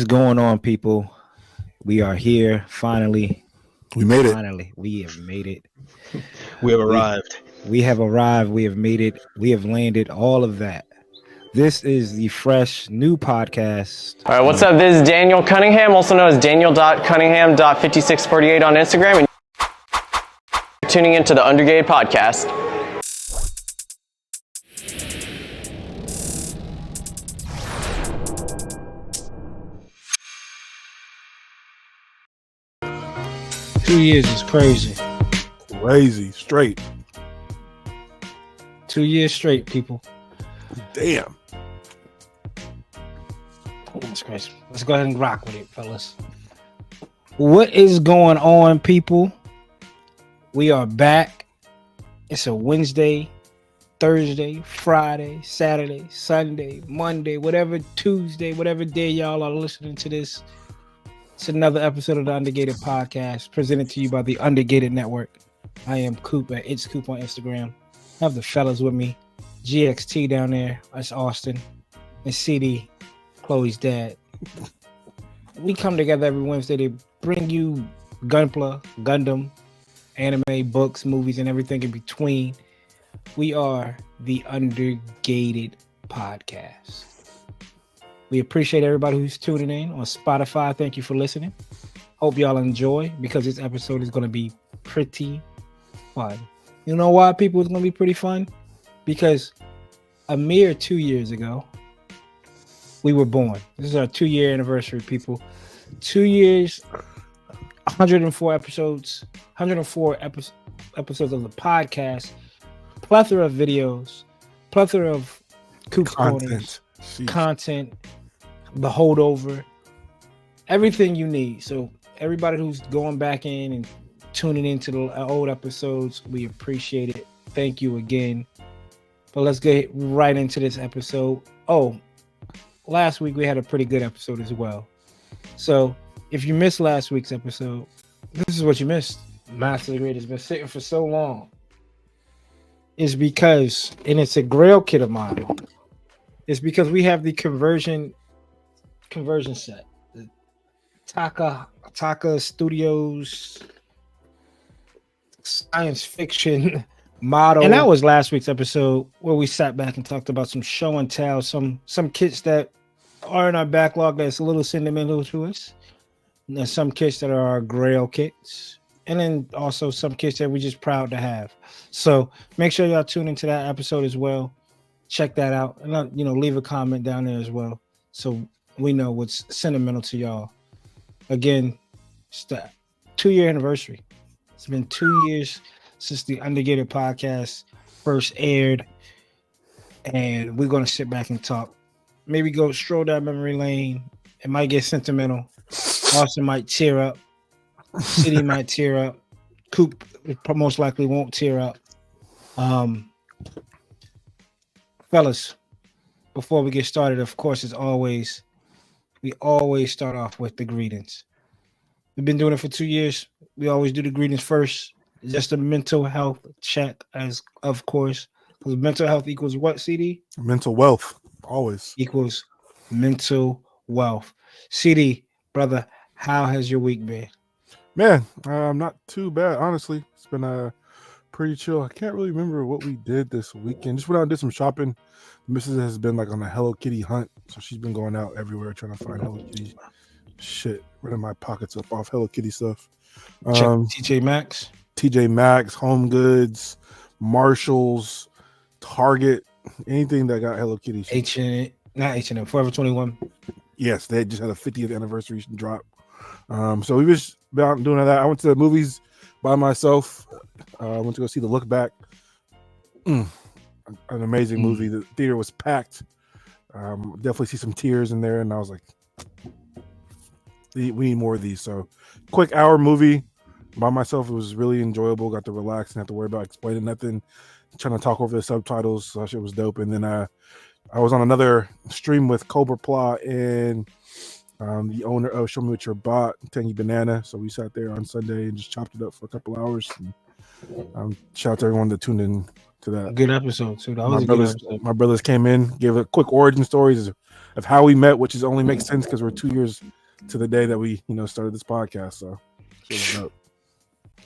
What's going on, people? We are here finally. We made it. Finally, we have made it. We have We arrived. we have arrived. We have made it. We have landed. All of that. This is the fresh new podcast. All right, what's up? This is Daniel Cunningham, also known as Daniel.Cunningham.5648 on Instagram. And you're tuning into the Undergated podcast. Two years is crazy. Crazy. Straight. 2 years straight, people. Damn. That's crazy. Let's go ahead and rock with it, fellas. What is going on, people? We are back. It's a Wednesday, Thursday, Friday, Saturday, Sunday, Monday, whatever Tuesday, whatever day y'all are listening to this. It's another episode of the Undergated podcast presented to you by the Undergated Network. I am Coop at It's Coop on Instagram. I have the fellas with me. GXT down there. That's Austin. And CD, Chloe's dad. We come together every Wednesday to bring you Gunpla, Gundam, anime, books, movies, and everything in between. We are the Undergated podcast. We appreciate everybody who's tuning in on Spotify. Thank you for listening. Hope y'all enjoy because this episode is going to be pretty fun. You know why, people, it's going to be pretty fun? Because a mere 2 years ago, we were born. This is our 2-year anniversary, people. 2 years, 104 episodes, episodes of the podcast, plethora of videos, plethora of content, the holdover, everything you need. So everybody who's going back in and tuning into the old episodes, we appreciate it. Thank you again. But let's get right into this episode. Oh, last week we had a pretty good episode as well. So if you missed last week's episode, this is what you missed. Master Grade has been sitting for so long. It's because, and it's a grail kit of mine. It's because we have the conversion set. The Taka Studios science fiction model. And that was last week's episode where we sat back and talked about some show and tell, some kits that are in our backlog that's a little sentimental to us. And there's some kits that are our grail kits. And then also some kits that we're just proud to have. So make sure y'all tune into that episode as well. Check that out. And leave a comment down there as well. So we know what's sentimental to y'all. Again, it's the 2-year anniversary. It's been 2 years since the Undergated podcast first aired. And we're going to sit back and talk. Maybe go stroll down memory lane. It might get sentimental. Austin might tear up. City might tear up. Coop most likely won't tear up. Fellas, before we get started, of course, as always, we always start off with the greetings. We've been doing it for 2 years. We always do the greetings first. Just a mental health check, as of course. Because mental health equals what, CD? Mental wealth, always. Equals mental wealth. CD, brother, how has your week been? Man, not too bad, honestly. It's been pretty chill. I can't really remember what we did this weekend. Just went out and did some shopping. Mrs. has been like on a Hello Kitty hunt, so she's been going out everywhere trying to find Hello Kitty shit. Running my pockets up off Hello Kitty stuff. Check TJ Maxx, Home Goods, Marshalls, Target, anything that got Hello Kitty shit. H&M, Forever 21. Yes, they just had a 50th anniversary drop. So we was about doing that. I went to the movies by myself. I went to go see The Look Back. An amazing movie. The theater was packed. Definitely see some tears in there, and I was like, we need more of these. So quick hour movie by myself. It was really enjoyable. Got to relax and have to worry about explaining nothing. Trying to talk over the subtitles. So that shit was dope. And then I was on another stream with Cobra Pla and the owner of Show Me What Your Bot, Tangy Banana. So we sat there on Sunday and just chopped it up for a couple hours. And shout out to everyone that tuned in to that. Good episode too. That My was a good brothers, episode. my brothers came in, gave a quick origin stories of how we met, which is only makes sense because we're 2 years to the day that we started this podcast. So it was dope.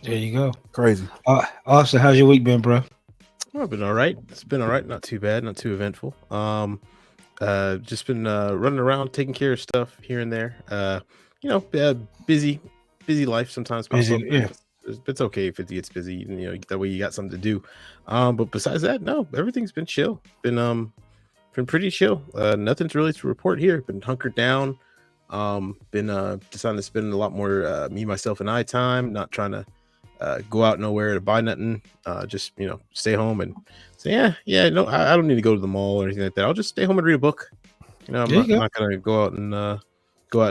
There you go. Crazy. Austin, how's your week been, bro? I've been all right. It's been all right. Not too bad. Not too eventful. Just been running around, taking care of stuff here and there. Busy life sometimes. Pops Busy, up. yeah. It's okay if it gets busy. That way you got something to do. But besides that, no, everything's been chill. Been pretty chill. Nothing's really to report here. Been hunkered down. Been deciding to spend a lot more me, myself, and I time. Not trying to go out nowhere to buy nothing. Just stay home and say, no, I don't need to go to the mall or anything like that. I'll just stay home and read a book. I'm not gonna go out and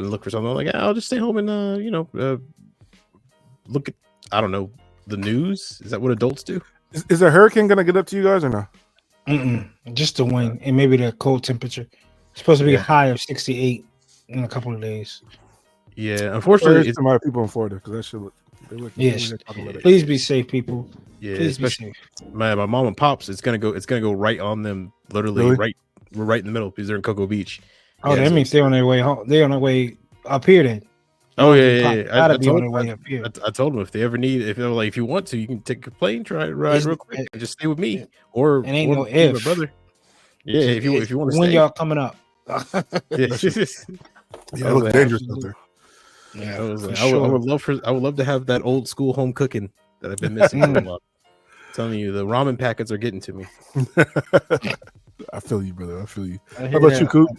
look for something. I'm like, I'll just stay home and look at, I don't know, the news. Is that what adults do? Is a hurricane gonna get up to you guys or no? Just the wind and maybe the cold temperature. It's supposed to be a high of 68 in a couple of days. Yeah, unfortunately, it's some people in Florida because that shit. Yes, please be safe, people. Yeah, please especially be safe. My mom and pops. It's gonna go right on them. Literally, really? We're right in the middle because they're in Cocoa Beach. Oh, that means they're on their way home. They're on their way up here then. Oh yeah. Gotta be on their way up here. I told them if they ever need, if they're like, if you want to, you can take a plane ride real quick and just stay with me. Or and ain't no if, my brother. Yeah, if you want to. When stay. y'all coming up? Yeah, it looks dangerous out there. Yeah, I would love to have that old school home cooking that I've been missing for a while. I'm telling you, the ramen packets are getting to me. I feel you, brother. I feel you. How about you, Coop?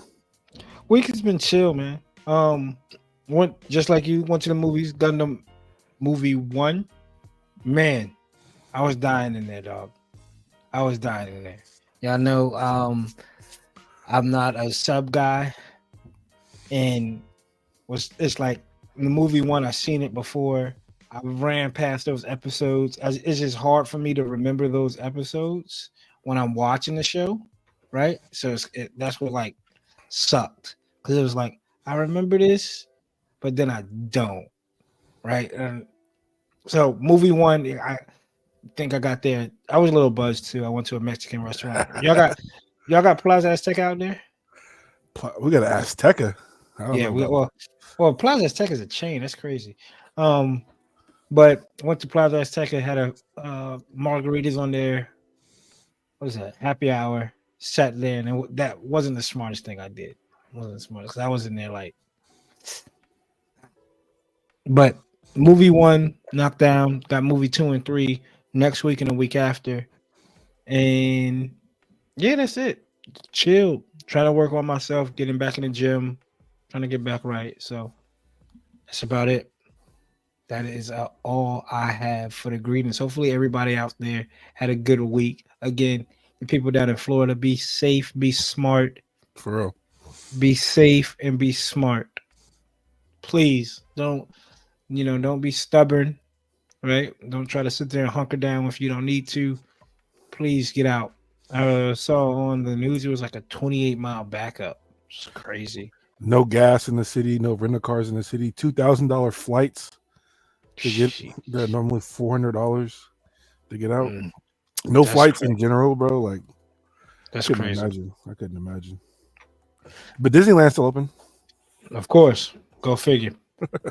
Week has been chill, man. Went just like you went to the movies. Gundam movie 1. Man, I was dying in there, dog. I was dying in there. Y'all know, I'm not a sub guy, and it's like in the movie 1. I've seen it before. I ran past those episodes. It's just hard for me to remember those episodes when I'm watching the show, right? So that's what like sucked, because it was like I remember this, but then I don't, right? So movie 1, I think I got there. I was a little buzzed too. I went to a Mexican restaurant. Y'all got Plaza Azteca out there? We got Azteca. Yeah, well, Plaza Azteca is a chain. That's crazy. But went to Plaza Azteca, had a margaritas on there. What was that? Happy hour. Sat there, and that wasn't the smartest thing I did. It wasn't the smartest. I was in there like. But movie 1 knocked down. Got movie 2 and 3 next week and the week after, and yeah, that's it. Chill. Trying to work on myself, getting back in the gym, trying to get back right. So that's about it. That is all I have for the greetings. Hopefully everybody out there had a good week. Again, the people down in Florida, be safe, be smart. For real. Be safe and be smart. Please don't be stubborn, right? Don't try to sit there and hunker down if you don't need to. Please get out. I saw on the news it was like a 28-mile backup. It's crazy. No gas in the city, no rental cars in the city, $2,000 flights to get that normally $400 to get out. No flights in general, bro. Like that's crazy. Crazy. I couldn't imagine. But Disneyland's still open. Of course. Go figure.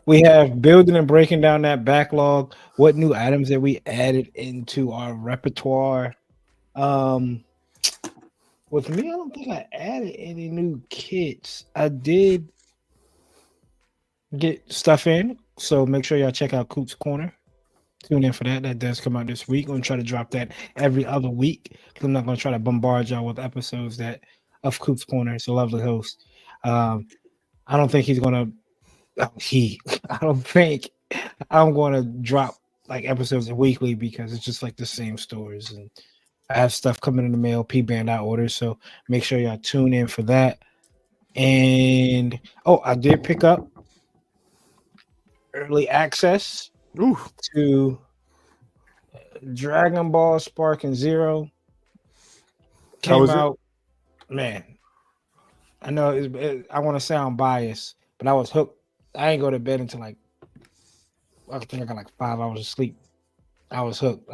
We have building and breaking down that backlog. What new items that we added into our repertoire? With me, I don't think I added any new kits. I did get stuff in, so make sure y'all check out Coop's Corner. Tune in for that. That does come out this week. I'm gonna try to drop that every other week. I'm not gonna try to bombard y'all with episodes of Coop's Corner. It's a lovely host. I don't think he's gonna. I don't think I'm gonna drop like episodes weekly because it's just like the same stories, and I have stuff coming in the mail, P-Band out orders, so make sure y'all tune in for that. And I did pick up early access to Dragon Ball Sparking Zero. Came out, man. I know I want to sound biased, but I was hooked. I ain't go to bed until like I think I got like 5 hours of sleep. I was hooked.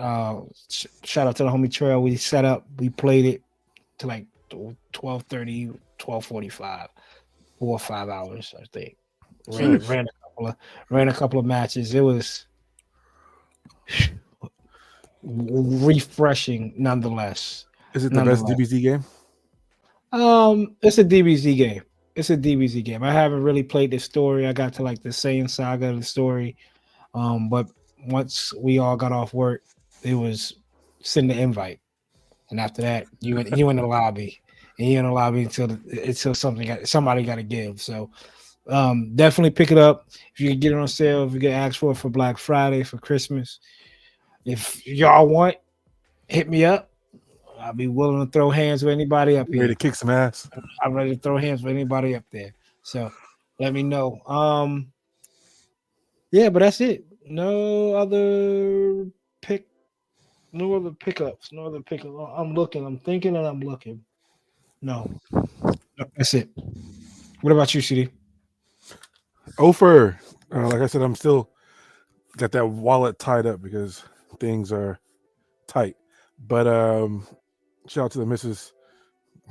Shout out to the homie Trail. We set up, we played it to like 12:30, 12:45, 4 or 5 hours, I think. Ran a couple of matches. It was refreshing nonetheless. Is it the best DBZ game? It's a DBZ game. It's a DBZ game. I haven't really played the story. I got to like the Saiyan saga of the story. But once we all got off work, it was send the invite. And after that, you in the lobby. And you're in the lobby until somebody got to give. So definitely pick it up. If you can get it on sale, if you get asked for it for Black Friday, for Christmas. If y'all want, hit me up. I'll be willing to throw hands with anybody up here. Ready to kick some ass. I'm ready to throw hands with anybody up there. So let me know. Yeah, but that's it. No other pickups. No other pickups. I'm looking. I'm thinking and I'm looking. No, that's it. What about you, CD? Ofer. Like I said, I'm still got that wallet tied up because things are tight. But shout out to the missus.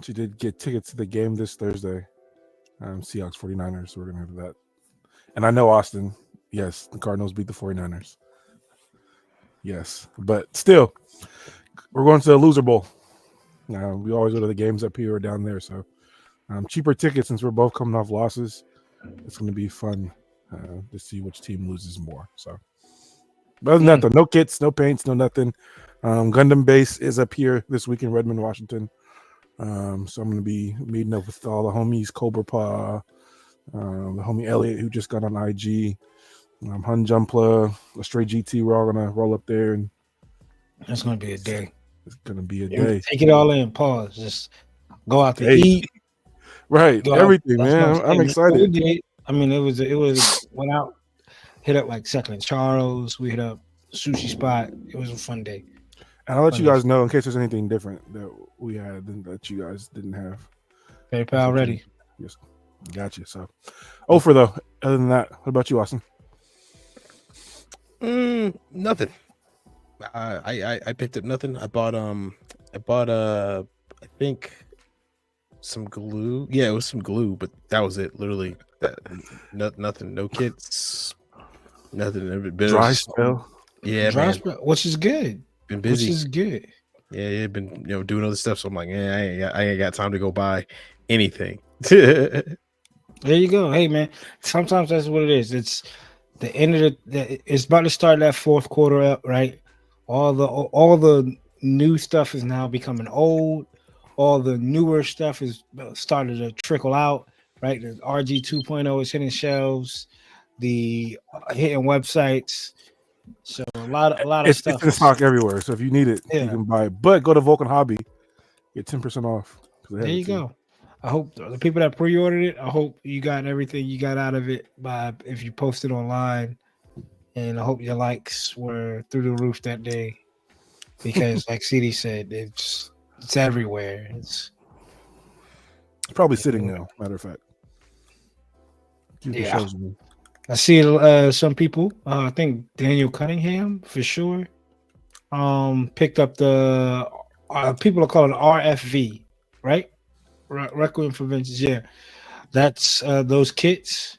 She did get tickets to the game this Thursday. Seahawks 49ers. So we're going to have that. And I know Austin. Yes, the Cardinals beat the 49ers. Yes. But still, we're going to the Loser Bowl. We always go to the games up here or down there. So cheaper tickets since we're both coming off losses. It's going to be fun to see which team loses more. So, but other than that, though, no kits, no paints, no nothing. Gundam Base is up here this week in Redmond, Washington. So I'm going to be meeting up with all the homies, Cobra Paw, the homie Elliot, who just got on IG, Hun Jumpla, a straight GT. We're all going to roll up there. And it's going to be a day. It's going to be a day. Take it all in. Pause. Just go out to eat. Right. Everything, man. I'm excited. I mean, it went out, hit up like Second and Charles. We hit up sushi spot. It was a fun day. And I'll let you guys know in case there's anything different that we had that you guys didn't have. PayPal ready. Yes. Gotcha. So, Ofer, though, other than that, what about you, Austin? Nothing. I picked up nothing. I bought I think some glue. Yeah, it was some glue, but that was it. Literally, nothing. No kits. Nothing. Dry spell. Yeah, dry spell, which is good. Been busy. Which is good. Yeah, been doing other stuff. So I'm like, I ain't got time to go buy anything. There you go. Hey man, sometimes that's what it is. It's the end of it's about to start that fourth quarter up, right? All the new stuff is now becoming old. All the newer stuff is started to trickle out, right? The RG 2.0 is hitting shelves, the hitting websites. So a lot of stuff. It's in stock everywhere. So if you need it, you can buy it. But go to Vulcan Hobby, get 10% off. There you go. I hope the people that pre-ordered it, I hope you got everything you got out of it if you posted online. And I hope your likes were through the roof that day. Because like CD said, it's everywhere. It's probably sitting now, matter of fact. Yeah. I see some people. I think Daniel Cunningham for sure. Picked up the people are calling RFV, right? Requiem for Vengeance. Yeah, that's those kits.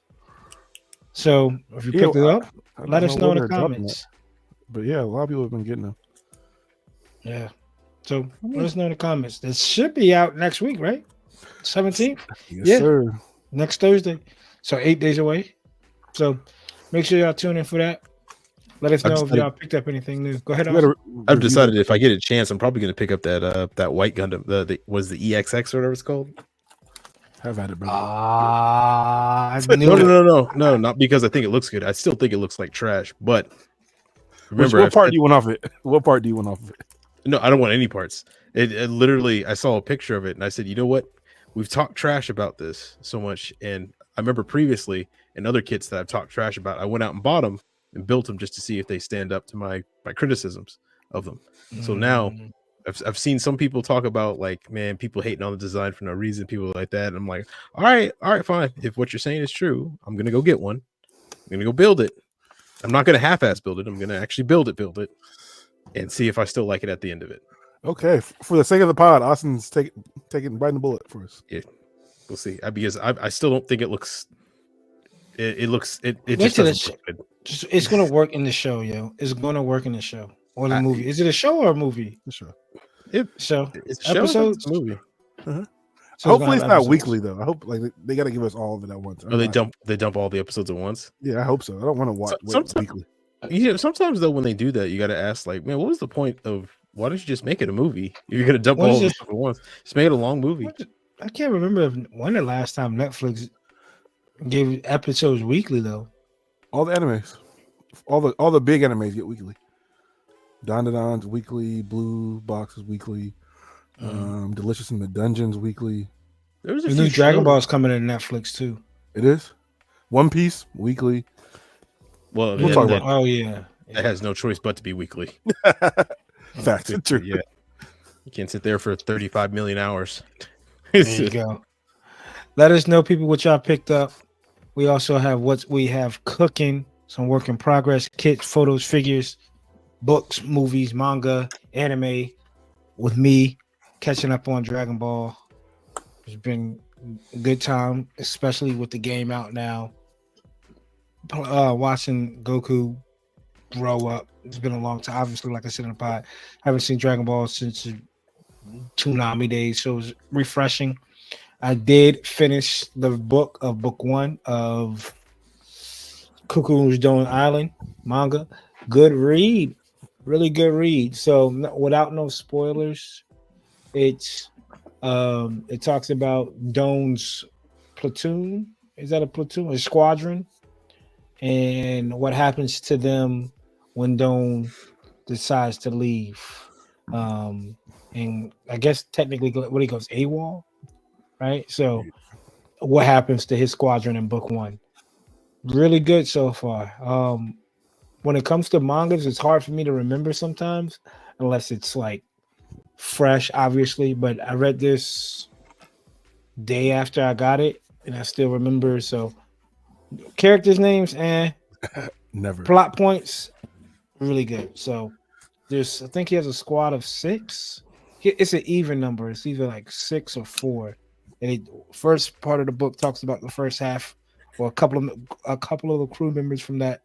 So if you picked it up, let us know in the comments. But yeah, a lot of people have been getting them. Yeah. So let us know in the comments. This should be out next week, right? 17th? Yes, sir. Next Thursday. So 8 days away. So make sure y'all tune in for that. Let us know if y'all picked up anything new. Go ahead. I've decided if I get a chance, I'm probably going to pick up that white Gundam. The EXX or whatever it's called. Have had it, brother. No, not because I think it looks good. I still think it looks like trash. But remember, what part do you want off it? What part do you want off of it? No, I don't want any parts. It literally, I saw a picture of it and I said, you know what? We've talked trash about this so much, and I remember previously in other kits that I've talked trash about, I went out and bought them and built them just to see if they stand up to my criticisms of them. So now I've seen some people talk about like, man, people hating on the design for no reason, people like that. And I'm like, all right, fine. If what you're saying is true, I'm gonna go get one. I'm gonna go build it. I'm not gonna half-ass build it. I'm gonna actually build it. and see if I still like it at the end of it. Okay, for the sake of the pod, Austin's taking biting the bullet for us. Yeah, we'll see. Because I still don't think it looks. It looks. It Wait just till doesn't the look good. it's gonna work in the show, yo. It's gonna work in the show or the movie. Is it a show or a movie? Sure. Show. It's a show. Episodes? It's a movie. So Hopefully it's it's gonna have not episodes. weekly though. I hope like they got to give us all of it at once. Oh, they dump all the episodes at once. Yeah, I hope so. I don't want to watch Sometimes- weekly. Yeah, sometimes though when they do that, you got to ask like, man, what was the point of? Why don't you just make it a movie? You're gonna dump What all is of it? it at once. Just make it a long movie. I can't remember when the last time Netflix gave episodes weekly though. All the animes, all the big animes get weekly. Don Don's weekly, Blue Box is weekly, Delicious in the Dungeons weekly. There was a The few new Dragon shows- Ball's coming to Netflix too. It is One Piece weekly. Well, We'll yeah, talk that, about Oh yeah. that has no choice but to be weekly. Facts. True. Yeah, you can't sit there for 35 million hours. There you go. Let us know, people, what y'all picked up. We also have what we have cooking, some work in progress, kits, photos, figures, books, movies, manga, anime. With me catching up on Dragon Ball. It's been a good time, especially with the game out now. Watching Goku grow up. It's been a long time. Obviously, like I said in the pod, I haven't seen Dragon Ball since the Toonami days, so it was refreshing. I did finish the book one of Cuckoo's Stone Island manga. Good read, really good read. So without no spoilers, it talks about Doan's platoon. Is that a platoon? A squadron? And what happens to them when Doan decides to leave? And I guess technically, what he goes AWOL, right? So, what happens to his squadron in book one? Really good so far. When it comes to mangas, it's hard for me to remember sometimes, unless it's like fresh, obviously. But I read this day after I got it, and I still remember. So, characters' names and Never. plot points, really good. So, I think he has a squad of 6. It's an even number. It's either like 6 or 4. And first part of the book talks about the first half, or a couple of the crew members from that,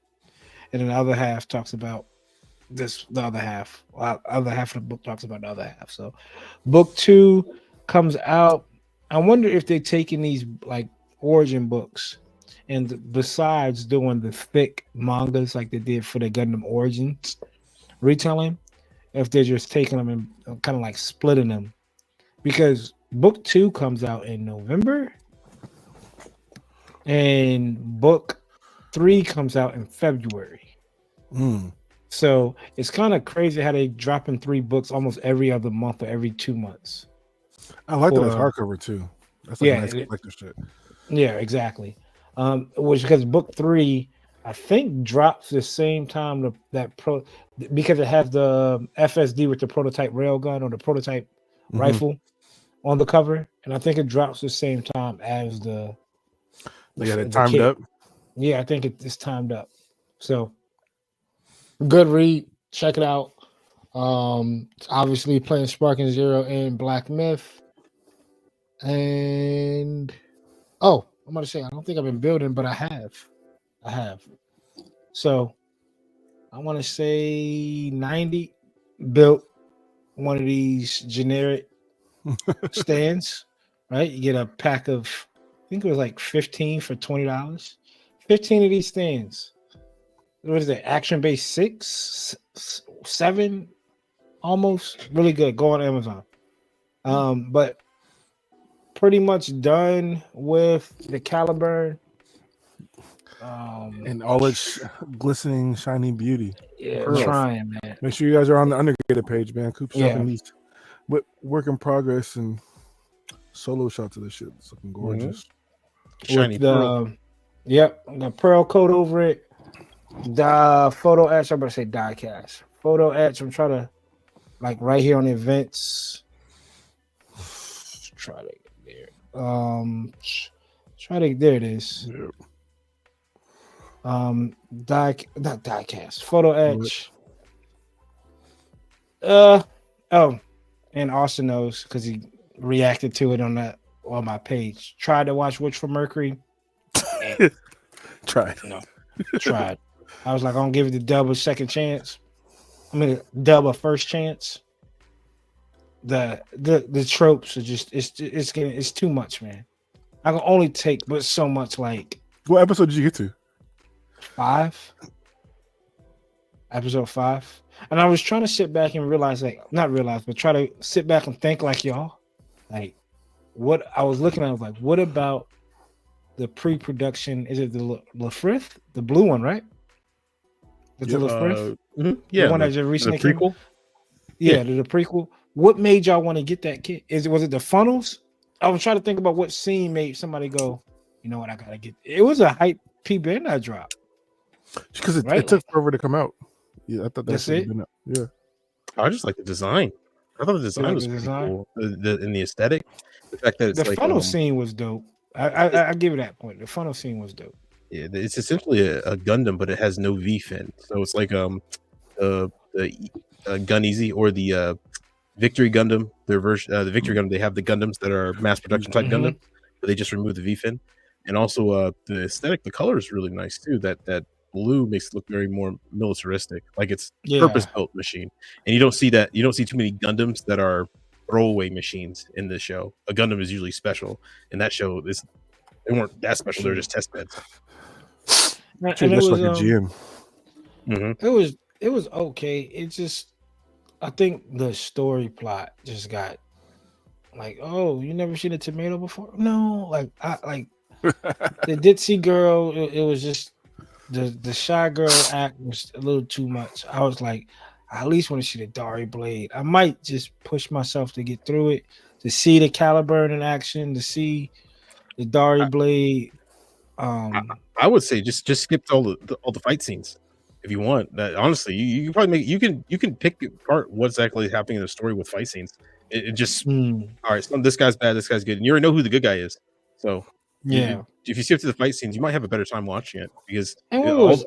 and then the other half talks about the other half. Other half of the book talks about the other half. So, book 2 comes out. I wonder if they're taking these like origin books, and besides doing the thick mangas like they did for the Gundam Origins retelling, if they're just taking them and kind of like splitting them, because book 2 comes out in November and book 3 comes out in February. So it's kind of crazy how they dropping 3 books almost every other month or every 2 months. I like that as hardcover too. That's like nice collector shit. Yeah, exactly. Which because book 3 I think drops the same time because it has the FSD with the prototype railgun or the prototype rifle on the cover, and I think it drops the same time as the timed kit. up. Yeah, I think it's timed up. So good read. Check it out. Obviously playing Sparking Zero and Black Myth. And I'm gonna say I don't think I've been building, but I have. So I want to say 90 built one of these generic stands, right? You get a pack of, I think it was like 15 for $20. 15 of these stands. What is it? Action base 6, 7, almost. Really good. Go on Amazon. But pretty much done with the Caliburn. And all its glistening, shiny beauty. Yeah, Pearls. trying, man. Make sure you guys are on the Undergated page, man. Coop Yeah. shopping these work in progress and solo shots of this shit. It's looking gorgeous. Shiny With the pearl. the pearl coat over it. The photo etch. I'm gonna say die cast. Photo etch. I'm trying to like right here on events. Try to get there. There it is. Yeah. Not die cast. Photo etch. Oh, and Austin knows because he reacted to it on my page. Tried to watch Witch for Mercury. Try. No, tried. I was like, I'm gonna give it the dub a second chance. I mean, dub a first chance. The tropes are just it's too much, man. I can only take but so much. Like What episode did you get to? 5, episode 5, and I was trying to sit back and realize, like, not realize, but try to sit back and think like y'all. Like, what I was looking at, I was like, what about the pre-production? Is it the Lafrith, the blue one, right? It's the Lafrith, Yeah, the one that just recently came. Yeah, the prequel. What made y'all want to get that kit? Was it the funnels? I was trying to think about what scene made somebody go, you know what, I gotta get. It was a hype P Bandai drop Because it right? took forever to come out. Yeah, I thought That's it. been out. Yeah. I just like the design. I thought the design like was the pretty design? cool. And the aesthetic, the fact that it's The like funnel scene was dope. I give it that point. The funnel scene was dope. yeah, it's essentially a Gundam, but it has no V fin. So it's like the Gun Easy or the Victory Gundam. Their version, the Victory Gundam, they have the Gundams that are mass production type Gundam, but they just remove the V fin. And also the aesthetic, the color is really nice too. That blue makes it look very more militaristic, like it's purpose built machine. And you don't see too many Gundams that are throwaway machines in this show. A Gundam is usually special. In that show, they weren't that special. They're just test beds. And it was like a GM. It was okay. It just, I think the story plot just got like, oh, you never seen a tomato before? No, like the ditzy girl. It was just the shy girl act was a little too much. I was like, I at least want to see the Dari Blade. I might just push myself to get through it, to see the Caliburn in action, to see the Dari Blade. I would say just skip all the fight scenes if you want. That honestly, you can probably you can pick apart what's actually happening in the story with fight scenes. It just all right. So this guy's bad, this guy's good, and you already know who the good guy is. So yeah, if you skip to the fight scenes, you might have a better time watching it because and it was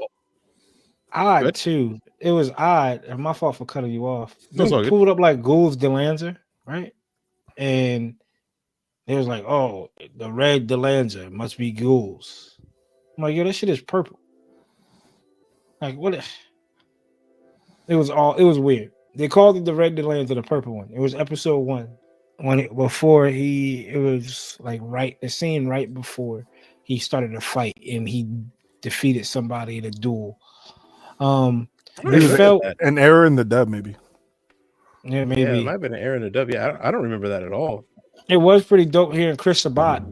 odd too. It was odd, and my fault for cutting you off. They pulled up like Ghouls Delanza, right? And it was like, oh, the red Delanza must be ghouls. I'm like, yo, that shit is purple. Like, what? It was weird. They called it the red Delanza, the purple one. It was episode 1. It was like the scene right before he started a fight and he defeated somebody in a duel. It felt an error in the dub, maybe. Yeah, maybe. Yeah, it might have been an error in the dub. Yeah, I don't remember that at all. It was pretty dope hearing Chris Sabat,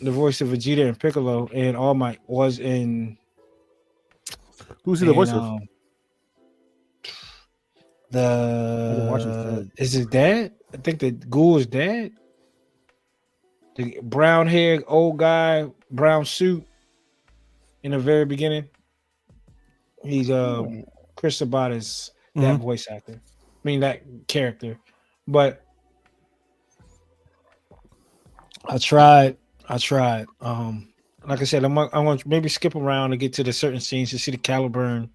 the voice of Vegeta and Piccolo, and All Might was in. Who's he the voice of? Is his dad? I think the Ghoul's dad. The brown haired old guy, brown suit in the very beginning. He's Chris Sabat is that voice actor. I mean that character. But I tried. Like I said, I'm going to maybe skip around to get to the certain scenes to see the Caliburn.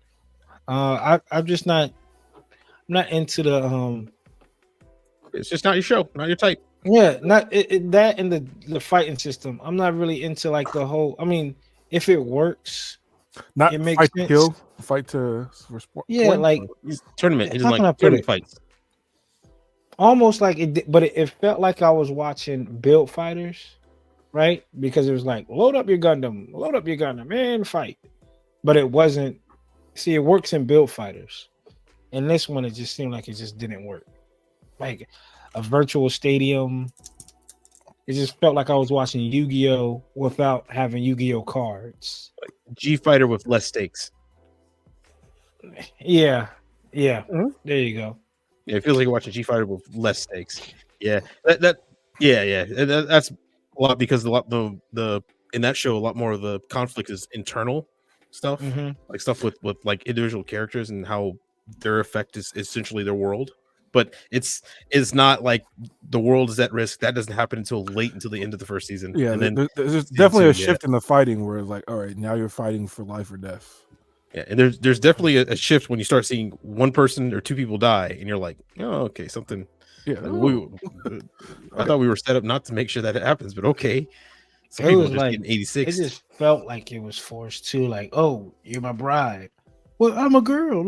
I'm just not. I'm not into the. It's just not your show, not your type. Yeah, not that and the fighting system. I'm not really into like the whole. I mean, if it works, not it makes fight sense. to kill, fight to for sport. Yeah, like tournament. It's like tournament fights. Almost like it, but it felt like I was watching Build Fighters, right? Because it was like load up your Gundam, and fight. But it wasn't. See, it works in Build Fighters. And this one, it just seemed like it just didn't work. Like a virtual stadium. It just felt like I was watching Yu-Gi-Oh! Without having Yu-Gi-Oh! Cards. Like G Fighter with less stakes. Yeah. There you go. Yeah, it feels like you're watching G Fighter with less stakes. Yeah, that's a lot because the in that show a lot more of the conflict is internal stuff, like stuff with like individual characters and how their effect is essentially their world. But it's not like the world is at risk. That doesn't happen until the end of the first season. Yeah, and then there's definitely a shift in the fighting where it's like, all right, now you're fighting for life or death. Yeah, and there's definitely a shift when you start seeing one person or two people die, and you're like, oh, okay, something. Yeah. Like, I Okay. thought we were set up not to make sure that it happens, but okay. Some It people are was just like getting it 86. just felt like it was forced too. Like, oh, you're my bride. Well, I'm a girl.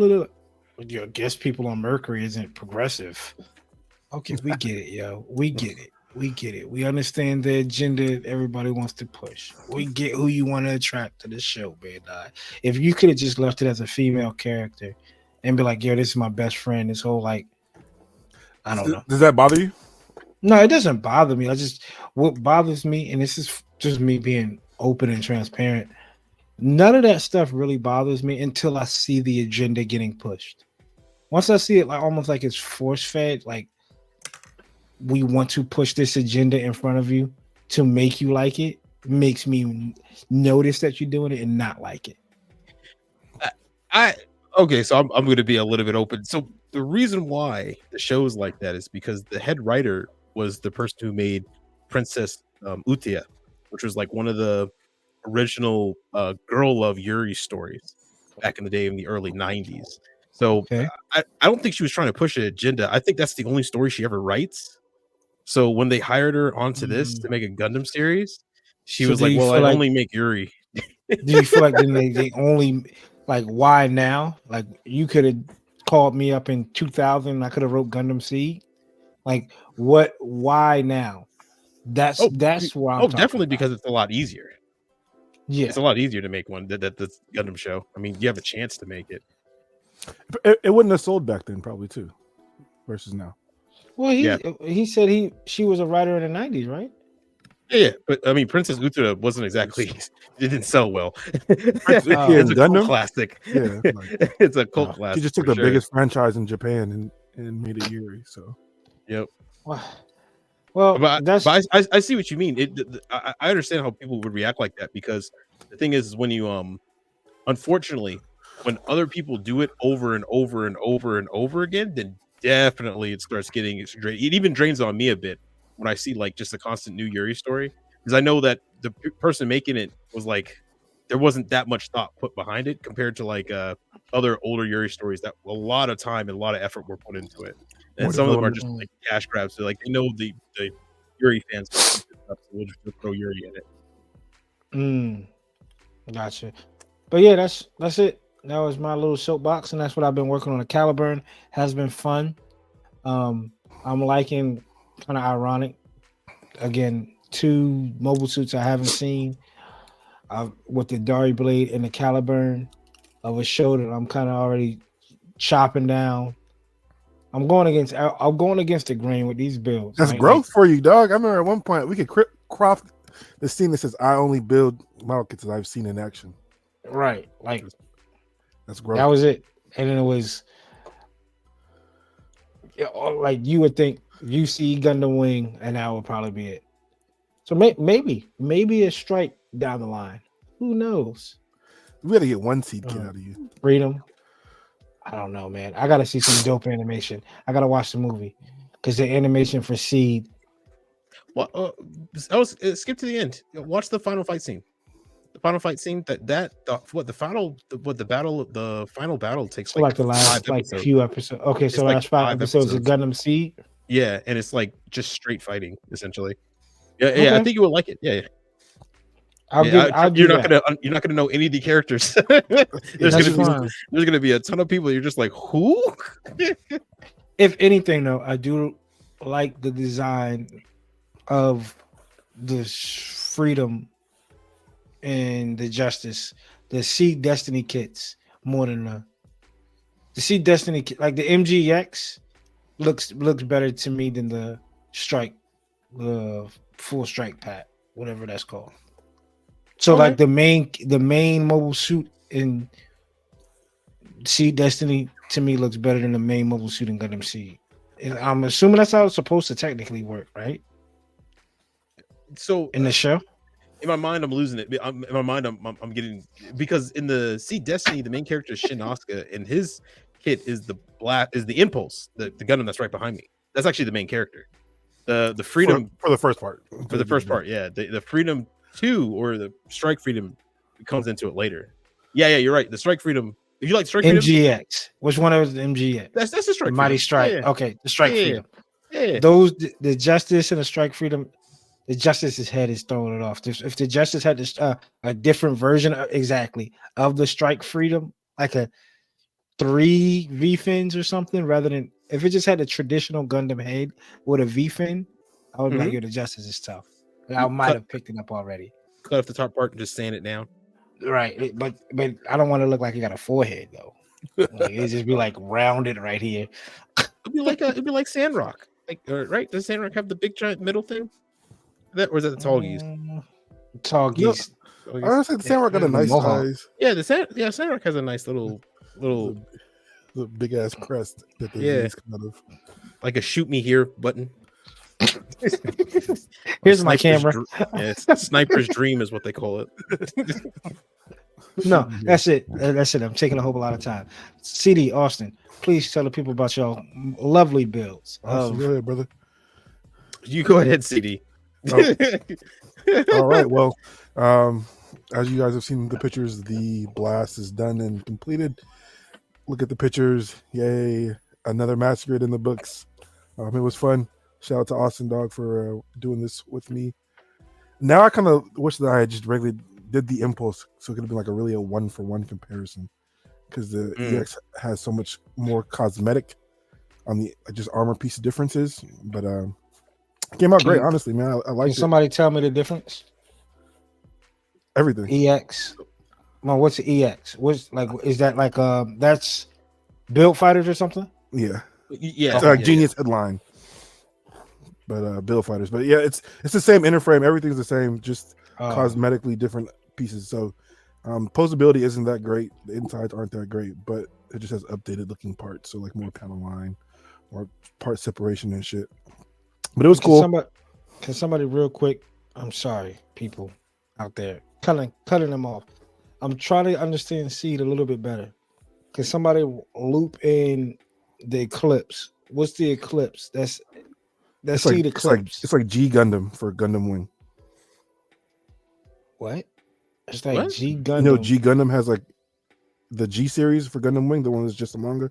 But I guess people on Mercury isn't progressive. Okay, we get it, yo. We get it. We get it. We understand the agenda everybody wants to push. We get who you want to attract to the show, man. If you could have just left it as a female character and be like, yo, this is my best friend, this whole like, I don't know. Does that bother you? No, it doesn't bother me. What bothers me, and this is just me being open and transparent. None of that stuff really bothers me until I see the agenda getting pushed. Once I see it like almost like it's force fed, like we want to push this agenda in front of you to make you like it, makes me notice that you're doing it and not like it. Okay, so I'm going to be a little bit open. So the reason why the show is like that is because the head writer was the person who made Princess Utia, which was like one of the original girl love Yuri stories back in the day in the early 90s. So Okay. I don't think she was trying to push an agenda. I think that's the only story she ever writes. So when they hired her onto this to make a Gundam series, she So was do like, you well, feel I like only make Yuri. do you feel like then they only like why now? Like you could have called me up in 2000 and I could have wrote Gundam Seed. Like what why now? That's Oh, where I'm talking definitely about. because it's a lot easier. Yeah. It's a lot easier to make one that's Gundam show. I mean, you have a chance to make it. It wouldn't have sold back then, probably too, versus now. Well, Yeah. he said she was a writer in the 90s, right? Yeah, but I mean, Princess Uta wasn't exactly. It didn't sell well. Prince Uta It's in a cult Gundam? classic. Yeah, like- It's a cult Oh. classic. She just took for the sure. biggest franchise in Japan and made it Yuri. So Yep. Well, But that's I see what you mean. I understand how people would react like that because the thing is when you unfortunately when other people do it over and over and over and over again, then definitely it starts getting it even drains on me a bit when I see like just a constant new Yuri story because I know that the person making it was like there wasn't that much thought put behind it compared to like other older Yuri stories that a lot of time and a lot of effort were put into it. And More some of them are development. just like cash grabs. So like they know the Yuri fans will eat this stuff, so we'll just throw Yuri in it. Gotcha. But yeah, that's it. That was my little soapbox, and that's what I've been working on. The Caliburn has been fun. I'm liking kind of ironic. Again, 2 mobile suits I haven't seen with the Dari Blade and the Caliburn of a show that I'm kind of already chopping down. I'm going against the grain with these builds. that's right? growth for you, dog. I remember at one point we could craft the scene that says "I only build model kits that I've seen in action." Right. Like That's growth. that was it. And then it was like you would think you see Gundam Wing, and that would probably be it. So maybe a strike down the line. Who knows? We got to get one seed kit out of you. Freedom. I don't know, man. I gotta see some dope animation. I gotta watch the movie because the animation for Seed. Well, skip to the end. Watch the final fight scene. The final fight scene the final battle takes So like the last 5 like episodes. few episodes. Okay, It's so like last 5 episodes of episodes. Gundam Seed. Yeah, and it's like just straight fighting essentially. Yeah, I Okay. think you would like it. Yeah. I'll do you're that. not gonna know any of the characters. That's there's fine. gonna be a ton of people. You're just like, who? If anything, though, I do like the design of the freedom and the justice, the Seed Destiny kits more than the Seed Destiny kit. Like the MGX looks better to me than the Strike, the full Strike pack, whatever that's called. So Okay. like the main mobile suit in Seed Destiny to me looks better than the main mobile suit in Gundam Seed. And I'm assuming that's how it's supposed to technically work, right? So In the show. in my mind, I'm losing it. In my mind, I'm getting because in the Seed Destiny, the main character is Shin Asuka, and his kit is the Impulse, the Gundam that's right behind me. That's actually the main character. The Freedom for the first part. yeah. The Freedom 2 or the Strike Freedom comes into it later. Yeah, you're right. The Strike Freedom. If you like Strike Freedom, MGX. Which one was the MGX? that's the The Strike Mighty Freedom. Strike. Yeah, Okay, the Strike yeah, Freedom. yeah. Those the Justice and the Strike Freedom. The Justice's head is throwing it off. If the Justice had this, a different version exactly of the Strike Freedom, like a 3 V fins or something, rather than if it just had a traditional Gundam head with a V fin, I would be like, Mhm. yo, the Justice is tough. I You might have picked it up already. cut off the top part and just sand it down. Right. But I don't want to look like he got a forehead though. Like it just be like rounded right here. It'd be like Sandrock. Like right? Does Sandrock have the big giant middle thing? Or is that the Tall Geese? Tall No, Geese. Honestly, the Samurai got a the nice Mohawk. size. Yeah, Sandrock has a nice little The big ass crest that the Yeah. Z's come out of. like a shoot me here button. Here's my Sniper's camera. Sniper's dream is what they call it. No, that's it. That's it. I'm taking a whole lot of time. CD Austin, please tell the people about your lovely builds. Awesome. Go ahead, brother. You go ahead, CD. Oh. All right. Well, as you guys have seen the pictures, the blast is done and completed. Look at the pictures. Yay. Another Masquerade in the books. It was fun. Shout out to Austin Dog for doing this with me. Now I kind of wish that I had just regularly did the impulse, so it could have been like a 1-for-1 comparison, because the EX has so much more cosmetic on the just armor piece of differences. But it came out great, honestly, man. I like it. Somebody tell me the difference. Everything. EX. No, what's the EX? What's like? Is that like that's Build Fighters or something? Yeah. Yeah, It's like Genius Headline. But Build Fighters. But yeah, it's the same interframe. Everything's the same, just cosmetically different pieces. So posability isn't that great. The insides aren't that great, but it just has updated looking parts. So like more panel line, more part separation and shit. But it was cool. Can somebody real quick? I'm sorry, people out there, cutting them off. I'm trying to understand Seed a little bit better. Can somebody loop in the Eclipse? What's the Eclipse? That's Seed Eclipse. It's like G Gundam for Gundam Wing. What? It's like What? G Gundam. You know, G Gundam has like the G series for Gundam Wing, the one that's just a manga.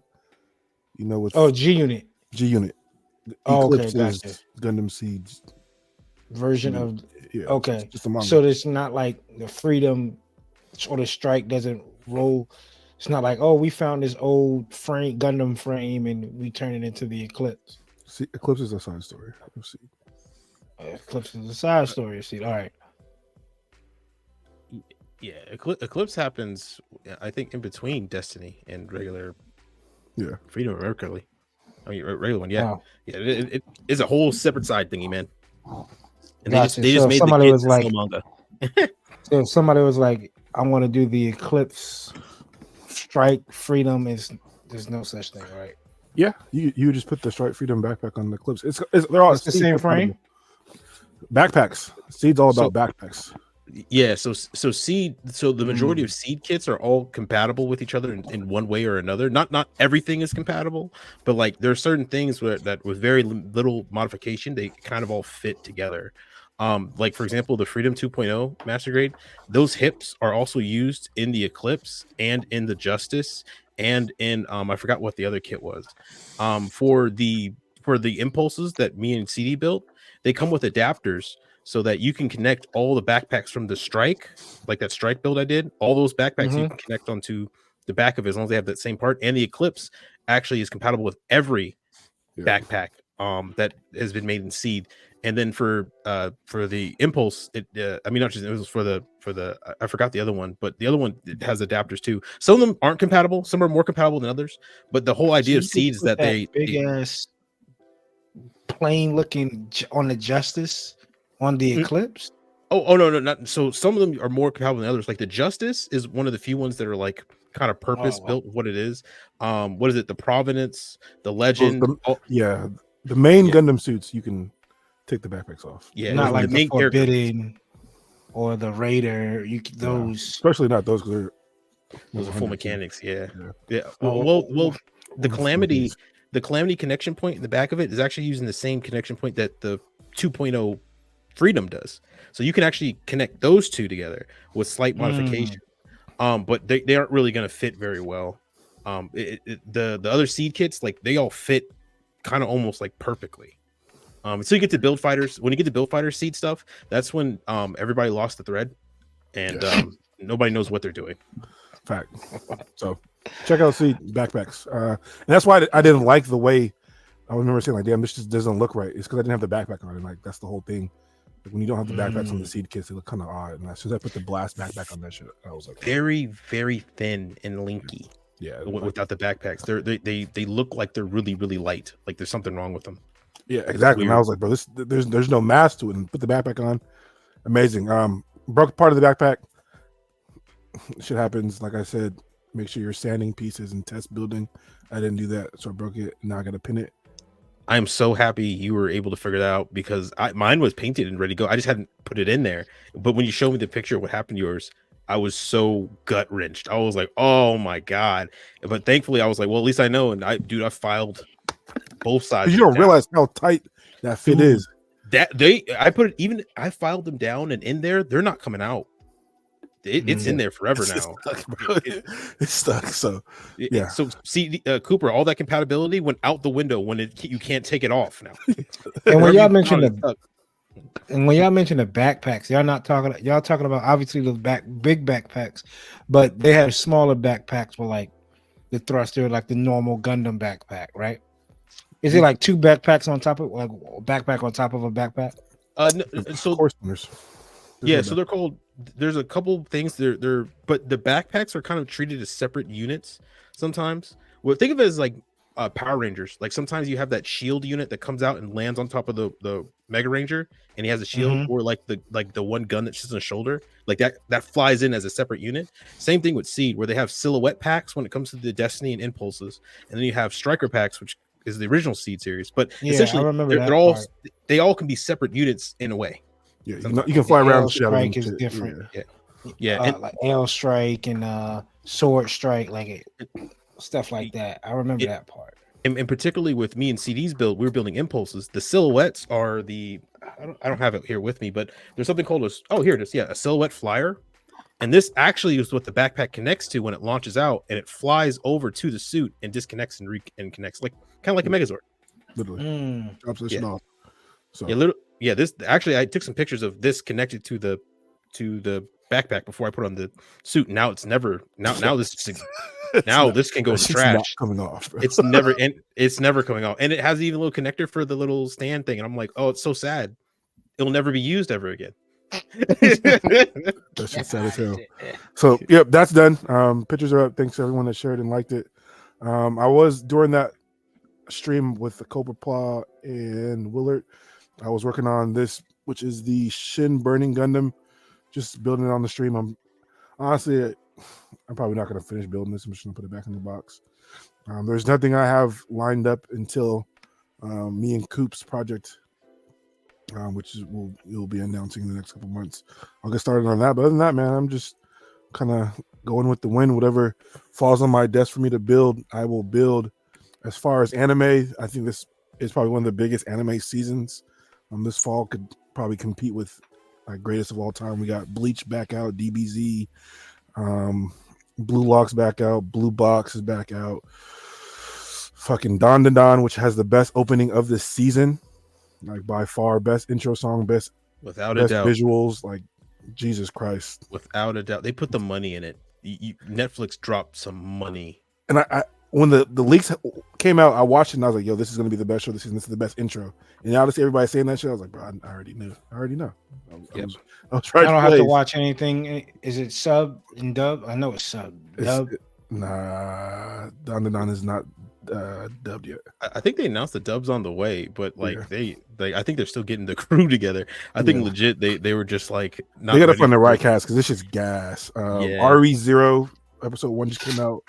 You know, with G Unit. G Unit. Okay, Eclipse gotcha. is Gundam Seeds Version of okay. Just a manga. So it's not like the Freedom or the Strike doesn't roll. It's not like, oh, we found this old Gundam frame and we turn it into the Eclipse. See, Eclipse is a side story. Let's see. Eclipse is a side story. See, all right. Yeah, Eclipse happens, I think, in between Destiny and regular. Yeah, Freedom of Mercury. I mean, regular one. Yeah, Wow. yeah. It is a whole separate side thingy, man. And Gotcha. they So just made somebody the was kids like- sell manga. So if somebody was like, I want to do the Eclipse Strike Freedom, there's no such thing, right? yeah. You just put the Strike Freedom backpack on the Eclipse. They're all It's the same frame? Backpacks. Seed's all about backpacks. Yeah, so the majority of seed kits are all compatible with each other in one way or another. Not everything is compatible, but like there are certain things that with very little modification they kind of all fit together. Like for example, the Freedom 2.0 Master Grade, those hips are also used in the Eclipse and in the Justice and in I forgot what the other kit was. For the impulses that me and CD built, they come with adapters so that you can connect all the backpacks from the Strike, like that Strike build I did. All those backpacks you can connect onto the back of it as long as they have that same part. And the Eclipse actually is compatible with every backpack that has been made in Seed. And then for the Impulse, I forgot the other one, but the other one has adapters too. Some of them aren't compatible, some are more compatible than others. But the whole idea of Seed is that they big ass plain looking on the Justice on the Eclipse. Oh no, not so. Some of them are more compatible than others. Like the Justice is one of the few ones that are like kind of purpose built. What it is, what is it? The Provenance, the Legend. The main Gundam suits you can take the backpacks off. Yeah, not like the main Forbidden or the Raider. Those, especially not those, because those are full mechanics. Yeah. Oh, Well, the Calamity connection point in the back of it is actually using the same connection point that the 2.0 Freedom does. So you can actually connect those two together with slight modification. but they aren't really going to fit very well. The other seed kits, like they all fit kind of almost like perfectly. So you get to build fighters. When you get to build fighter seed stuff, that's when everybody lost the thread, and nobody knows what they're doing. Fact. So check out seed backpacks, and that's why I didn't like the way. I remember saying like, "Damn, this just doesn't look right." It's because I didn't have the backpack on, and like that's the whole thing. Like, when you don't have the backpacks on the seed kits, they look kind of odd. And as soon as I put the blast backpack on that shit, I was like, very, very thin and linky. Yeah, without the backpacks, they look like they're really, really light. Like there's something wrong with them. Yeah, exactly. And I was like, bro, there's no mass to it. And put the backpack on, amazing. Broke part of the backpack. Shit happens. Like I said, make sure you're sanding pieces and test building. I didn't do that, so I broke it. Now I got to pin it. I am so happy you were able to figure that out because mine was painted and ready to go. I just hadn't put it in there. But when you showed me the picture of what happened to yours, I was so gut wrenched. I was like, oh my God. But thankfully I was like, well, at least I know. And I filed both sides. You don't realize how tight that fit is. I filed them down and in there, they're not coming out. It's in there forever now. It's stuck. So yeah. So see, Cooper, all that compatibility went out the window when you can't take it off now. And when y'all mentioned the backpacks, y'all talking about obviously the big backpacks, but they have smaller backpacks with like the thruster, like the normal Gundam backpack, right? Is it like two backpacks on top of like a backpack on top of a backpack? No, so yeah, so they're called. There's a couple things but the backpacks are kind of treated as separate units sometimes. Well, think of it as like Power Rangers. Like sometimes you have that shield unit that comes out and lands on top of the Mega Ranger, and he has a shield, or like the one gun that sits on the shoulder, like that flies in as a separate unit. Same thing with Seed, where they have silhouette packs when it comes to the Destiny and Impulses, and then you have Striker packs, which is the original Seed series. But essentially, they all can be separate units in a way. Yeah, you can fly around. Strike is different. Yeah, like L strike and sword strike, like stuff like that. I remember that part. And particularly with me and CD's build, we were building Impulses. The silhouettes are I don't have it here with me, but there's something called here it is. Yeah, a silhouette flyer. And this actually is what the backpack connects to when it launches out, and it flies over to the suit and disconnects and connects, like kind of like a Megazord. Literally, drops this shit off. So this actually, I took some pictures of this connected to the backpack before I put on the suit. Now it's never this can go in the trash. Coming off. It's never coming off, and it has even a little connector for the little stand thing. And I'm like, oh, it's so sad. It'll never be used ever again. That's just sad as hell. So yep, that's done. Pictures are up. Thanks to everyone that shared and liked it. I was during that stream with the Cobra Paw and Willard. I was working on this, which is the Shin Burning Gundam. Just building it on the stream. I'm probably not going to finish building this. I'm just going to put it back in the box. There's nothing I have lined up until me and Coop's project, which we'll be announcing in the next couple months. I'll get started on that. But other than that, man, I'm just kind of going with the wind. Whatever falls on my desk for me to build, I will build. As far as anime, I think this is probably one of the biggest anime seasons. This fall could probably compete with like greatest of all time. We got Bleach back out, DBZ, Blue Lock's back out, Blue Box is back out. Fucking Don Da Don, which has the best opening of the season, like by far, best intro song, best without a doubt visuals. Like Jesus Christ, without a doubt, they put the money in it. Netflix dropped some money, and I when the leaks came out, I watched it and I was like, yo, this is going to be the best show this season. This is the best intro. And now to see everybody saying that shit, I was like, bro, I already know. I know. I don't have to watch anything. Is it sub and dub? I know it's sub. Dub? Nah, Don Da Don is not dubbed yet. I think they announced the dub's on the way, but like I think they're still getting the crew together. I think legit they were just like not they gotta find the right cast because this is gas. RE0 episode 1 just came out.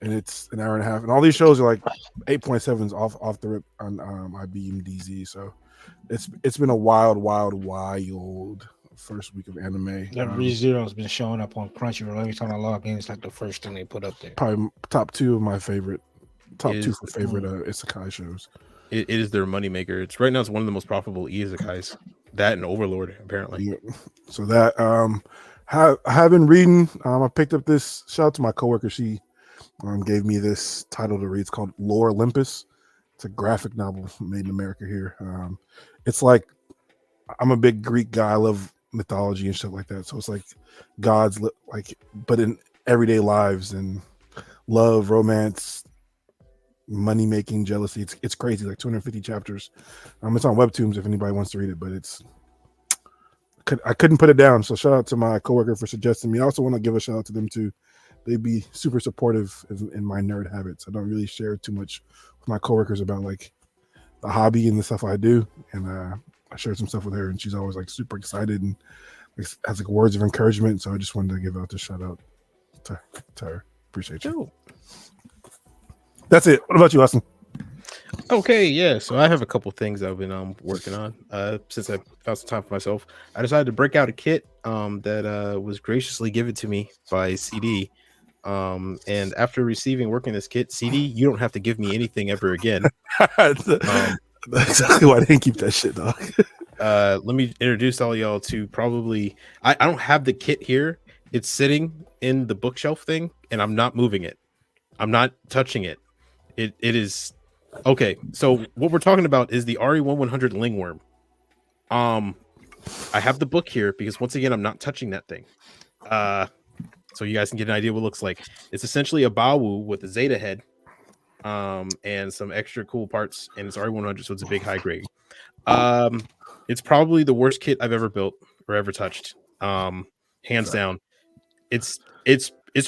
And it's an hour and a half, and all these shows are like 8.7s off the rip on IBMDZ. So it's been a wild first week of anime. That ReZero has been showing up on Crunchyroll every time I log in. It's like the first thing they put up there. Probably top 2 of my favorite, top 2 for favorite isekai shows. It is their moneymaker. It's right now. It's one of the most profitable isekais. That and Overlord apparently. Yeah. So that I have been reading. I picked up this. Shout out to my coworker. She gave me this title to read. It's called Lore Olympus. It's a graphic novel made in America here. It's like, I'm a big Greek guy. I love mythology and stuff like that. So it's like gods, like, but in everyday lives and love, romance, money making, jealousy. It's crazy. Like 250 chapters. It's on Webtoons if anybody wants to read it. But I couldn't put it down. So shout out to my coworker for suggesting me. I also want to give a shout out to them too. They'd be super supportive in my nerd habits. I don't really share too much with my coworkers about like the hobby and the stuff I do. And I shared some stuff with her, and she's always like super excited and has like words of encouragement. So I just wanted to give out the shout out to her. Appreciate you. That's it. What about you, Austin? Okay, yeah. So I have a couple things I've been working on. Since I found some time for myself, I decided to break out a kit that was graciously given to me by CD. And after receiving working this kit, CD, you don't have to give me anything ever again. That's exactly why I didn't keep that shit, dog. Let me introduce all y'all to probably. I don't have the kit here. It's sitting in the bookshelf thing, and I'm not moving it. I'm not touching it. It is okay. So what we're talking about is the RE1100 Lingworm. I have the book here because once again I'm not touching that thing. So you guys can get an idea what it looks like. It's essentially a Bawu with a Zeta head, and some extra cool parts, and it's RE100, so it's a big high grade. It's probably the worst kit I've ever built or ever touched. Hands down. It's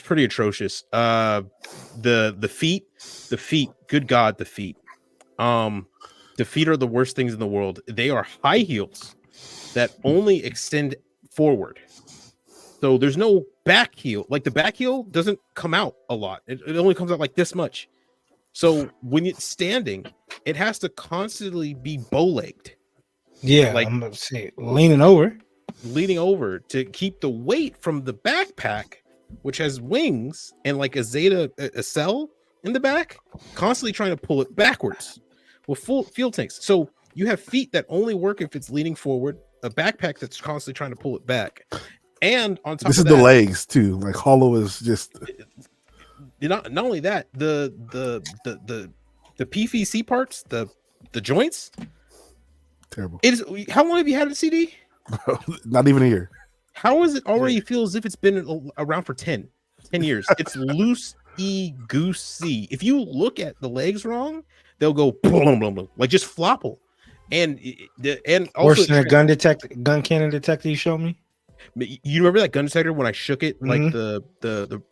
pretty atrocious. The feet, good God, the feet. The feet are the worst things in the world. They are high heels that only extend forward. So there's no back heel. Like the back heel doesn't come out a lot. It only comes out like this much. So when it's standing, it has to constantly be bow-legged. Yeah, like I'm gonna say leaning over to keep the weight from the backpack, which has wings and like a Zeta a cell in the back, constantly trying to pull it backwards with full fuel tanks. So you have feet that only work if it's leaning forward, a backpack that's constantly trying to pull it back, and on top this of is that, the legs too. Like hollow is just not only that, the PVC parts, the joints, terrible. It is. How long have you had a CD? Not even a year. How is it already feel as if it's been around for 10 years? It's loosey-goosey. If you look at the legs wrong, they'll go boom, boom, boom, like just flopple. And also worse than a gun cannon detector you showed me. You remember that gun detector when I shook it, like the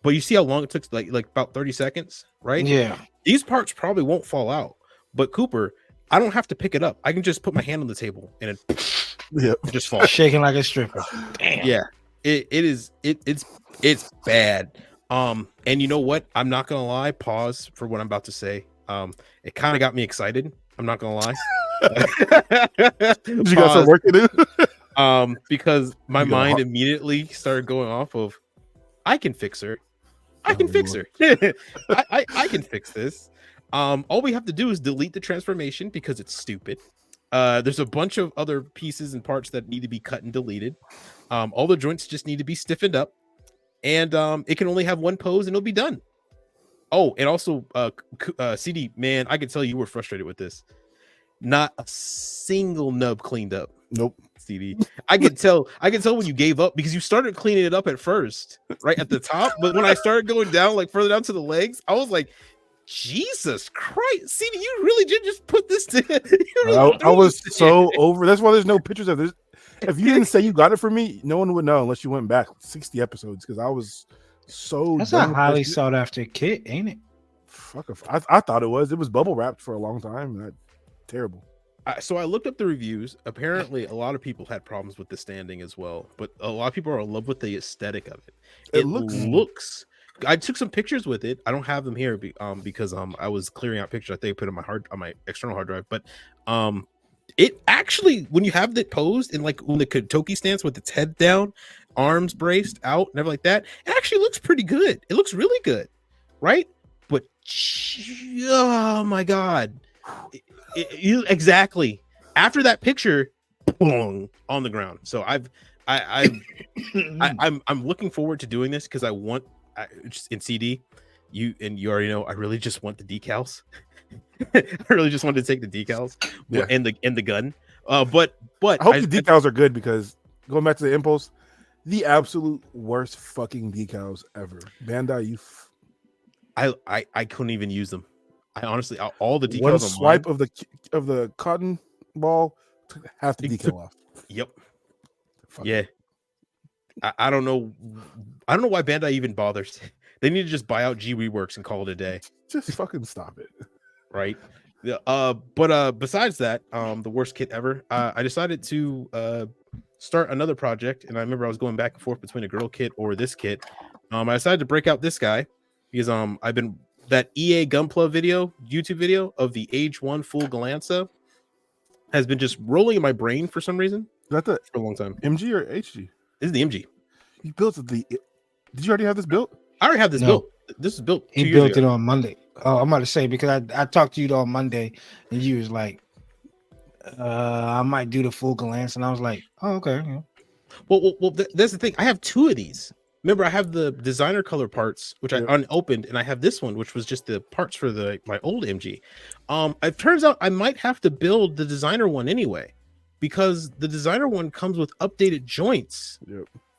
but you see how long it took, like about 30 seconds, right? Yeah. These parts probably won't fall out, but Cooper, I don't have to pick it up. I can just put my hand on the table and it just falls. Shaking like a stripper. Damn. Yeah. It's bad. And you know what? I'm not gonna lie. Pause for what I'm about to say. It kind of got me excited. I'm not gonna lie. You got some work to do. Because my mind immediately started going off of, I can fix her. I can fix her. I can fix this. All we have to do is delete the transformation because it's stupid. There's a bunch of other pieces and parts that need to be cut and deleted. All the joints just need to be stiffened up, and it can only have one pose and it'll be done. Oh, and also CD, man, I can tell you were frustrated with this. Not a single nub cleaned up. Nope. CD. I can tell when you gave up because you started cleaning it up at first, right at the top. But when I started going down, like further down to the legs, I was like, Jesus Christ, CD, you really did just put this to really I was so over. That's why there's no pictures of this. If you didn't say you got it from me, no one would know unless you went back 60 episodes because I was so that's a highly sought after kit, ain't it? Fuck, I thought it was. It was bubble wrapped for a long time. Terrible. So I looked up the reviews. Apparently, a lot of people had problems with the standing as well, but a lot of people are in love with the aesthetic of it. It looks. I took some pictures with it. I don't have them here because I was clearing out pictures. I think I put on my external hard drive. But it actually, when you have it posed in like when the Kotoki stance with its head down, arms braced out, and everything like that, it actually looks pretty good. It looks really good, right? But oh my God. Exactly after that picture, boom, on the ground. So I've I'm looking forward to doing this because just in CD. You already know I really just want the decals. I really just wanted to take the decals and the gun. But I hope the decals are good because going back to the Impulse, the absolute worst fucking decals ever. Bandai, I couldn't even use them. I honestly all the decals one on swipe mine, of the cotton ball, half the decal off. Yep. Yeah. I don't know. I don't know why Bandai even bothers. They need to just buy out G Reworks and call it a day. Just fucking stop it. Right. But besides that, the worst kit ever, I decided to start another project, and I remember I was going back and forth between a girl kit or this kit. I decided to break out this guy because I've been that EA Gunpla YouTube video of the Age 1 full Galanza has been just rolling in my brain for some reason. Is that the for a long time. MG or HG? This is the MG. You built the. Did you already have this built? I already have this built. This is built. He built it on Monday. Oh, I'm about to say because I talked to you on Monday and you was like, I might do the full glance, and I was like, oh, okay. Yeah. Well, that's the thing. I have two of these. Remember, I have the designer color parts, which I unopened, and I have this one, which was just the parts for my old MG. It turns out I might have to build the designer one anyway, because the designer one comes with updated joints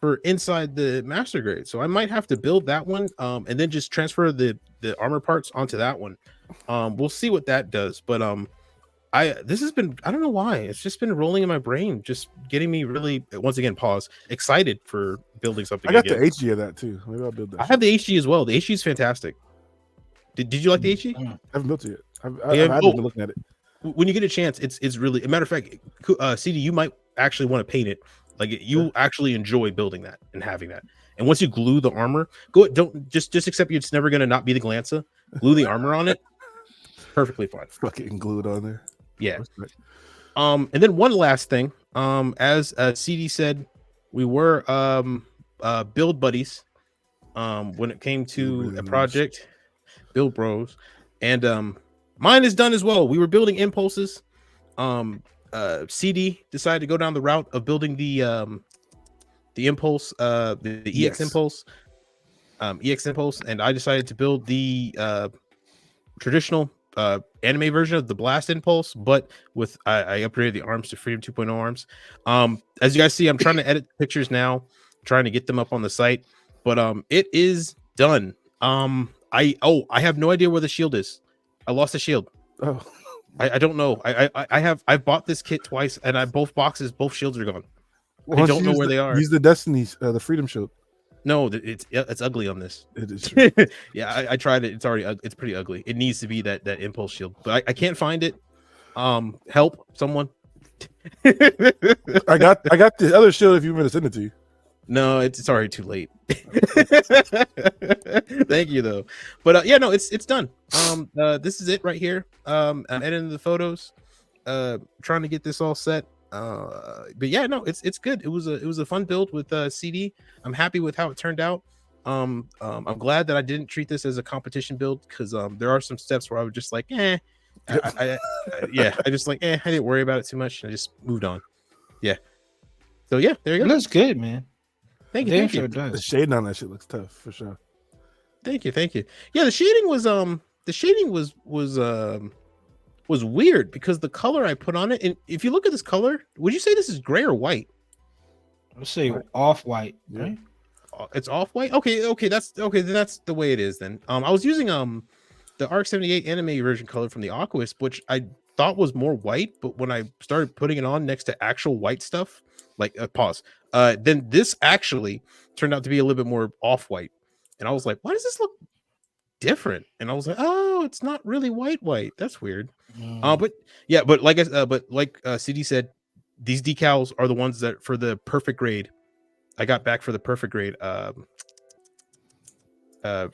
for inside the master grade. So I might have to build that one, and then just transfer the armor parts onto that one. We'll see what that does, but this has been, I don't know why, it's just been rolling in my brain, just getting me really, once again, excited for building something. I got the HG of that too. Maybe I'll build that. I have the HG as well. The HG is fantastic. Did you like the HG? I haven't built it yet. I've been looking at it. When you get a chance, it's really, a matter of fact, CD, you might actually want to paint it. Like you actually enjoy building that and having that. And once you glue the armor, don't just accept it's never going to not be the Glanza. Glue the armor on it. Perfectly fine. Fucking glued on there. Yeah. And then one last thing. As CD said, we were build buddies when it came to a project, build bros, and mine is done as well. We were building impulses. CD decided to go down the route of building the impulse, the EX impulse, EX impulse, and I decided to build the traditional anime version of the blast impulse, but with I upgraded the arms to Freedom 2.0 arms. As you guys see, I'm trying to edit pictures now, trying to get them up on the site, but it is done. I have no idea where the shield is. I lost the shield. I don't know. I've bought this kit twice, and both shields are gone. Well, I don't know where they are. Use the Destiny's the Freedom Shield. No, it's ugly on this. It is true. Yeah, I tried it. It's pretty ugly. It needs to be that impulse shield, but I can't find it. Help someone. I got the other shield if you want me to send it to you. No, it's already too late. Thank you though. But yeah, no, it's done. This is it right here. I'm editing the photos, trying to get this all set. But yeah, no, it's good. It was a fun build with CD. I'm happy with how it turned out. I'm glad that I didn't treat this as a competition build, because there are some steps where I was just like, I just like, I didn't worry about it too much. I just moved on. Yeah. So yeah, there you go. It looks good, man. Thank you. Damn Thank you. sure does. The shading on that shit looks tough for sure. Thank you. Yeah, the shading was weird because the color I put on it, and if you look at this color, would you say this is gray or white? Let's say off-white, right? It's off-white. Okay, that's okay. Then that's the way it is. Then I was using the Arc 78 anime version color from the Aquist, which I thought was more white, but when I started putting it on next to actual white stuff, like then this actually turned out to be a little bit more off-white, and I was like, why does this look different? And I was like, oh, it's not really white. That's weird. But yeah, but like CD said, these decals are the ones that for the perfect grade. I got back for the perfect grade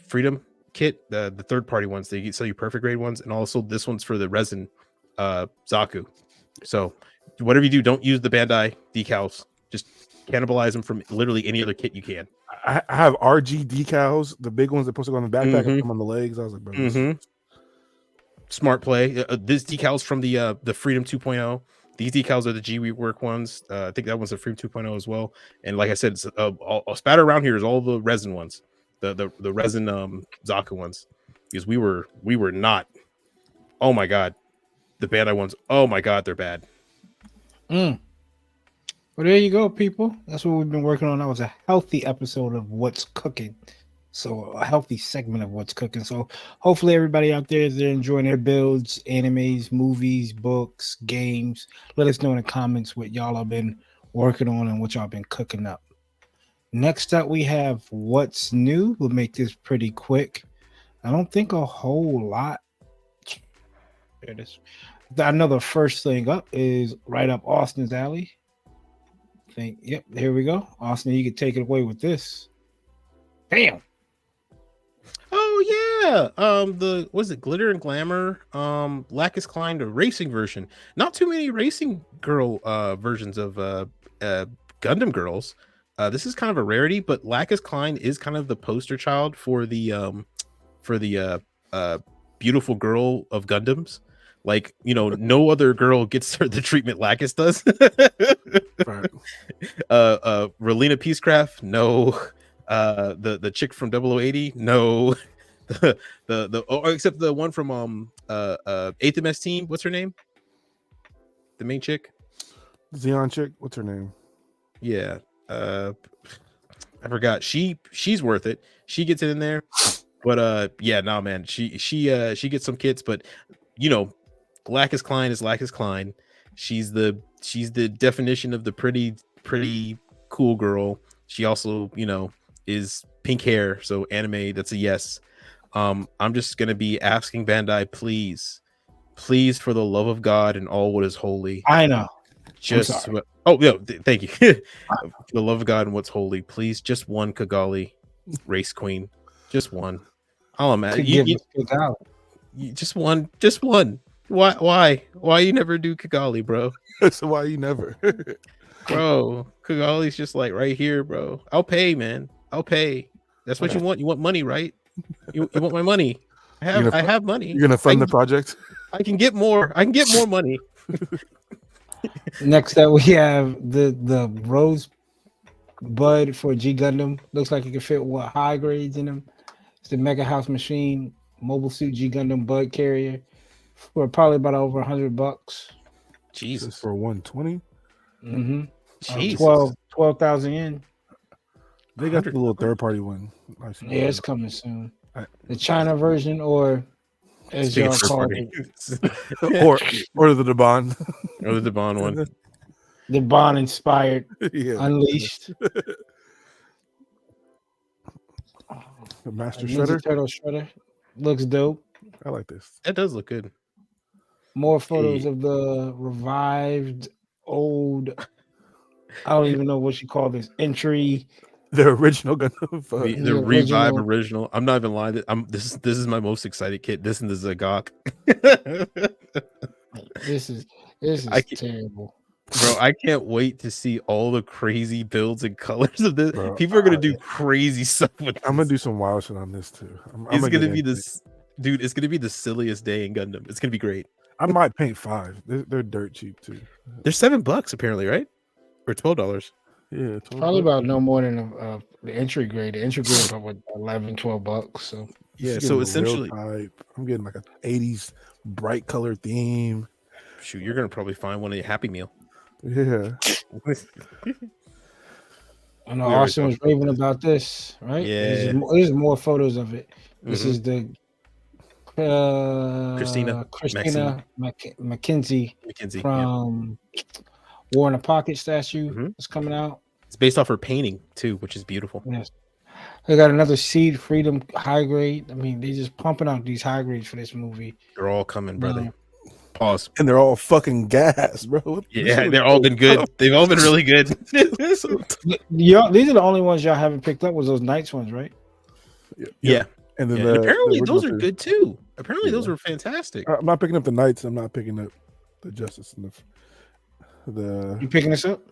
Freedom kit, the third party ones. They sell you perfect grade ones, and also this one's for the resin Zaku. So whatever you do, don't use the Bandai decals. Just cannibalize them from literally any other kit you can. I have RG decals, the big ones that supposed to go on the backpack and come on the legs. I was like, bro, smart play. This decals from the Freedom 2.0, These decals are the G Rework ones. I think that one's a Frame 2.0 as well. And like I said, it's, all spatter around here is all the resin ones, the resin Zaka ones, because we were not. Oh my god, the Bandai ones. Oh my god, they're bad. Well, there you go, people. That's what we've been working on. That was a healthy episode of What's Cooking. So a healthy segment of What's Cooking. So hopefully everybody out there is enjoying their builds, animes, movies, books, games. Let us know in the comments what y'all have been working on and what y'all been cooking up. Next up, we have What's New. We'll make this pretty quick. I don't think a whole lot. There it is. Another first thing up is right up Austin's alley. Yep, here we go. Austin, you can take it away with this. Damn. Oh yeah, the was it Glitter and Glamour, Lacus Klein, the racing version. Not too many racing girl versions of Gundam girls. This is kind of a rarity, but Lacus Klein is kind of the poster child for the beautiful girl of Gundams. Like, you know, no other girl gets the treatment Lacus does. Right. Relina Peacecraft, no. The chick from 0080, no. Except the one from 8th MS team. What's her name? The main chick, Xeon chick. What's her name? Yeah, I forgot. She's worth it. She gets it in there, but yeah, nah, man. She gets some kits, but you know, Lacus Klein is Lacus Klein. She's the definition of the pretty cool girl. She also, you know, is pink hair, so anime, that's a yes. I'm just gonna be asking Bandai, please, for the love of God and all what is holy. I know. Just oh yeah, thank you. For the love of God and what's holy, please, just one Kigali race queen, just one. Oh man, just one. Why you never do Kigali, bro? That's why you never. Bro, Kigali's just like right here, bro. I'll pay, man. I'll pay. That's what you want. You want money, right? You want my money. I have money. You're gonna fund the project. I can get more. I can get more money. Next up, we have the Rose Bud for G Gundam. Looks like it can fit what high grades in them. It's the Mega House Machine Mobile Suit G Gundam Bud Carrier for probably about over $100. Jesus, for 120. Mm-hmm. 12,000 yen. They got the little third party one. Yeah, it's coming soon. The China version, or as y'all call it, or the Debon. Or the Debon one. The Bond inspired, Yeah. Unleashed. The Master Ninja Shredder. Turtle Shredder looks dope. I like this. That does look good. More photos of the revived old. I don't even know what you call this entry. The original Gundam. The revive original. I'm not even lying. This is my most excited kit. This and the Zagok. This is terrible. Bro, I can't wait to see all the crazy builds and colors of this. Bro, people are gonna do crazy stuff with this. I'm gonna do some wild shit on this too. It's gonna be this, dude. It's gonna be the silliest day in Gundam. It's gonna be great. I might paint 5. They're dirt cheap too. They're $7 apparently, right? Or $12. Yeah, probably about no more than the entry grade. The entry grade is about $11-12. So yeah, so essentially, I'm getting like an 80s bright color theme. Shoot, you're gonna probably find one of your Happy Meal. Yeah. I know Austin was raving about this, right? Yeah. There's more photos of it. This is the Christina McKenzie from War in a Pocket statue is coming out. It's based off her painting too, which is beautiful. Yes. They got another Seed Freedom high grade. I mean, they just pumping out these high grades for this movie. They're all coming, brother. Pause. And they're all fucking gas, bro. Yeah, they're all been good. They've all been really good. These are the only ones y'all haven't picked up. Was those Knights ones, right? Yeah. And then apparently those are good too. Apparently those were fantastic. I'm not picking up the Knights. I'm not picking up the Justice and the. You picking this up?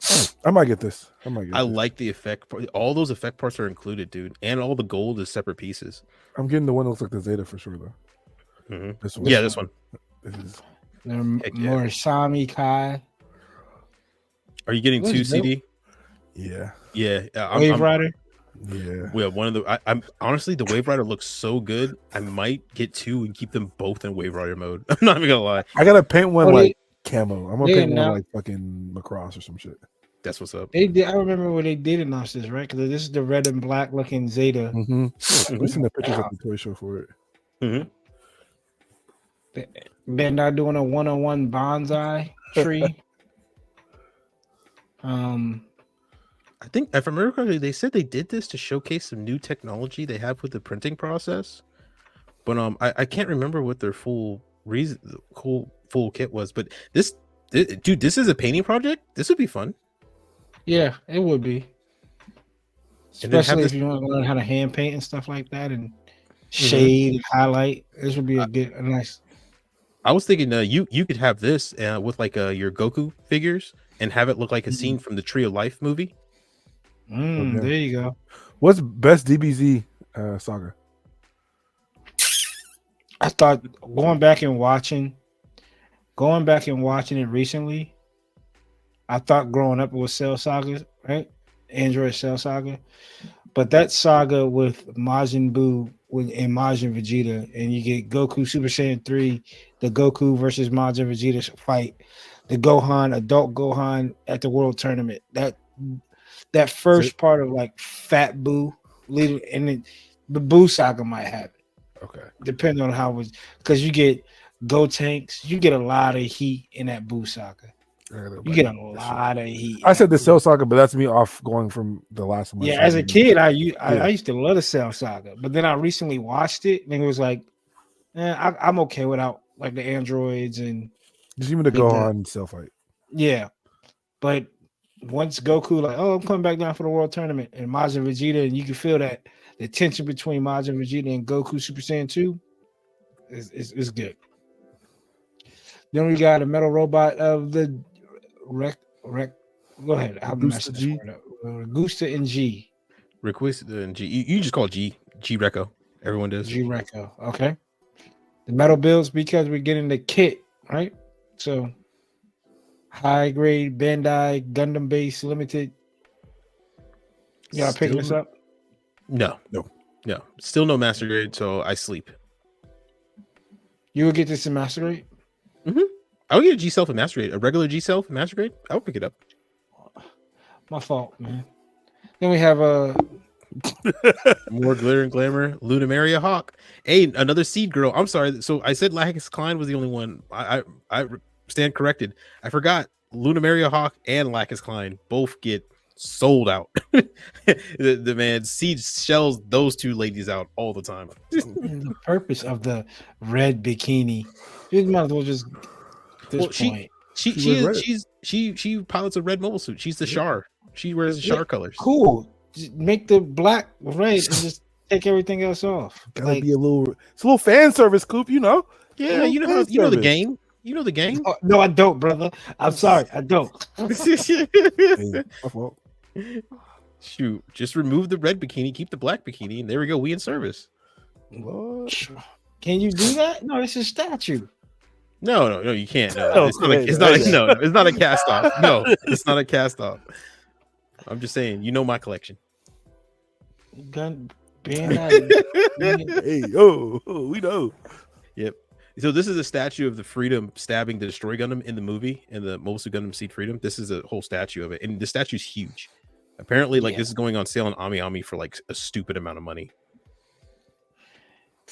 I might get this. I like the effect. All those effect parts are included, dude, and all the gold is separate pieces. I'm getting the one that looks like the Zeta for sure, though. Mm-hmm. This one. Yeah, this one. This is. Morisami Kai. Are you getting Looks 2 dope. CD? Yeah. Yeah, Wave Rider. Yeah. Well, one of the I'm honestly the Wave Rider looks so good. I might get 2 and keep them both in Wave Rider mode. I'm not even gonna lie. I gotta paint one Oh, like camo. I'm gonna they paint one announced- like fucking lacrosse or some shit. That's what's up. They did. I remember when they did announce this, right? Because this is the red and black looking Zeta. Mm-hmm. We've seen the pictures at the toy show for it. Mm-hmm. They're not doing a one-on-one bonsai tree. I think if I remember correctly, they said they did this to showcase some new technology they have with the printing process. But I can't remember what their full kit was. But dude, this is a painting project. This would be fun. Yeah, it would be. And then have Especially this- if you want to learn how to hand paint and stuff like that and shade and highlight. This would be a nice. I was thinking you could have this with like your Goku figures and have it look like a scene from the Tree of Life movie. Okay. There you go. What's best DBZ saga? I thought going back and watching it recently, I thought growing up it was Cell Saga, right? Android Cell Saga. But that saga with Majin Buu and Majin Vegeta, and you get Goku Super Saiyan 3, the Goku versus Majin Vegeta fight, the Gohan, adult Gohan at the World Tournament. That first part of like Fat Buu leading, and then the Buu saga might have it. Okay. Depending on how it was, because you get Go Tanks, you get a lot of heat in that Buu saga. You get a lot of heat. I said the Cell Saga, but that's me off going from the last one. Yeah, as a kid, I used to love the Cell Saga, but then I recently watched it and it was like, I'm okay without like the androids and just even to go on Cell fight. Yeah, but once Goku like, oh, I'm coming back down for the World Tournament, and Majin Vegeta, and you can feel that the tension between Majin Vegeta and Goku Super Saiyan 2 is good. Then we got a metal robot of the Rec. Go ahead. I'll mess this word up. Gusta and G. Requista and G. You just call it G Reco. Everyone does. G Reco. Okay. The metal builds because we're getting the kit, right? So high grade Bandai Gundam base limited. Y'all picking this up? No. Still no master grade, so I sleep. You will get this in master grade? Mm-hmm. I would get a G Self and master grade. A regular G Self and master grade, I would pick it up. My fault, man. Then we have more glitter and glamour. Lunamaria Hawk. Hey, another Seed Girl. I'm sorry. So I said Lacus Klein was the only one. I stand corrected. I forgot. Lunamaria Hawk and Lacus Klein both get sold out. the man Seed shells those two ladies out all the time. The purpose of the red bikini. You might as well just point. She pilots a red mobile suit. She's the Char. She wears the Char colors. Cool. Just make the black red and just take everything else off. Gotta be it's a little fan service, Coop. You know. Yeah, you know the game. You know the game. No, I don't, brother. I'm sorry, I don't. Shoot, just remove the red bikini, keep the black bikini, and there we go. We in service. What? Can you do that? No, it's a statue. No, you can't. No, it's not a cast off. No, it's not a cast off. I'm just saying, you know my collection. Gun Hey, we know. Yep. So this is a statue of the Freedom stabbing the Destroy Gundam in the movie, in the Mobile Suit Gundam Seed Freedom. This is a whole statue of it, and the statue's huge. Apparently, this is going on sale on Ami for like a stupid amount of money.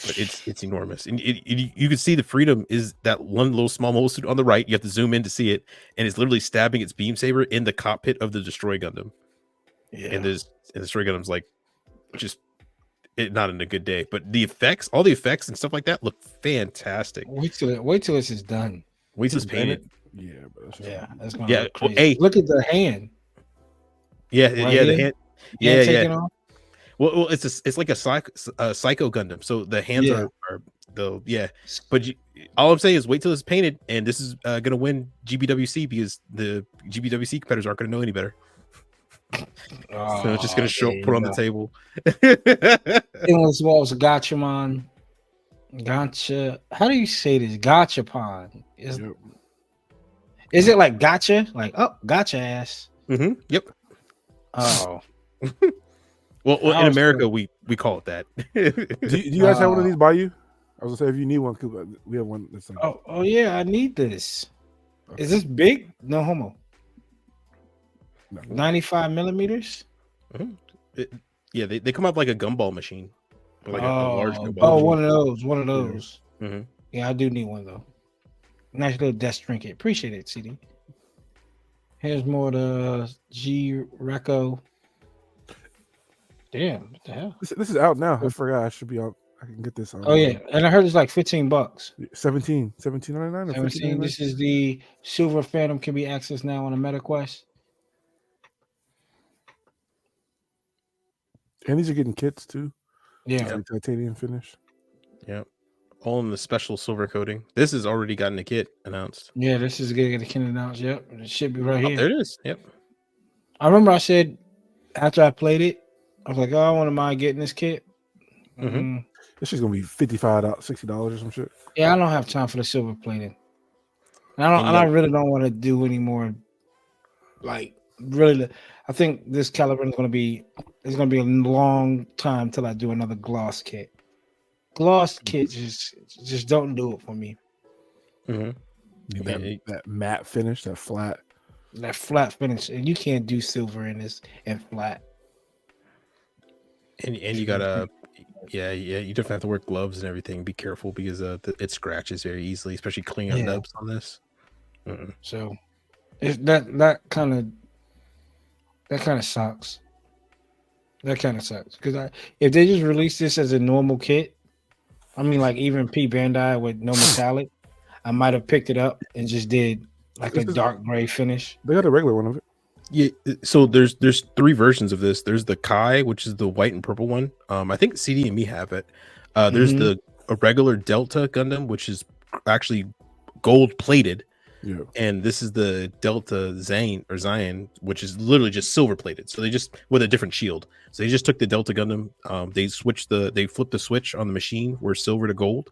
But it's enormous, and you can see the Freedom is that one little small mobile suit on the right. You have to zoom in to see it, and it's literally stabbing its beam saber in the cockpit of the Destroy Gundam. Yeah, and the Destroy Gundam's like just not in a good day, but all the effects and stuff like that look fantastic. Wait till this is done. Wait till it's painted. Yeah, that's gonna look crazy. Hey, look at the hand. Yeah, the hand. Yeah. Off. Well, it's like a Psycho Gundam. So the hands are the But all I'm saying is wait till it's painted, and this is gonna win GBWC because the GBWC competitors aren't gonna know any better. So it's just gonna put on the table. Endless Walls Gachamon. Gotcha. How do you say this? Gachapon. Is it like gotcha? Like, oh, gotcha ass. Yep. Oh, Well, I in was America, we call it that. Do you guys have one of these by you? I was gonna say if you need one, 'cause we have one that's like. oh yeah, I need this. Is this big? No homo. No. 95 millimeters. Yeah, they come up like a gumball machine, or like a large gumball. machine. One of those. One of those. Mhm. Yeah, I do need one though. Nice little desk trinket. Appreciate it, CD. Here's more the G Reco. Damn, what the hell? This is out now. I forgot I should be out. I can get this on. Oh yeah, and I heard it's like $15. 17.99 or 17. 15.99. This is the Silver Phantom, can be accessed now on a MetaQuest. And these are getting kits too. Yeah. Like titanium finish. Yeah, all in the special silver coating. This has already gotten a kit announced. Yeah, this is gonna get a kit announced. Yep. It should be right Oh, here. there it is. Yep. I remember I said after I played it, I was like, oh, I wouldn't mind getting this kit. Mhm. This is gonna be $55, $60 or some shit. Yeah, I don't have time for the silver plating. And I really don't want to do any more. Like really, I think this caliber is gonna be a long time till I do another gloss kit. Gloss kits just don't do it for me. Mm-hmm. That matte finish, that flat finish, and you can't do silver in this and flat. And you gotta, yeah, you definitely have to wear gloves and everything. Be careful because it scratches very easily, especially cleaning up nubs on this. Mm-mm. So, if that kind of sucks. That kind of sucks because if they just release this as a normal kit, I mean, like even P Bandai with no metallic, I might have picked it up and just did like a dark gray finish. They got a regular one of it. Yeah, so there's 3 versions of this. There's the Kai, which is the white and purple one. I think CD and me have it. There's a regular Delta Gundam, which is actually gold plated. Yeah. And this is the Delta Zion, which is literally just silver plated. So they just with a different shield. So they just took the Delta Gundam. They flipped the switch on the machine where silver to gold,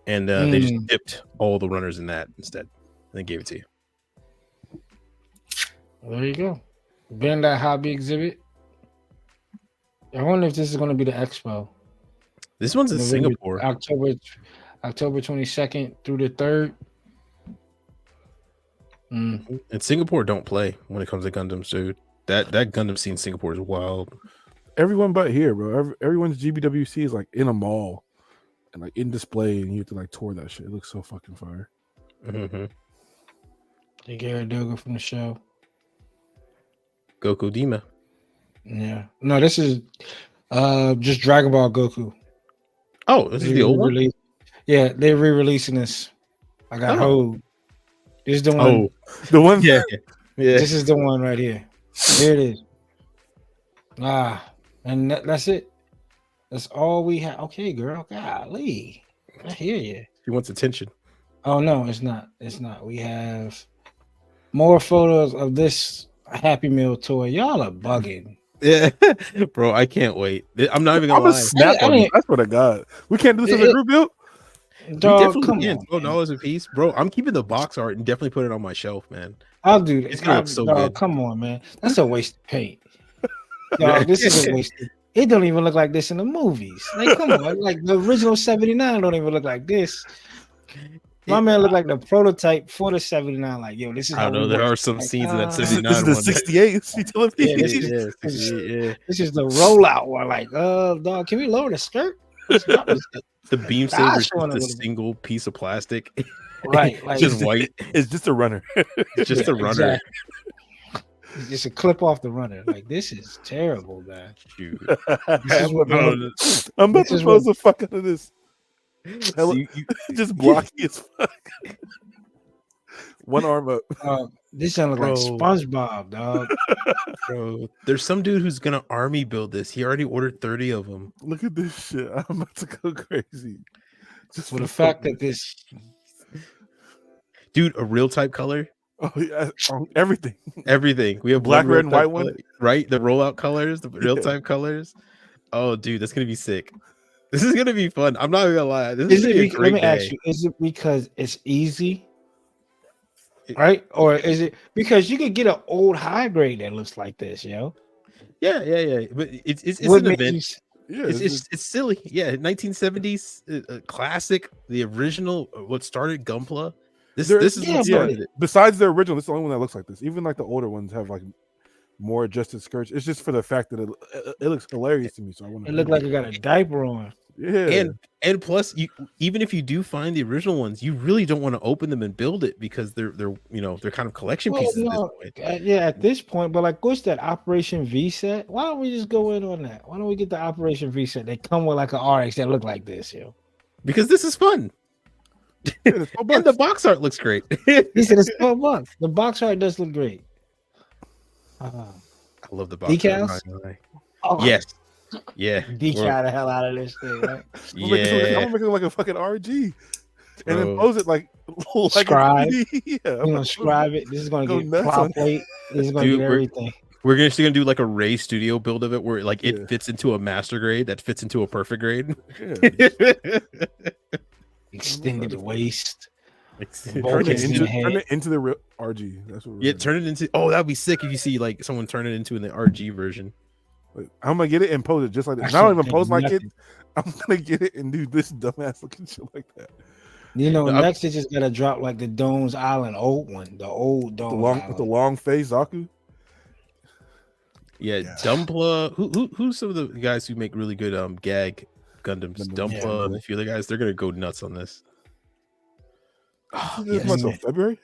and they just dipped all the runners in that instead, and they gave it to you. There you go. Bandai Hobby exhibit. I wonder if this is going to be the expo. This one's in Singapore. October 22nd through the 3rd. And Singapore don't play when it comes to Gundams, dude. That Gundam scene in Singapore is wild. Everyone but here, bro. Everyone's GBWC is like in a mall and like in display, and you have to like tour that shit. It looks so fucking fire. Mm-hmm. The Gyaradoga from the show. Goku Dima. Yeah. No, this is just Dragon Ball Goku. Oh, this is the old one? Yeah, they're re-releasing this. I got hold. This is the one. Oh, the one. Yeah. This is the one right here. Here it is. And that's it. That's all we have. Okay, girl. Golly. I hear you. He wants attention. Oh, no, it's not. It's not. We have more photos of this Happy Meal toy. Y'all are bugging. Yeah, bro, I can't wait. I'm not even gonna lie. Snap on you. I swear to God, we can't do this as a group build. Dog, come on, $12 a piece, bro. I'm keeping the box art and definitely put it on my shelf, man. I'll do this. It's gonna look so good. Come on, man. That's a waste of paint. Dog, this is a waste. It don't even look like this in the movies. Like, come on, like the original 79 don't even look like this. My man looked like the prototype for the 79. Like, yo, this is. I know there are some scenes in that 79. This is the 68. You telling me? This is the rollout one. Like, dog, can we lower the skirt? The beam saber is just a single piece of plastic. Right, like just white. It's just a runner. It's just a runner. Exactly. It's just a clip off the runner. Like, this is terrible, man. Shoot. I'm about to pose the fuck out of this. You just blocky as fuck. One arm up. This sounds like SpongeBob, dog. Bro, there's some dude who's gonna army build this. He already ordered 30 of them. Look at this shit. I'm about to go crazy. Just for the fact that this dude, a real type color. Oh yeah, everything. We have black, red, and white one, right? The rollout colors, the real type colors. Oh, dude, that's gonna be sick. This is gonna be fun. I'm not gonna lie. This is gonna be a great day. Ask you: is it because it's easy? right? Or is it because you could get an old high grade that looks like this, yo? Yeah. But it's What an made event. you? Yeah, It's silly. Yeah, 1970s classic, the original. What started Gunpla? This is Yeah, what but started it. besides the original, this is the only one that looks like this. Even like the older ones have like more adjusted skirts. It's just for the fact that it looks hilarious to me. So I want it to. looked like it got a diaper on. Yeah, And plus, you even if you do find the original ones, you really don't want to open them and build it because they're they're kind of collection Well, pieces at this no, point. yeah, at this point, but like, what's that Operation V set? Why don't we just go in on that? Why don't we get the Operation V set? They come with like an RX that look like this, yo. Because this is fun. it's And the box art looks great. He said it's $12. The box art does look great. I love the box Decals? art. Not gonna lie. Oh, Yes. Yeah. decal the hell out of this thing, right? I'm gonna make it like a fucking RG, and then pose it like Scribe. yeah. You're gonna scribe it. This is gonna Go get nuts plow on it. plate. This is gonna Dude, get everything. We're actually gonna do like a Ray Studio build of it where like Yeah. it fits into a master grade that fits into a perfect grade. Yeah. Extended waist. Turn Bulkheads in the turn head. it into the real RG. That's what we're Yeah, gonna turn it into. Oh, that'd be sick if you see like someone turn it into in the RG version. do. Like, I'm gonna get it and pose it just like I this. Not shouldn't even think pose my nothing. kids. I'm gonna get it and do this dumbass looking shit like that. You know, No, next they just gotta drop like the Domes Island old one, the old The Domes long Island. with the long face, Zaku. Yeah, Yeah. Dumpla. Who's some of the guys who make really good gag Gundams? Gundam, Dumpla yeah. and a few other guys. They're gonna go nuts on this. Oh, This yes. month of February.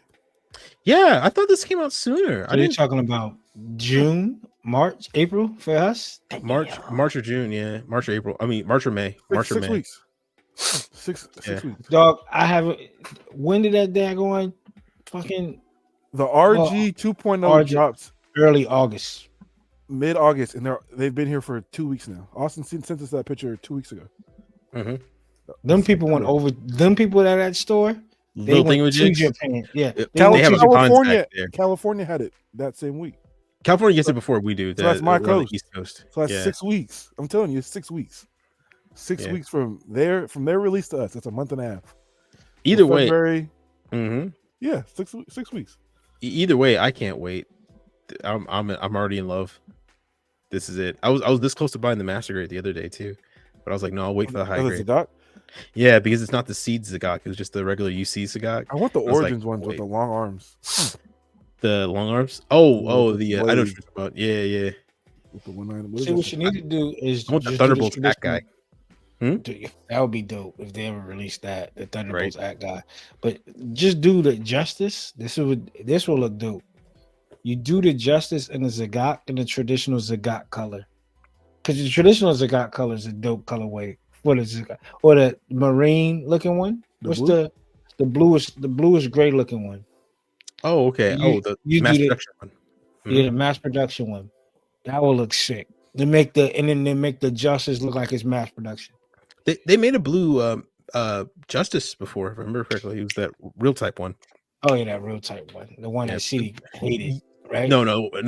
Yeah, I thought this came out sooner. So I you're didn't talking about June, March, April for us? March or June. Yeah, March or April. I mean March or May. March or Six May. weeks. Six Yeah. weeks. Dog, I haven't. When did that daggone fucking The RG 2.0 RG drops early August? mid-August, and they've been here for 2 weeks now. Austin sent us that picture 2 weeks ago. Mm-hmm. Them people went over. Them people at that store, they Little went to thingamajigs. Japan. Yeah, They they went have to a Japan. contact there. California had it that same week. California gets it before we do. So that's my we're on the coast. East Coast. So that's Yeah. 6 weeks. I'm telling you, it's 6 weeks. 6 Yeah. weeks from their release to us. That's a month and a half. Either way, February, mhm. yeah, 6 weeks. Either way, I can't wait. I'm already in love. This is it. I was this close to buying the master grade the other day too, but I was like, no, I'll wait for the high Oh, grade. Zagat? Yeah, because it's not the seed Zagak. It was just the regular UC Zagak. I want the I was like, Origins ones with wait. the long arms. The long arms. Oh, With the I know what blade. you're talking about. Yeah. With the 190. See, what you need to do is I want the just do Thunderbolts traditional- Act guy. That would be dope if they ever release that, the Thunderbolts Act guy. But just do the Justice. This will look dope. You do the Justice in the Zagat in the traditional Zagat color, because the traditional Zagat color is a dope colorway for the Zagat, or the marine looking one. The What's blue? the bluish gray looking one? Oh, okay. You- The you mass do the- production one. Yeah, the mass production one. That will look sick. They make the Justice look like it's mass production. They made a blue Justice before, if I remember correctly. It was that real type one. Oh yeah, that real type one, the one Yeah. that CD hated, right? No,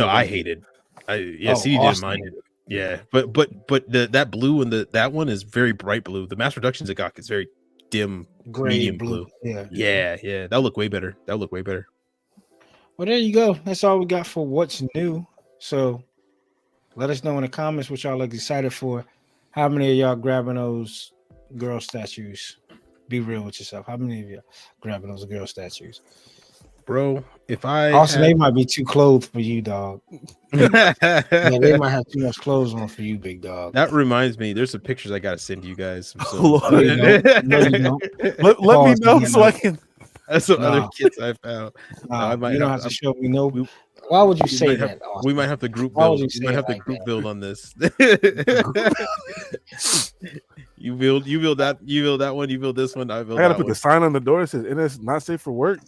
I hated. CD didn't Austin mind hated it. Yeah, but that blue and that one is very bright blue. The mass production Zagak is very dim, Gray, medium blue. Yeah. Yeah. That'll look way better. Well, there you go. That's all we got for what's new. So let us know in the comments what y'all are excited for. How many of y'all grabbing those girl statues? Be real with yourself. How many of y'all grabbing those girl statues? Bro, if I Also, they might be too clothed for you, dog. Yeah, they that might have too much clothes on for you, big dog. reminds me, there's some pictures I gotta send you guys. Oh, No, you don't. No, you don't. Let me Pause, know you so know. I can. That's some other Nah. kits I found. Nah, I might you don't have- have to show me no. we- Why would you we say might that? have- Austin? We might have to group Why would build. you We say might it have to like group that? build on this. you build that one, you build this one, I build I gotta that put one. the sign on the door that says "It's not safe for work."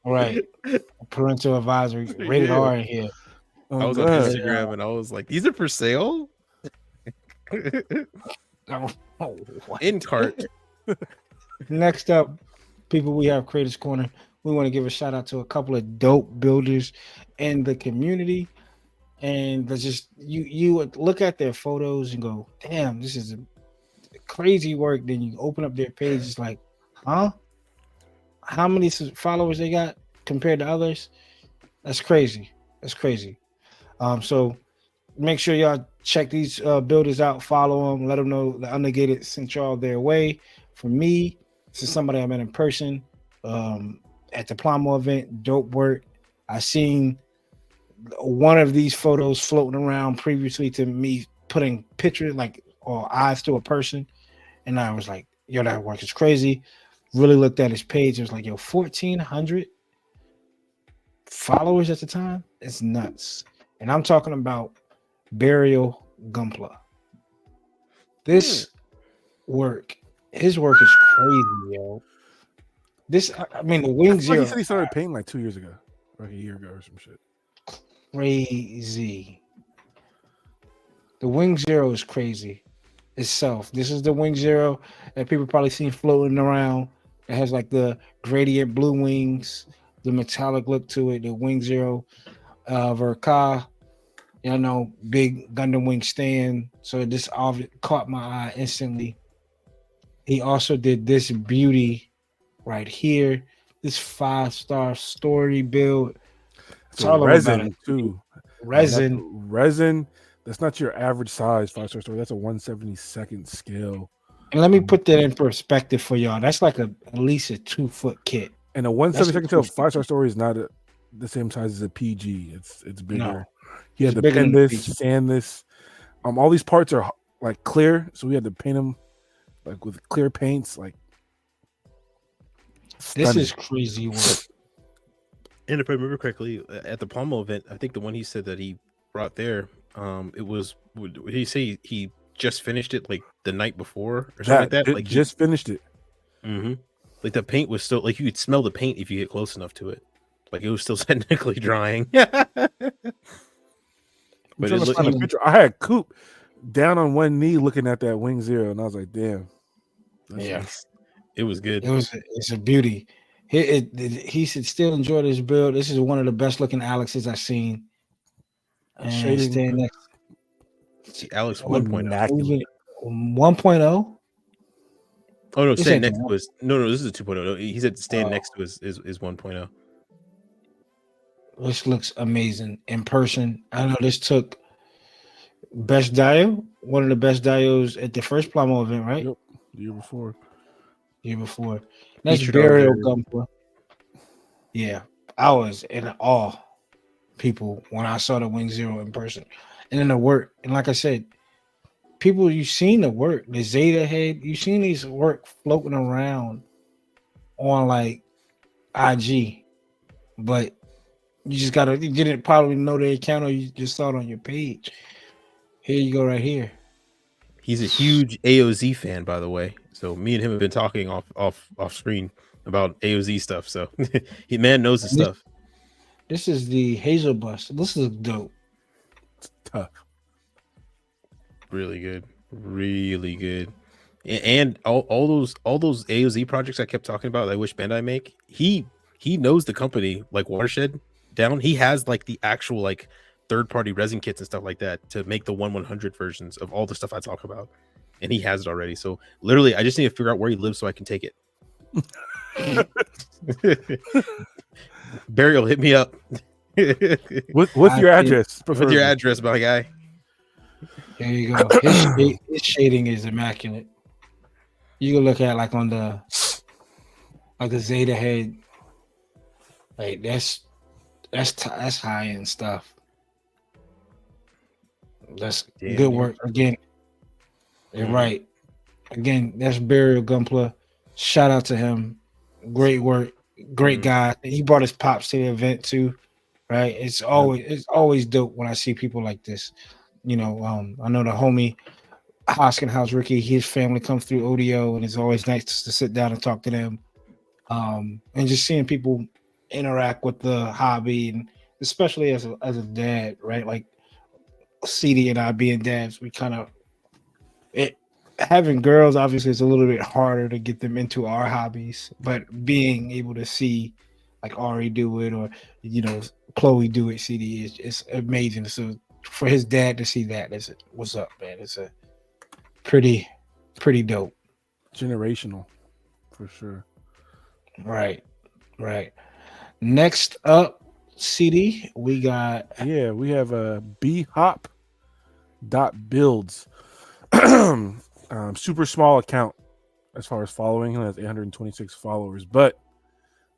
Right. Parental advisory, rated Yeah. R in here. Oh, I was on God. Instagram and I was like, these are for sale? Oh, what? In cart. Next up, people, we have Creators Corner. We want to give a shout out to a couple of dope builders in the community. And that's just you would look at their photos and go, damn, this is a crazy work. Then you open up their page, it's like, huh? How many followers they got? compared to others. That's crazy. That's crazy. So make sure y'all check these builders out, follow them, let them know the Undergated sent y'all their way. For me, this is somebody I met in person at the Plomo event. Dope work. I seen one of these photos floating around previously to me putting pictures like or eyes to a person, and I was like, yo, that work is crazy. Really looked at his page. It was like, yo, 1,400 followers at the time. It's nuts. And I'm talking about Burial Gumpla. This work, his work is crazy, yo. This, I mean, the Wing He Zero, said he started painting like 2 years ago, like a year ago or some shit. crazy. The Wing Zero is crazy itself. This is the Wing Zero that people probably seen floating around. It has like the gradient blue wings, the metallic look to it. The Wing Zero, Verka, you know, big Gundam wing stand. So this caught my eye instantly. He also did this beauty right here. This 5-star story build. So Tell them about it. resin too. Resin. Resin. That's not your average size 5-star story. That's a 1/72nd scale. And let me put that in perspective for y'all. That's like at least a 2-foot kit. And a 1/72nd scale 5-star story is not the same size as a PG. It's bigger. No, He had it's to bigger pen than this, PG. sand this. All these parts are like clear, so we had to paint them like with clear paints. Like This stunning. is crazy work. And if I remember correctly, at the Palmo event, I think the one he said that he brought there, it was, would he say he just finished it like the night before or something like that? Like just finished it. Like the paint was still like you could smell the paint if you get close enough to it. Like it was still technically drying. But I'm trying to find a picture. I had Coop down on one knee looking at that Wing Zero, and I was like, "Damn, nice." It was good. It's a beauty. He should still enjoy this build. This is one of the best looking Alexes I've seen. And Shading. stand next. See, Alex 1.0. 1.0. Oh no, This stand ain't next the to us. No, this is a 2.0. No, he said stand Oh. next to us is 1.0. This looks amazing in person. I know this took best dio, one of the best dios at the first Plomo event, right? Yep, the year before. Year before. That's Featured Burial on Gumpla. Yeah, I was in awe, people, when I saw the Wing Zero in person. And then the work. And like I said, people, you've seen the work, the Zeta head, you've seen these work floating around on like IG, but you didn't probably know their account or you just saw it on your page. Here you go, right here. He's a huge AOZ fan, by the way. So me and him have been talking off screen about AOZ stuff. So he knows his stuff. This is the Hazel Bust. This is dope. It's tough. Really good. Really good. And all those AOZ projects I kept talking about that I wish Bandai make, he knows the company like Watershed down. He has like the actual like third-party resin kits and stuff like that to make the 1/100 versions of all the stuff I talk about. And he has it already. So literally I just need to figure out where he lives so I can take it. Burial, hit me up. With your address. With your address, my guy. There you go. His shading is immaculate. You can look at like on the Zeta head. Like that's high end stuff. That's good work. Again, you're right. Again, that's Burial Gumpla. Shout out to him. Great work. Great guy. He brought his pops to the event too. Right. It's always dope when I see people like this. You know, I know the homie Hoskin House Ricky, his family comes through ODO, and it's always nice to sit down and talk to them. And just seeing people interact with the hobby, and especially as a dad, right? Like CD and I being dads, we kind of having girls obviously it's a little bit harder to get them into our hobbies, but being able to see like Ari do it or Chloe do it, CD is amazing. So for his dad to see that, what's up, man? It's a pretty dope. Generational, for sure. Right. Next up, CD, we got Yeah, we have a bhop.builds. Super small account as far as following. He has 826 followers, but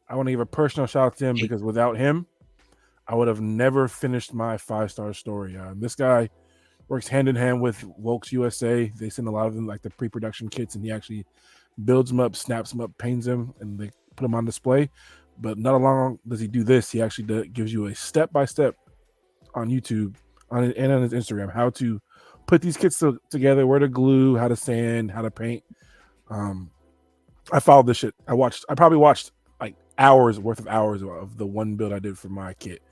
I want to give a personal shout out to him because without him, I would have never finished my 5-star story. This guy works hand in hand with Volks USA. They send a lot of them like the pre-production kits, and he actually builds them up, snaps them up, paints them, and they put them on display. But not long does he do this. He actually gives you a step-by-step on YouTube and on his Instagram how to put these kits together, where to glue, how to sand, how to paint. I followed this shit. I probably watched like hours of the one build I did for my kit.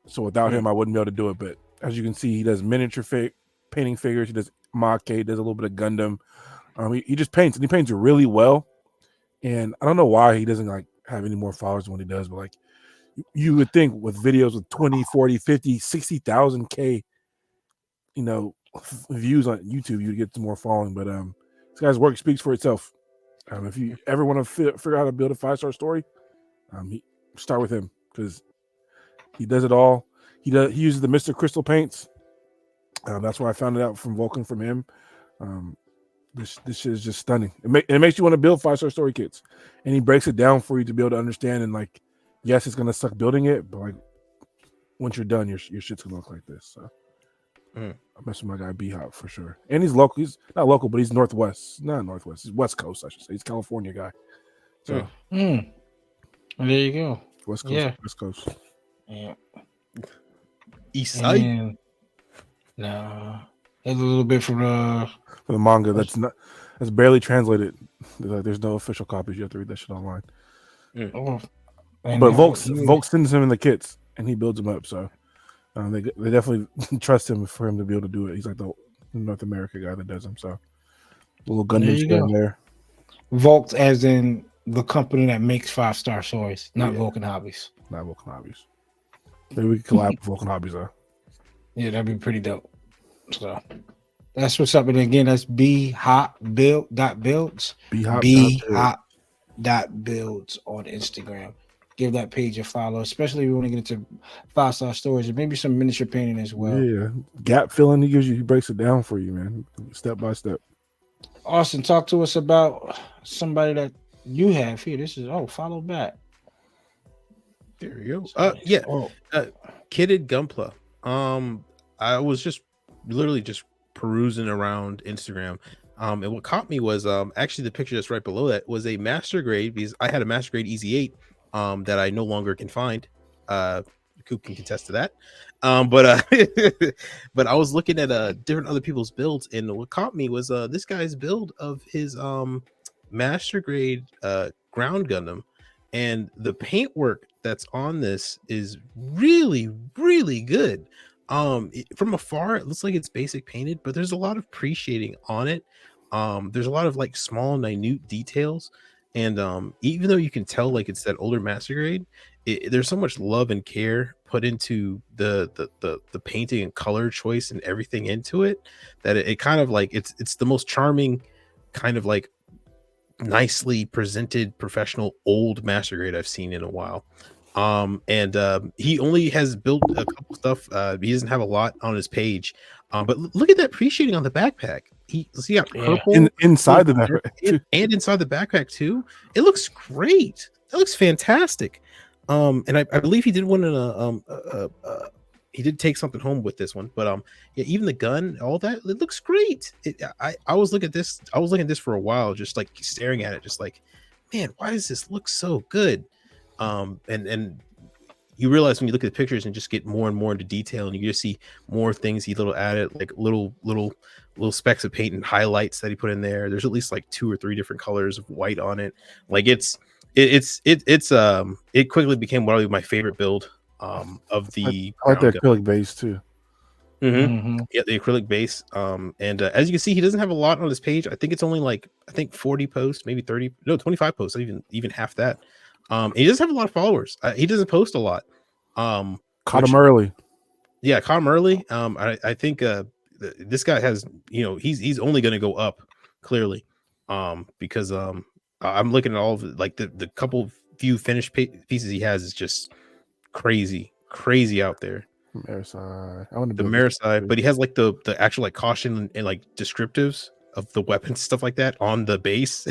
So without him, I wouldn't be able to do it. But as you can see, he does miniature painting figures. He does Maquet, does a little bit of Gundam. He just paints, and he paints really well. And I don't know why he doesn't like have any more followers than what he does, but like you would think with videos with 20, 40, 50, 60,000 K, views on YouTube, you'd get some more following. But this guy's work speaks for itself. If you ever want to figure out how to build a 5-star story, start with him because he does it all. He uses the Mr. Crystal paints. That's where I found it out from Vulcan from him. This shit is just stunning. It makes you want to build 5-star story kits, and he breaks it down for you to be able to understand. And like, yes, it's gonna suck building it, but like once you're done, your shit's gonna look like this. So I mess with my guy B-Hop for sure. And he's local. He's not local, but he's Northwest. Not Northwest. He's West Coast, I should say. He's a California guy. So there you go. West Coast. Yeah. West Coast. Yeah. East side. And, no. There's a little bit for the manga that's barely translated. There's no official copies. You have to read that shit online. But Volks sends him in the kits and he builds them up. So they definitely trust him for him to be able to do it. He's like the North America guy that does them. So a little Gundam stand there. Volks, as in the company that makes 5-star stories, not Vulcan Hobbies. Not Vulcan Hobbies. Maybe we could collab with Vulcan Hobbies though. Yeah, that'd be pretty dope. So that's what's up. And again, that's bhopbuilds. bhop.builds on Instagram. Give that page a follow, especially if you want to get into 5-star stories and maybe some miniature painting as well. Yeah, gap filling. He breaks it down for you, man, step by step. Austin, talk to us about somebody that you have here. This is follow back. There you go. Kitted Gunpla. I was just literally just perusing around Instagram. And what caught me was actually the picture that's right below that was a master grade, because I had a master grade Easy 8 that I no longer can find. Coop can contest to that. But I was looking at different other people's builds, and what caught me was this guy's build of his master grade ground Gundam, and the paint work that's on this is really, really good. From afar it looks like it's basic painted, but there's a lot of pre-shading on it. There's a lot of like small minute details, and even though you can tell like it's that older master grade, there's so much love and care put into the painting and color choice and everything into it that it kind of like it's the most charming kind of like nicely presented professional old master grade I've seen in a while. He only has built a couple stuff. He doesn't have a lot on his page. But look at that pre-shading on the backpack. He got purple inside the backpack and inside the backpack too. It looks great. That looks fantastic. And I believe he did one in he did take something home with this one, but yeah, even the gun, all that, it looks great. I was looking at this. I was looking at this for a while, just like staring at it, just like, man, why does this look so good? And you realize when you look at the pictures and just get more and more into detail, and you just see more things he added, like little specks of paint and highlights that he put in there. There's at least like 2 or 3 different colors of white on it. Like it quickly became one of my favorite build of the I like the acrylic base too. Yeah, the acrylic base. And as you can see, he doesn't have a lot on his page. I think it's only like 40 posts, maybe 25 posts, even half that. He doesn't have a lot of followers. He doesn't post a lot. Caught him early. Yeah, caught him early. I think this guy has, he's only going to go up clearly. Because I'm looking at all of like the couple few finished pieces he has is just crazy out there. Marisai. I want to The build Marisai, but he has like the actual like caution and like descriptives of the weapons, stuff like that on the base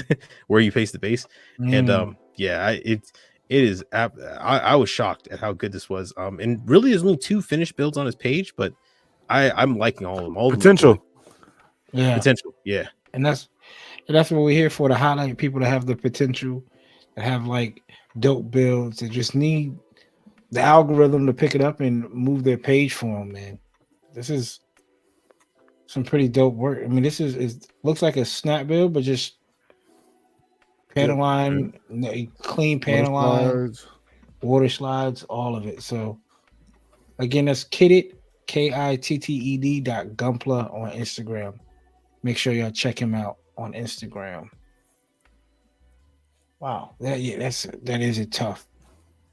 where you face the base. And yeah, it is I was shocked at how good this was. And really there's only 2 finished builds on his page, but I'm liking all of them. All of them look potential. really potential. Yeah. And that's what we're here for, to highlight people that have the potential, that have like dope builds, that just need the algorithm to pick it up and move their page for them, man. This is some pretty dope work. I mean, this is looks like a snap build, but just panel line, clean panel line, water slides, all of it. So again, that's kitted, KITTED.Gunpla on Instagram. Make sure y'all check him out on Instagram. Wow, that is a tough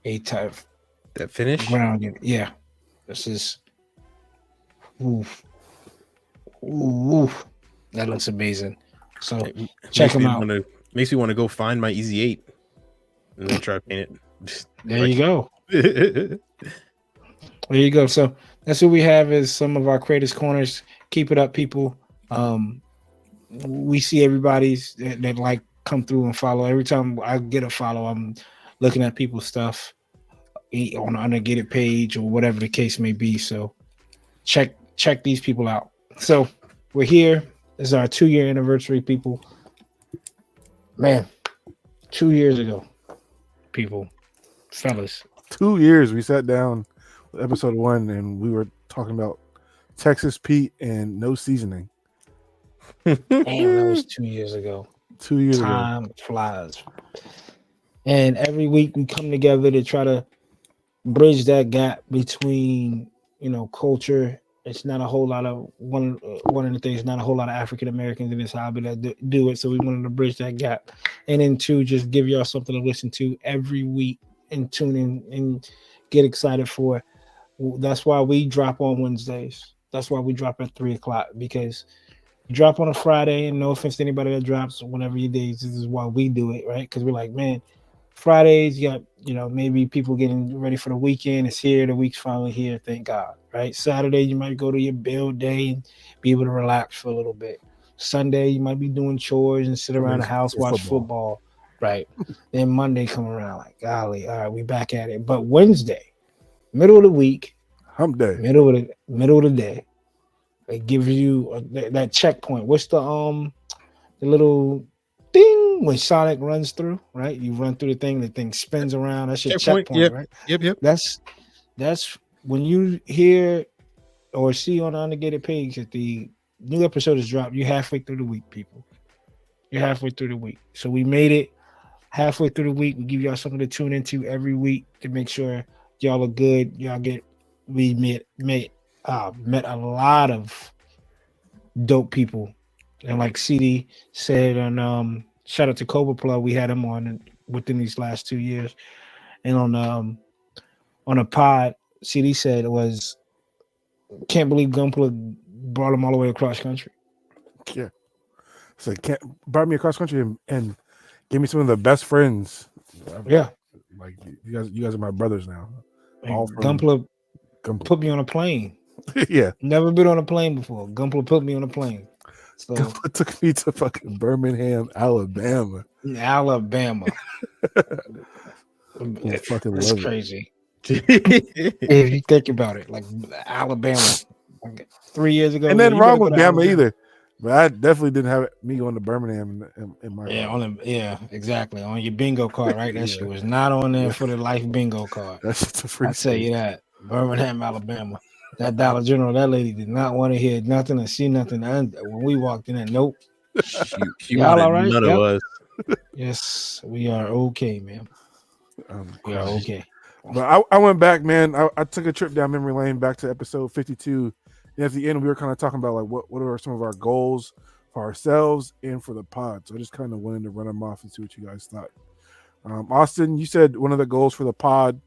that finish ground. Yeah, this is oof. That looks amazing. So check him out. Makes me want to go find my Easy 8 and then try to paint it. There you go. There you go. So that's what we have is some of our creators corners. Keep it up, people. We see everybody's that like come through and follow. Every time I get a follow, I'm looking at people's stuff on the Undergated page or whatever the case may be. So check these people out. So we're here. This is our 2-year anniversary, people. Man, 2 years ago, people, fellas. 2 years we sat down with episode 1 and we were talking about Texas Pete and no seasoning. Damn, that was 2 years ago. 2 years Time flies. And every week we come together to try to bridge that gap between, culture. It's not a whole lot of one of the things, not a whole lot of African Americans in this hobby that do it. So we wanted to bridge that gap. And then 2, just give y'all something to listen to every week and tune in and get excited for. That's why we drop on Wednesdays. That's why we drop at 3:00, because you drop on a Friday, and no offense to anybody that drops whenever your days, this is why we do it, right? Because we're like, man, Fridays, you got, maybe people getting ready for the weekend. It's here. The week's finally here. Thank God, right? Saturday, you might go to your build day and be able to relax for a little bit. Sunday, you might be doing chores and sit around the house, watch football, right? Then Monday come around, like, golly, all right, we back at it. But Wednesday, middle of the week, hump day, middle of the day, it gives you that checkpoint. What's the little ding when Sonic runs through, right? You run through the thing spins around. That's your checkpoint, right? Yep. That's when you hear or see on the Undergated page that the new episode is dropped. You're halfway through the week, people. You're halfway through the week. So we made it halfway through the week. We give y'all something to tune into every week to make sure y'all are good. We met a lot of dope people. And like CD said, and shout out to Cobra Plug, we had him on within these last 2 years. And on a pod, CD said it was, can't believe Gunpla brought him all the way across country. Yeah. So brought me across country and gave me some of the best friends. Yeah. Like you guys are my brothers now. Gunpla put me on a plane. Yeah. Never been on a plane before. Gunpla put me on a plane. So Gunpla took me to fucking Birmingham, Alabama. It's crazy. If you think about it, like Alabama, 3 years ago. And then wrong with Bama either. But I definitely didn't have me going to Birmingham in my exactly. On your bingo card, right? That shit was not on there for the life bingo card. That's just a free. I tell you that. Birmingham, Alabama. That Dollar General, that lady did not want to hear nothing or see nothing. And when we walked in, nope. Y'all all right? None of us. Yes, we are okay, man. We are okay. But I went back, man. I took a trip down memory lane back to episode 52. And at the end, we were kind of talking about like what are some of our goals for ourselves and for the pod. So I just kind of wanted to run them off and see what you guys thought. Austin, you said one of the goals for the pod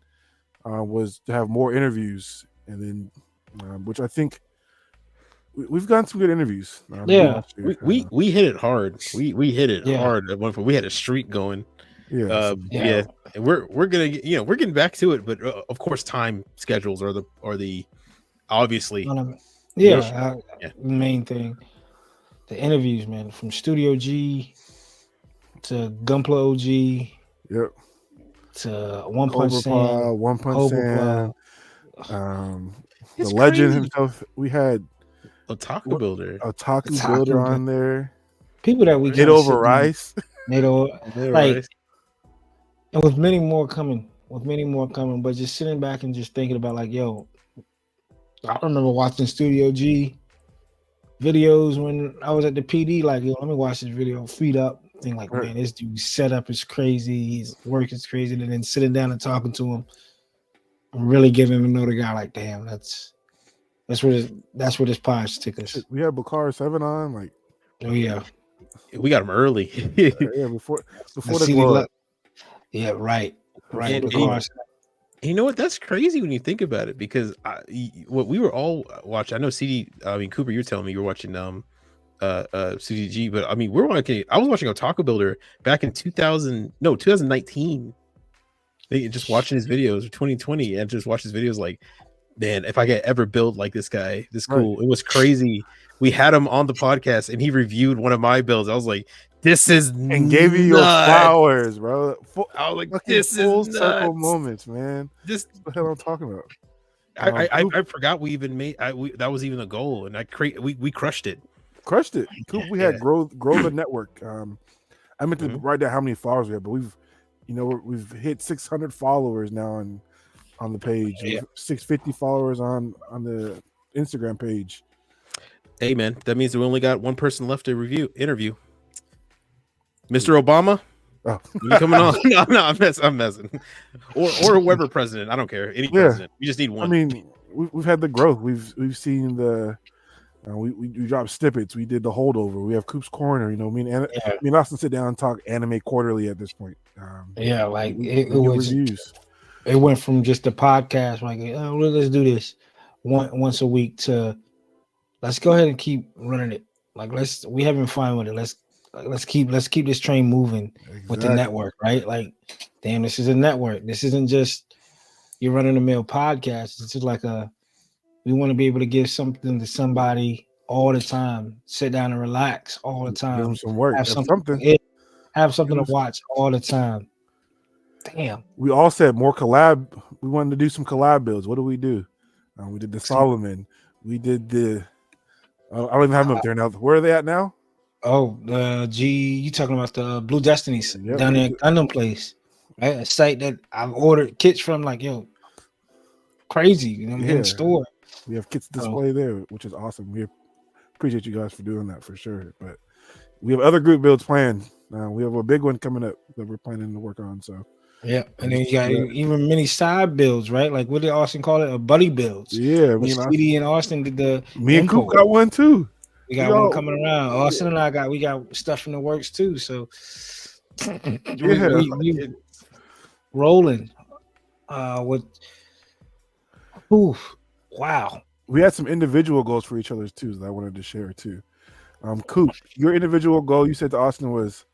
was to have more interviews, and then which I think we've gotten some good interviews. We hit it hard. We hit it hard at one point. We had a streak going. Yeah. Yeah, and we're gonna we're getting back to it, but of course, time schedules are the obviously the issue. Yeah. Main thing, the interviews, man, from Studio G to Gunpla OG Yep. to One Punch Cobra Sam, Paw, One Punch Cobra Sam, the It's legend crazy. himself. We had Otaku Builder. Otaku Builder on there. People that we Get kind of over Rice. NATO, Yeah, like, right. and with many more coming, but just sitting back and just thinking about like, yo, I remember watching Studio G videos when I was at the PD. Like, yo, let me watch this video, feet up. Think like, Right. man, this dude's setup is crazy. His work is crazy. And then sitting down and talking to him, and really getting to know the guy. Like, damn, that's where this pod took us. We had Bakar 7 on, like, Oh yeah, We got him early. yeah, before the CD glow up. Yeah, right. And Because you know what? That's crazy when you think about it, because what we were all watching. I know Cooper, you're telling me you were watching CDG, but I mean, I was watching Otaku Builder back in 2019. Just watching his videos, or 2020, and just watch his videos. Like, man, if I could ever build like this guy, this cool. Right. It was crazy. We had him on the podcast, and he reviewed one of my builds. I was like, "This is and gave you your flowers, bro." I was like, "This is full circle moments, man." This what the hell I'm talking about. I forgot we even made that was even a goal, and we crushed it. Coop, we had grow the network. I meant to write down how many followers we have, but we've hit 600 followers now on the page. 650 followers on the Instagram page. Hey man, that means we only got one person left to interview. Mr. Obama, you coming on? No, I'm messing. Or whoever president, I don't care. Any president, we just need one. I mean, we've had the growth. We've seen the. We dropped snippets. We did the holdover. We have Coop's Corner. Me and Austin sit down and talk anime quarterly at this point. It was reviews. It went from just a podcast, like, oh, let's do this once a week, to let's go ahead and keep running it. Like, we having fun with it. Let's keep this train moving with the network, right? Like, damn, this is a network. This isn't just your run of the mill podcast. It's just like we want to be able to give something to somebody all the time. Sit down and relax all the time. Give them some work. Have something to watch all the time. Damn. We all said more collab. We wanted to do some collab builds. What do? We did the Solomon. We did the. I don't even have them up there now. Where are they at now? Oh, you talking about the Blue Destinies down there at Gundam Place, right? A site that I've ordered kits from. Like, yo, crazy, in store. We have kits display there, which is awesome. We appreciate you guys for doing that for sure. But we have other group builds planned. We have a big one coming up that we're planning to work on. So yeah, and then you got even many side builds, right? Like, what did Austin call it? A buddy builds. Yeah, CD and Austin did the. Me and Coop got one too. We got one coming around. Austin and I we got stuff in the works too. So we rolling. Wow. We had some individual goals for each other too that I wanted to share too. Coop, your individual goal you said to Austin was,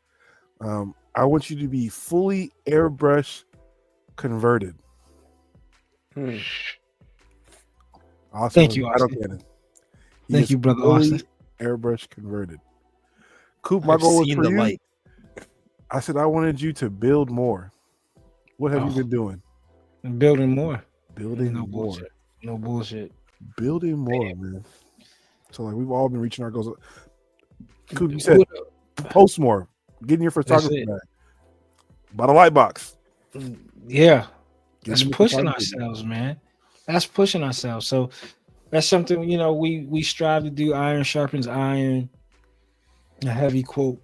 I want you to be fully airbrush converted. Austin, thank you, Austin. Thank you, brother Austin. Airbrush converted. Coop, my goal was for you. Light. I said I wanted you to build more. What have you been doing? Building more. Building more. Bullshit. No bullshit. Building more, man. So we've all been reaching our goals. Coop, you said post more. Get in your photography bag. Buy the light box. Yeah. That's pushing ourselves, man. That's pushing ourselves. So that's something, we strive to do. Iron sharpens iron. A heavy quote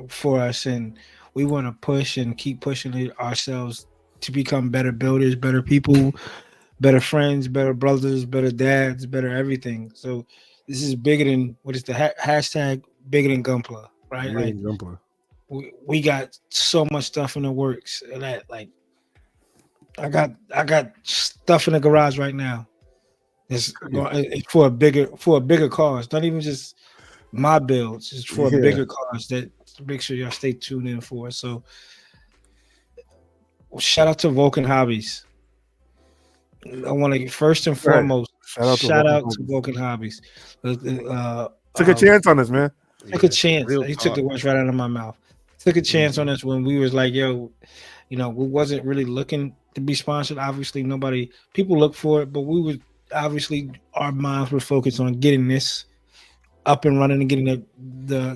for us. And we want to push and keep pushing it ourselves to become better builders, better people, better friends, better brothers, better dads, better everything. So this is bigger than, what is the hashtag, bigger than Gunpla, right? Bigger than Gunpla. We got so much stuff in the works, and that, like, I got stuff in the garage right now. It's for a bigger cause, not even just my builds. It's for a bigger cause that make sure y'all stay tuned in for. So Shout out to Vulcan Hobbies. I want to first and Go ahead. foremost shout out to Vulcan Hobbies. Took a chance on this, man. Took a chance. real He took the talk. words right out of my mouth. Took a chance on us when we was like, yo, we wasn't really looking to be sponsored. Obviously, people look for it, but we was obviously our minds were focused on getting this up and running and getting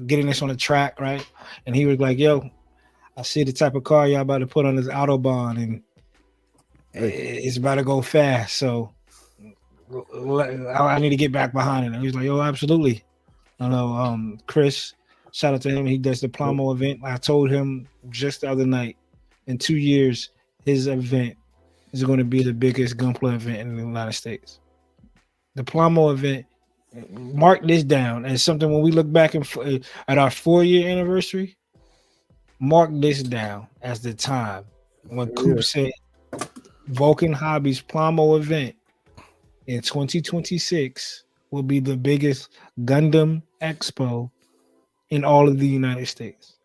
getting this on the track, right? And he was like, yo, I see the type of car y'all about to put on this Autobahn, and it's about to go fast. So I need to get back behind it. And he was like, yo, absolutely. I know Chris, shout out to him. He does the Plomo event. I told him just the other night, in 2 years, his event is going to be the biggest gunplay event in the United States. The Plomo event, mark this down as something when we look back at our 4-year anniversary, mark this down as the time when Coop said Vulcan Hobbies Plomo event in 2026 will be the biggest Gundam expo in all of the United States.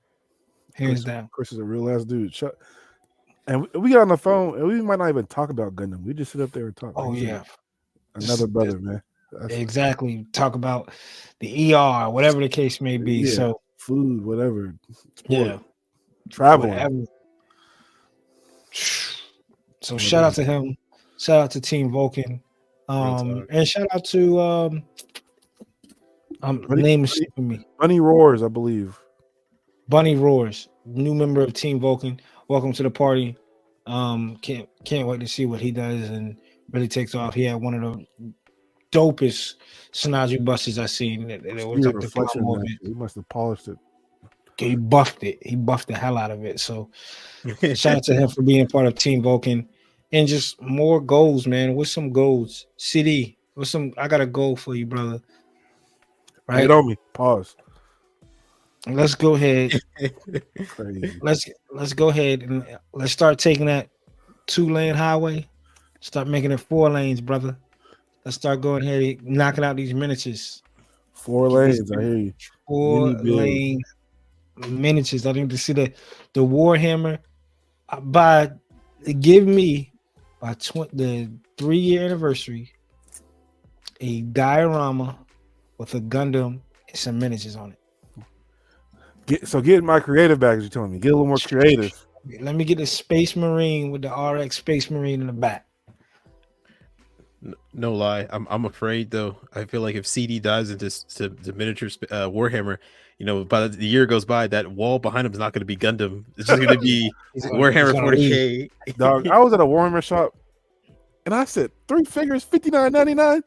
Hands down. Chris is a real ass dude. And we get on the phone and we might not even talk about Gundam. We just sit up there and talk. Oh, yeah. Another brother, man. Exactly. Talk about the ER, whatever the case may be. Yeah, so food, whatever. Sport, traveling. Whatever. So shout out to him. Shout out to Team Vulcan. And shout out to name is skipping me. Bunny Roars, I believe. Bunny Roars, new member of Team Vulcan. Welcome to the party. Can't wait to see what he does and really takes off. He had one of the dopest Sinaju buses I've seen. It was like the he must have polished it. He buffed it. He buffed the hell out of it. So shout out to him for being part of Team Vulcan. And just more goals, man. What's some goals? CD, I got a goal for you, brother. Right? Get on me. Pause. Let's go ahead. let's go ahead and let's start taking that 2-lane highway. Start making it 4 lanes, brother. Let's start going ahead and knocking out these miniatures. 4 lanes, I hear you. 4-lane miniatures. I need to see the Warhammer give me by the 3-year anniversary a diorama with a Gundam and some miniatures on it. Get my creative back, as you're telling me. Get a little more creative. Let me get a Space Marine with the RX Space Marine in the back. No lie, I'm afraid though. I feel like if CD dives into the miniature Warhammer, by the year goes by, that wall behind him is not going to be Gundam. It's just going to be Warhammer 40K. Dog, I was at a Warhammer shop, and I said 3 figures, $59.99.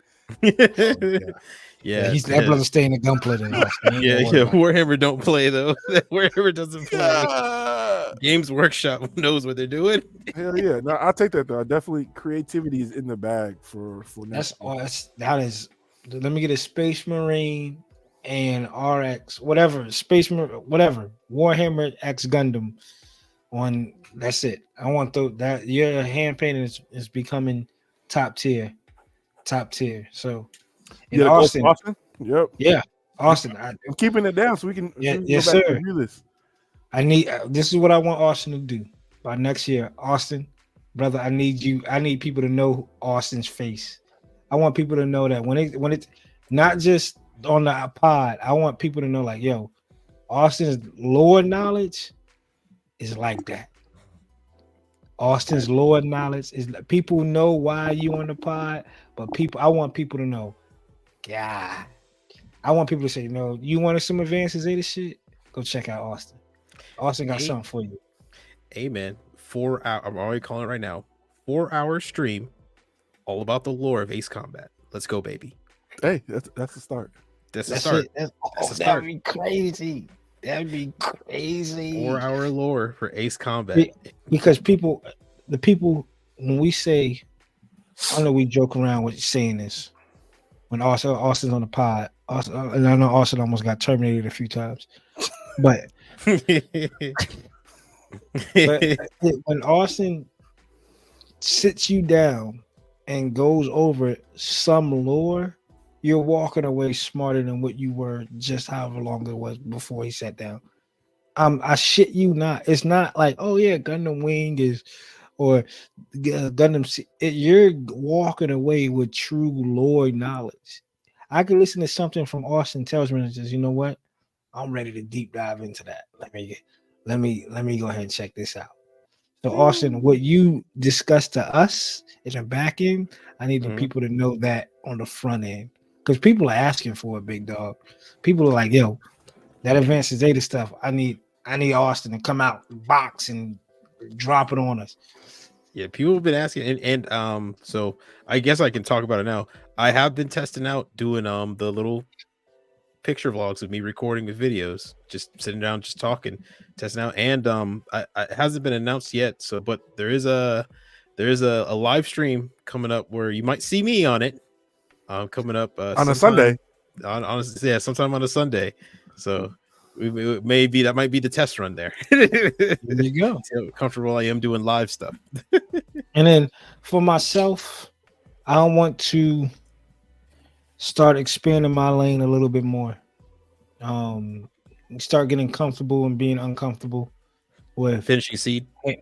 Yeah, that brother stay in the gunplay. Warhammer don't play though. Warhammer doesn't play. Games Workshop knows what they're doing. Hell yeah! No, I'll take that though. Definitely, creativity is in the bag for that is. Let me get a Space Marine and RX, whatever Warhammer X Gundam on. That's it. I want that. Your hand painting is becoming top tier. So. In Austin. Yep. Yeah, Austin. I'm keeping it down so we can. Yes, sir. Do this. This is what I want Austin to do by next year. Austin, brother, I need people to know Austin's face. I want people to know that when it's not just on the pod. I want people to know, like, yo, Austin's lore knowledge is like that. Austin's lore knowledge is people know why you on the pod, but I want people to know. God, I want people to say, no, you wanted some advances of this shit? Go check out Austin. Austin got something for you. Hey, man, 4 hour. I'm already calling it right now. 4-hour stream, all about the lore of Ace Combat. Let's go, baby. Hey, that's the start. That's the start. That'd be crazy. That'd be crazy. 4-hour lore for Ace Combat. Because the people, when we say, I know we joke around with saying this. When Austin's on the pod, and I know Austin almost got terminated a few times, but when Austin sits you down and goes over some lore, you're walking away smarter than what you were just however long it was before he sat down. I shit you not. It's not like, oh yeah, Gundam Wing is or Gundam. You're walking away with true lore knowledge. I could listen to something from Austin Telsman and says, you know what? I'm ready to deep dive into that. Let me go ahead and check this out. So Austin, what you discussed to us in the back end, I need the Mhm. people to know that on the front end. Because people are asking for a big dog. People are like, yo, that advanced data stuff. I need Austin to come out box and drop it on us. Yeah, people have been asking, and so I guess I can talk about it now. I have been testing out doing the little picture vlogs of me recording the videos, just sitting down, just talking, testing out, and it hasn't been announced yet. So, but there is a live stream coming up where you might see me on it. Coming up On a Sunday. Sometime on a Sunday. So maybe that might be the test run there. There you go. See how comfortable I am doing live stuff. And then for myself, I want to start expanding my lane a little bit more. Start getting comfortable and being uncomfortable with Finishing seed. Hey.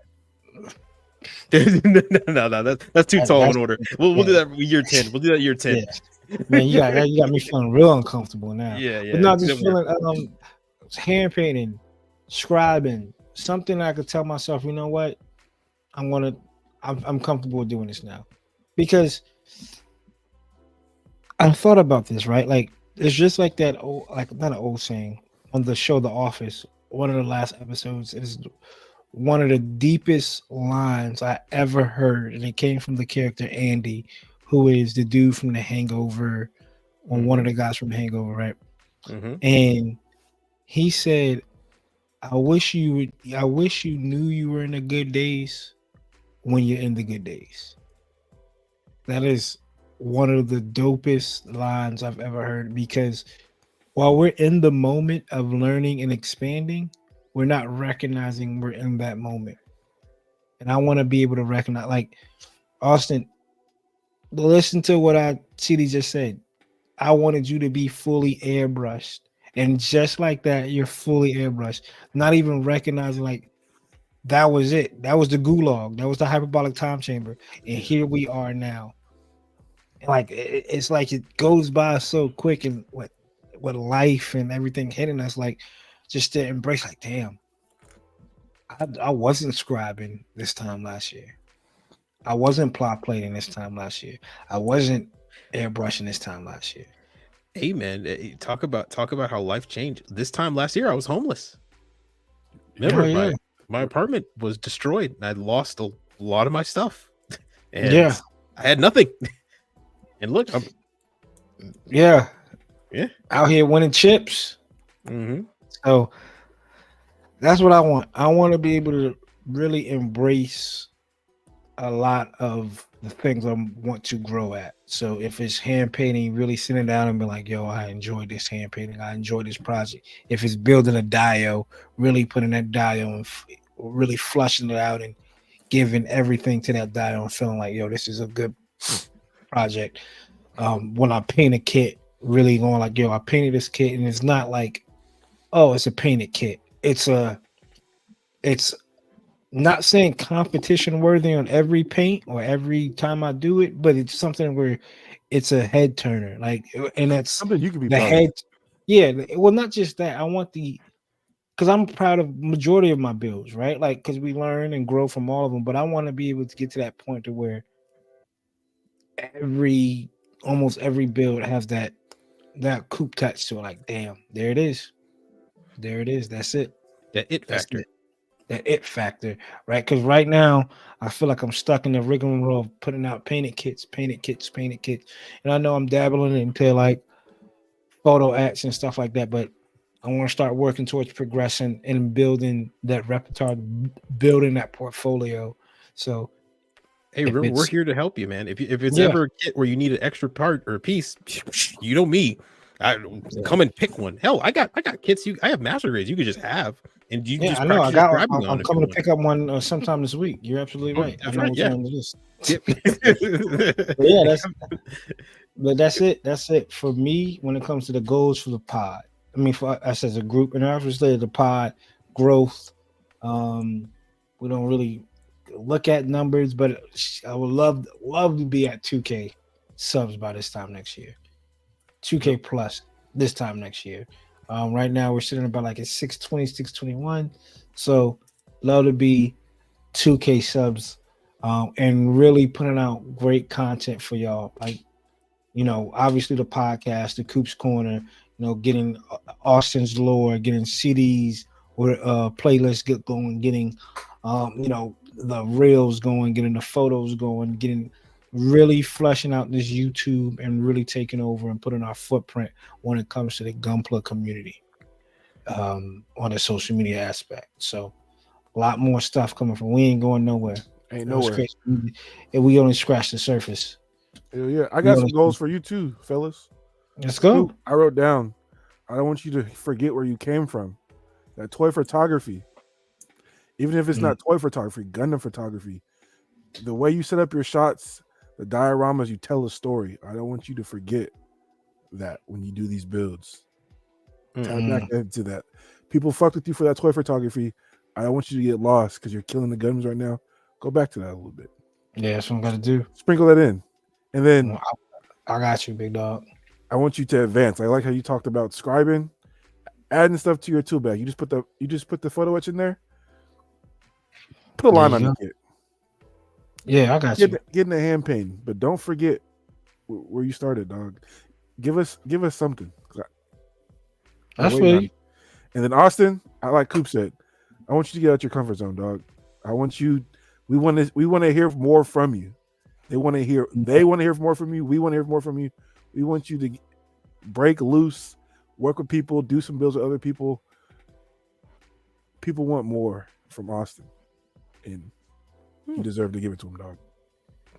No, that's too tall of an order. We'll do that year 10. We'll do that year 10. Yeah. Man, you got me feeling real uncomfortable now. Yeah. But not just feeling hand painting, scribing, something I could tell myself, you know what? I'm comfortable doing this now. Because I thought about this, right? Like it's just like that old, like not an old saying on the show The Office, one of the last episodes. It is one of the deepest lines I ever heard, and it came from the character Andy, who is the dude from The Hangover, or one of the guys from The Hangover, right? Mm-hmm. And he said, I wish you knew you were in the good days when you're in the good days. That is one of the dopest lines I've ever heard, because while we're in the moment of learning and expanding, we're not recognizing we're in that moment. And I want to be able to recognize, like Austin, listen to what CD just said. I wanted you to be fully airbrushed. And just like that, you're fully airbrushed. Not even recognizing like that was it. That was the gulag. That was the hyperbolic time chamber. And here we are now. Like it's like it goes by so quick, and with life and everything hitting us, like just to embrace, like, damn, I wasn't scribing this time last year. I wasn't plot plating this time last year. I wasn't airbrushing this time last year. Hey man, talk about how life changed. This time last year, I was homeless. Remember, my apartment was destroyed, and I lost a lot of my stuff, and I had nothing. And look, I'm out here winning chips. Mm-hmm. So that's what I want. I want to be able to really embrace a lot of the things I want to grow at. So if it's hand painting, really sitting down and be like, yo, I enjoyed this hand painting. I enjoyed this project. If it's building a dio, really putting that dio and really flushing it out and giving everything to that dio and feeling like, yo, this is a good project. When I paint a kit, really going like, yo, I painted this kit, and it's not like, oh, it's a painted kit. It's not saying competition worthy on every paint or every time I do it, but it's something where it's a head turner. Like, and that's something you can be the proud head. of. Yeah. Well, not just that. I want because I'm proud of majority of my builds, right? Like, because we learn and grow from all of them, but I want to be able to get to that point to where almost every build has that coupe touch to it. Like, damn, there it is. That's it. That it factor. That it factor, right? Because right now I feel like I'm stuck in the rigmarole of putting out painted kits, and I know I'm dabbling into like photo acts and stuff like that, but I want to start working towards progression and building that repertoire, building that portfolio. So, hey, we're here to help you, man. If it's ever a kit where you need an extra part or a piece, you know me. Come and pick one. Hell, I got kits. I have master grades. You could just have, and you just I know. I'm coming to pick pick up one sometime this week. You're absolutely right. I know right, what's yeah. on the list. Yeah, that's it. That's it for me when it comes to the goals for the pod. I mean, for us as a group, and obviously the pod growth. We don't really look at numbers, but I would love to be at 2K subs by this time next year. 2K plus this time next year. Right now we're sitting about like at 620, 621. So love to be 2K subs, and really putting out great content for y'all. Like, obviously the podcast, the Coops Corner, getting Austin's lore, getting CDs or playlists get going, getting, the reels going, getting the photos going, getting really fleshing out this YouTube and really taking over and putting our footprint when it comes to the Gunpla community, on the social media aspect. So a lot more stuff coming from. We ain't going nowhere. Ain't It was nowhere. crazy. And we only scratched the surface. Hell yeah, I got some goals for you too, fellas. Let's go. I wrote down. I don't want you to forget where you came from. That toy photography, even if it's not toy photography, Gundam photography. The way you set up your shots, the dioramas, you tell a story. I don't want you to forget that when you do these builds. Tap back into that. People fucked with you for that toy photography. I don't want you to get lost because you're killing the Gundams right now. Go back to that a little bit. Yeah, that's what I'm gonna do. Sprinkle that in, and then I got you, big dog. I want you to advance. I like how you talked about scribing, adding stuff to your tool bag. You just put the photo etch in there. Put a line on the kit. Yeah, I got you. Getting the hand painting, but don't forget where you started, dog. Give us something. That's really. And then Austin, I like Coop said, I want you to get out your comfort zone, dog. I want you. We want to hear more from you. They want to hear more from you. We want to hear more from you. We want you to break loose, work with people, do some builds with other people. People want more from Austin, and you deserve to give it to him, dog.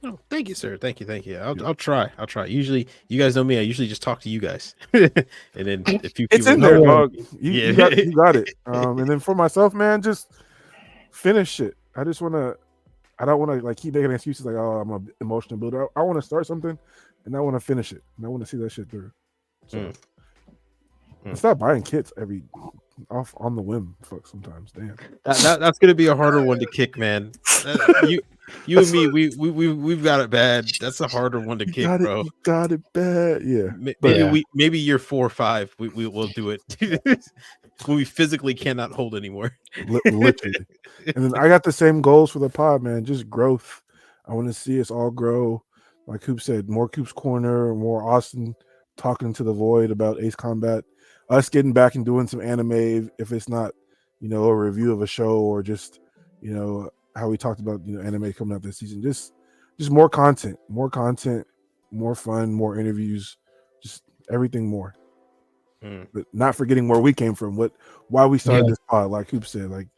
Oh, thank you, sir. Thank you. I'll try. Usually, you guys know me. I usually just talk to you guys, and then a few people. It's in there, dog. You got it. And then for myself, man, just finish it. I don't want to like keep making excuses like, oh, I'm an emotional builder. I want to start something, and I want to finish it, and I want to see that shit through. So stop buying kits off on the whim. Fuck, sometimes, damn. That's gonna be a harder one to kick, man. You and me, we've got it bad. That's a harder one to kick, bro. You got it bad, yeah. Maybe year 4 or 5, we will do it when we physically cannot hold anymore. Literally. And then I got the same goals for the pod, man. Just growth. I want to see us all grow. Like Coop said, more Coop's Corner, more Austin talking to the void about Ace Combat. Us getting back and doing some anime, if it's not, a review of a show or just, how we talked about, anime coming out this season. Just more content, more fun, more interviews, just everything more. But not forgetting where we came from, why we started this pod. Like Coop said, like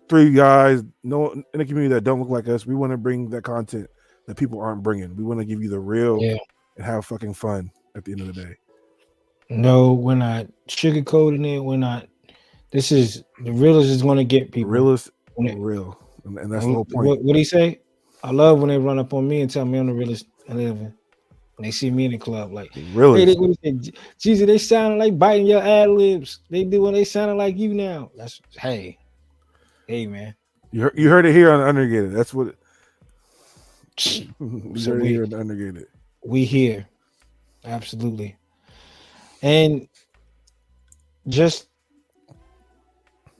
3 guys, no in the community that don't look like us. We want to bring that content that people aren't bringing. We want to give you the real and have fucking fun at the end of the day. No, we're not sugarcoating it. We're not. This is the realest is going to get people. Realest, real, and that's the whole point. What do you say? I love when they run up on me and tell me I'm the realest living. When they see me in the club, like, really, Jesus, they sounding like biting your ad libs. They sounding like you now. That's hey, man. You heard it here on Undergated. That's what. So heard it here on Undergated. We here, absolutely, and just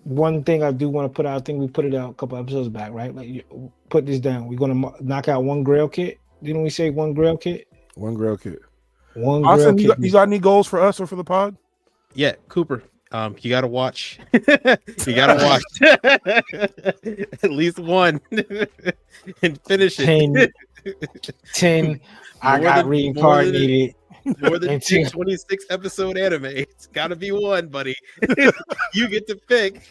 one thing I do want to put out. I think we put it out a couple episodes back, right? Like, put this down. We're gonna knock out one Grail kit. Didn't we say one Grail kit? One Grail kit. Austin, you got any goals for us or for the pod? Yeah, Cooper. You gotta watch. You gotta watch at least one and finish it. 10. I got reincarnated. More than 26 episode anime. It's gotta be one, buddy. You get to pick,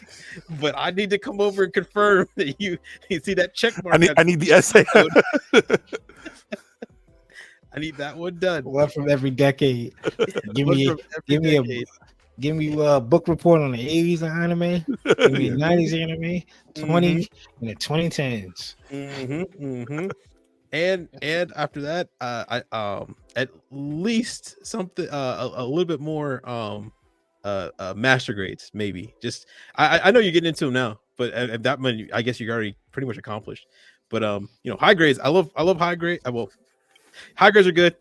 but I need to come over and confirm that you see that check mark. I need the essay. I need that one done. One from every decade. Give me a book report on the 80s of anime. Give me 90s anime, 20s, and the 2010s. And after that, I at least something a little bit more master grades, maybe. Just I know you're getting into them now, but at that moment, I guess you're already pretty much accomplished. But high grades. I love high grade. Well, high grades are good.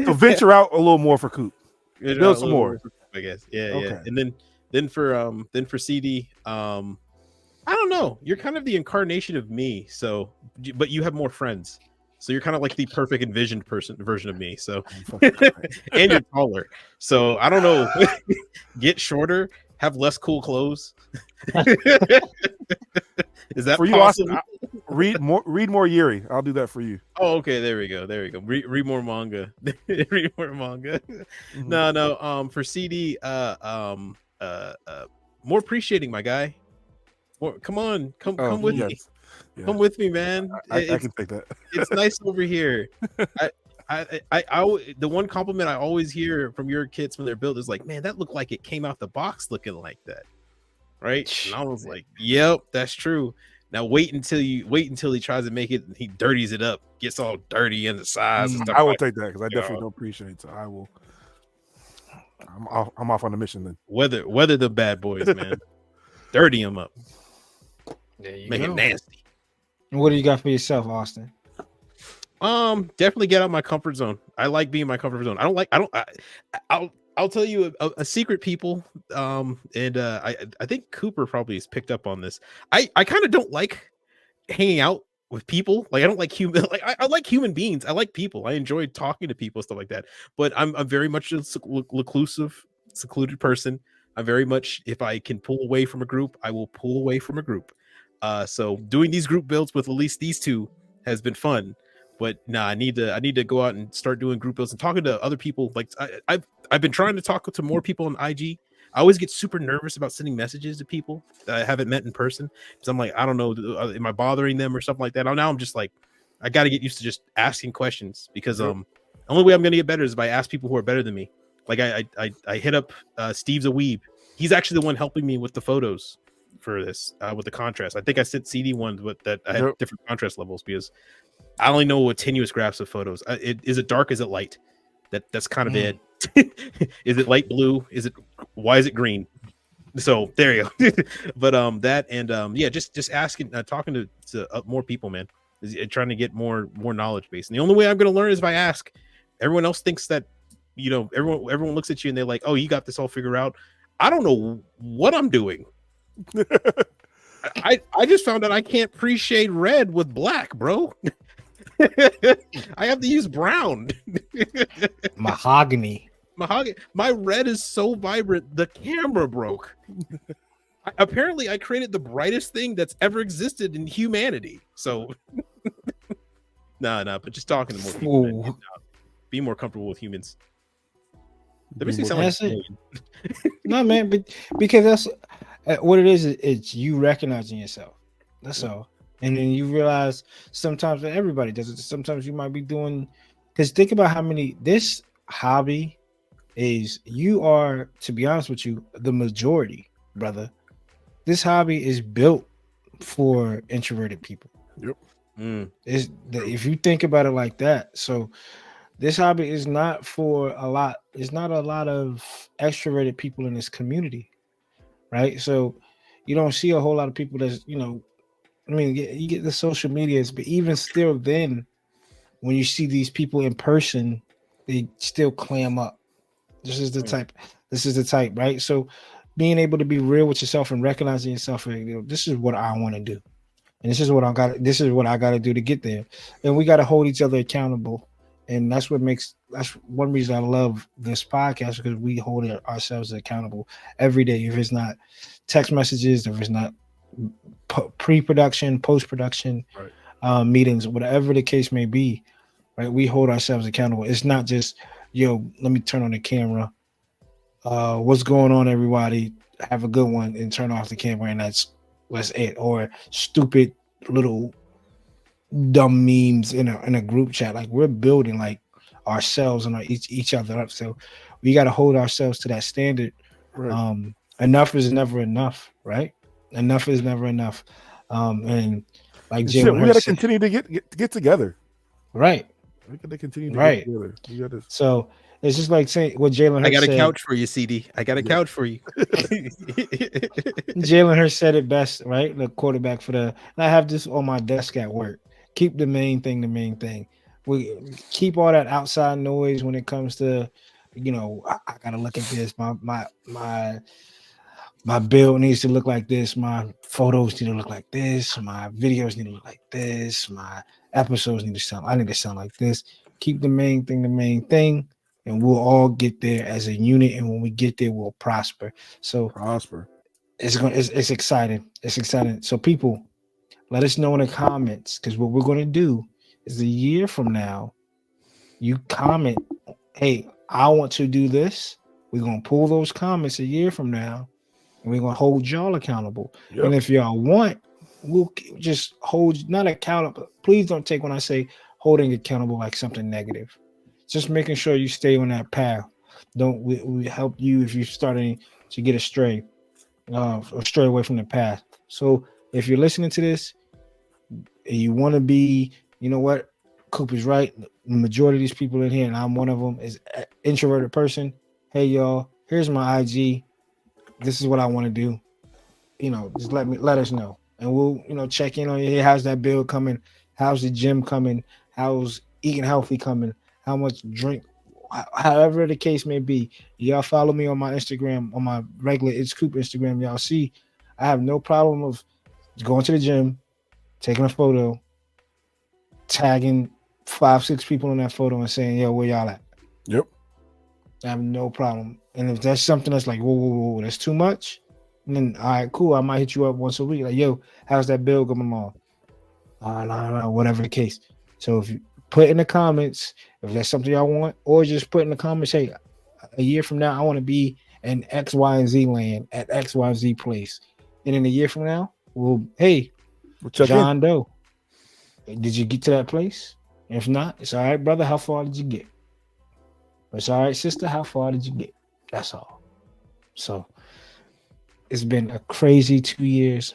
So venture out a little more for Coop. Build some more. I guess. Yeah, Okay. yeah. And then for CD, I don't know. You're kind of the incarnation of me. So, but you have more friends. So you're kind of like the perfect envisioned version of me. So, and you're taller. So I don't know. Get shorter. Have less cool clothes. Is that for you, possible? Austin? Read more Yuri. I'll do that for you. Oh, okay. There we go. Read more manga. Read more manga. Mhm. No. For CD, more appreciating, my guy. Come on, come with me. Yeah. Come with me, man. I can take that. It's nice over here. The one compliment I always hear from your kids when they're built is like, man, that looked like it came out the box looking like that, right? And I was like, yep, that's true. Now wait until he tries to make it and he dirties it up, gets all dirty in the sides and stuff. I will take that because I definitely don't appreciate it. So I will. I'm off on the mission then. Whether the bad boys, man, dirty them up. There you Make go. it nasty. And what do you got for yourself, Austin? Definitely get out of my comfort zone. I like being in my comfort zone. I'll tell you a secret, people. I think Cooper probably has picked up on this. I kind of don't like hanging out with people. Like I don't like human. Like I like human beings. I like people. I enjoy talking to people, stuff like that. But I'm very much a reclusive, secluded person. I'm very much, if I can pull away from a group, I will pull away from a group. So doing these group builds with at least these two has been fun. But nah, I need to go out and start doing group builds and talking to other people. Like I've been trying to talk to more people on IG. I always get super nervous about sending messages to people that I haven't met in person because I'm like, I don't know, am I bothering them or something like that? Now I'm just like, I got to get used to just asking questions because the only way I'm gonna get better is if I ask people who are better than me. Like I hit up Steve's a weeb. He's actually the one helping me with the photos for this with the contrast. I think I sent CD one, but that I had different contrast levels because I only know what tenuous graphs of photos. Is it dark? Is it light? That's kind of it. Is it light blue? Why is it green? So there you go. But that and just asking, talking to more people, man. Trying to get more knowledge base. And the only way I'm going to learn is if I ask. Everyone else thinks that everyone looks at you and they're like, oh, you got this all figured out. I don't know what I'm doing. I just found out I can't pre-shade red with black, bro. I have to use brown. Mahogany. My red is so vibrant, the camera broke. Apparently, I created the brightest thing that's ever existed in humanity. So, but just talking to more people, man, be more comfortable with humans. That makes me sound like no, man, but because that's what it is. It's you recognizing yourself. That's all. And then you realize sometimes that everybody does it. Sometimes you might be doing, because think about how many this hobby is. You are, to be honest with you, the majority, brother. This hobby is built for introverted people. Yep. If you think about it like that, so this hobby is not for a lot. It's not a lot of extroverted people in this community, right? So you don't see a whole lot of people that's I mean, you get the social medias, but even still, then when you see these people in person, they still clam up. This is the type, right? So being able to be real with yourself and recognizing yourself, this is what I want to do, and this is what I got to do to get there, and we got to hold each other accountable, and that's one reason I love this podcast, because we hold ourselves accountable every day. If it's not text messages, if it's not pre-production, post-production, meetings, whatever the case may be, right? We hold ourselves accountable. It's not just, let me turn on the camera. What's going on, everybody? Have a good one, and turn off the camera, and that's it. Or stupid little dumb memes in a group chat. Like, we're building like ourselves and each other up. So we got to hold ourselves to that standard. Right. Enough is never enough, right? Enough is never enough. And like Jay, we got to continue to get together. Right. We got to continue to get together. So It's just like saying what Jalen I Hurts got a said. couch for you, CD. I got a couch for you. Jalen Hurts said it best, right? The quarterback for the. And I have this on my desk at work. Keep the main thing the main thing. We keep all that outside noise when it comes to, I gotta look at this. My build needs to look like this. My photos need to look like this. My videos need to look like this. My episodes need to sound. I need to sound like this. Keep the main thing, and we'll all get there as a unit. And when we get there, we'll prosper. So Prosper. it's exciting. It's exciting. So people, let us know in the comments, because what we're gonna do is a year from now, you comment, hey, I want to do this. We're gonna pull those comments a year from now, and we're gonna hold y'all accountable. Yep. And if y'all want, we'll just hold not accountable. Please don't take when I say holding accountable like something negative. Just making sure you stay on that path. Don't we help you if you're starting to get astray, or stray away from the path. So if you're listening to this and you want to be, you know what, Coop is right. The majority of these people in here, and I'm one of them, is an introverted person. Hey y'all, here's my IG. This is what I want to do. Just let us know, and we'll check in on you. Hey, how's that build coming? How's the gym coming? How's eating healthy coming? How much drink? However the case may be. Y'all follow me on my Instagram, on my regular It's Coop Instagram. Y'all see, I have no problem of going to the gym, taking a photo, tagging 5-6 people in that photo, and saying, "Yo, where y'all at?" Yep. I have no problem. And if that's something that's like, whoa, that's too much, then all right, cool. I might hit you up once a week. Like, yo, how's that build coming along? No, whatever the case. So if you put in the comments if that's something y'all want, or just put in the comments, hey, a year from now, I want to be in X, Y, and Z land at X, Y, and Z place. And in a year from now, we'll check John in. Doe, did you get to that place? If not, it's all right, brother. How far did you get? It's all right, sister. How far did you get? That's all. So it's been a crazy 2 years,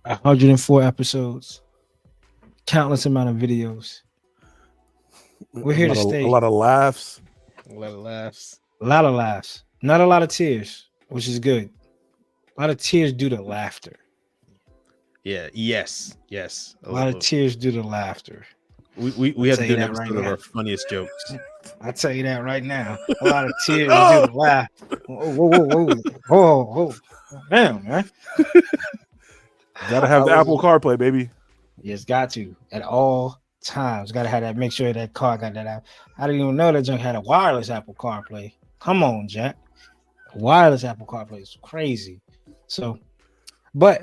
104 episodes, countless amount of videos. We're here to stay. A lot of laughs. A lot of laughs. A lot of laughs. Not a lot of tears, which is good. A lot of tears due to laughter. Yeah. Yes. A lot of tears due to laughter. We have to do an episode of our funniest jokes. I'll tell you that right now. A lot of tears due to laugh. Whoa. Damn, man. Gotta have the Apple CarPlay, baby. Yes, got to. At all times. Gotta have that. Make sure that car got that app. I didn't even know that junk had a wireless Apple CarPlay. Come on, Jack. Wireless Apple CarPlay is crazy. So, but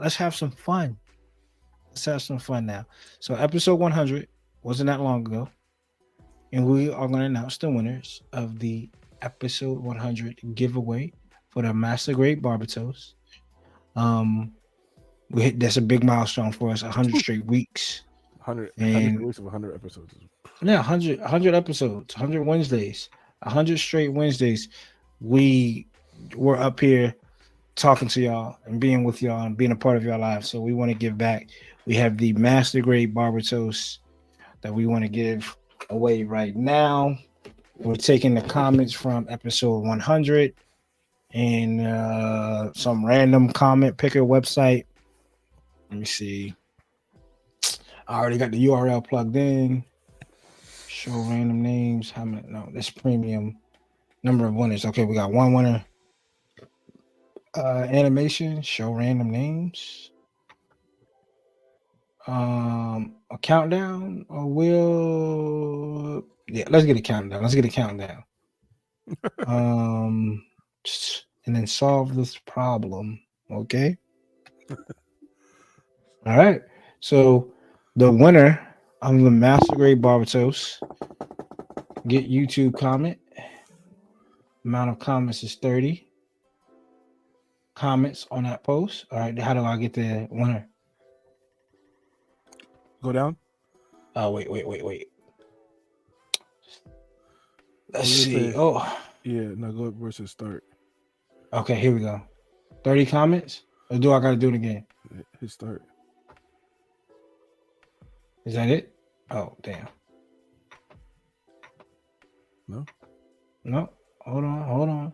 let's have some fun. Let's have some fun now. So episode 100 wasn't that long ago. And we are going to announce the winners of the episode 100 giveaway for the Master Grade Barbatos. That's a big milestone for us. 100 straight weeks. 100 weeks of 100 episodes. Yeah, 100 episodes, 100 Wednesdays, 100 straight Wednesdays. We were up here talking to y'all and being with y'all and being a part of your lives. So we want to give back. We have the Master Grade Barbatos that we want to give away right now. We're taking the comments from episode 100 and some random comment picker website. Let me see. I already got the URL plugged in. Show random names. How many? No, that's premium. Number of winners. Okay, we got one winner. Animation. Show random names. A countdown, or let's get a countdown. And then solve this problem. Okay. All right. So the winner of the Master Grade Barbatos, get YouTube comment. Amount of comments is 30 comments on that post. All right. How do I get the winner? Go down. Oh, wait. Let's see. Oh, yeah. No, go versus start. Okay, here we go. 30 comments. Or do I got to do it again? Hit start. Is that it? Oh, damn. No. No. Hold on.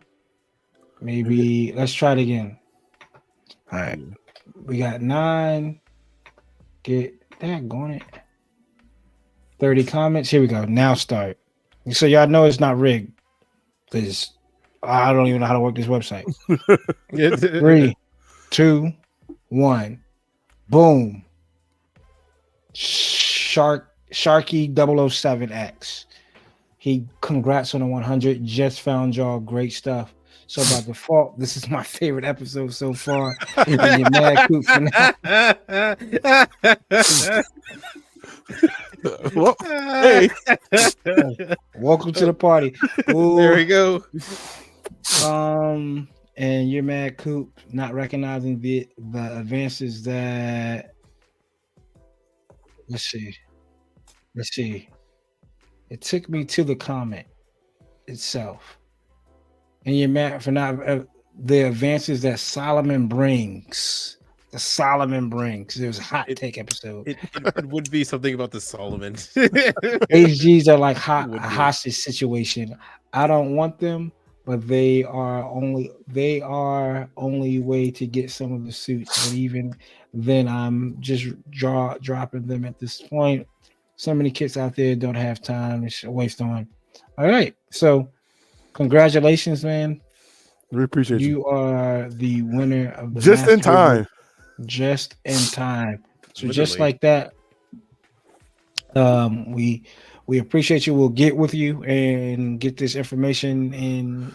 Maybe let's try it again. All right. Yeah. We got 9. Get that going it. 30 comments. Here we go. Now start. So y'all know it's not rigged because I don't even know how to work this website. 3, 2, 1. Boom. Sharky 007X. He congrats on the 100. Just found y'all great stuff. So by default, this is my favorite episode so far. And you're mad Coop for Well, hey. Welcome to the party. Ooh. There we go. And you're mad Coop not recognizing the advances that let's see. It took me to the comment itself. And you're mad for not the advances that Solomon brings. There's a hot take episode. It would be something about the Solomon. HGs are like It would a be. hostage situation. I don't want them, but they are only way to get some of the suits. But even then, I'm just dropping them at this point. So many kits out there don't have time. It's a waste on. All right, so congratulations, man. We appreciate you. You are the winner of the Just in Master time. Just in time. So just Literally. like that, we appreciate you. We'll get with you and get this information and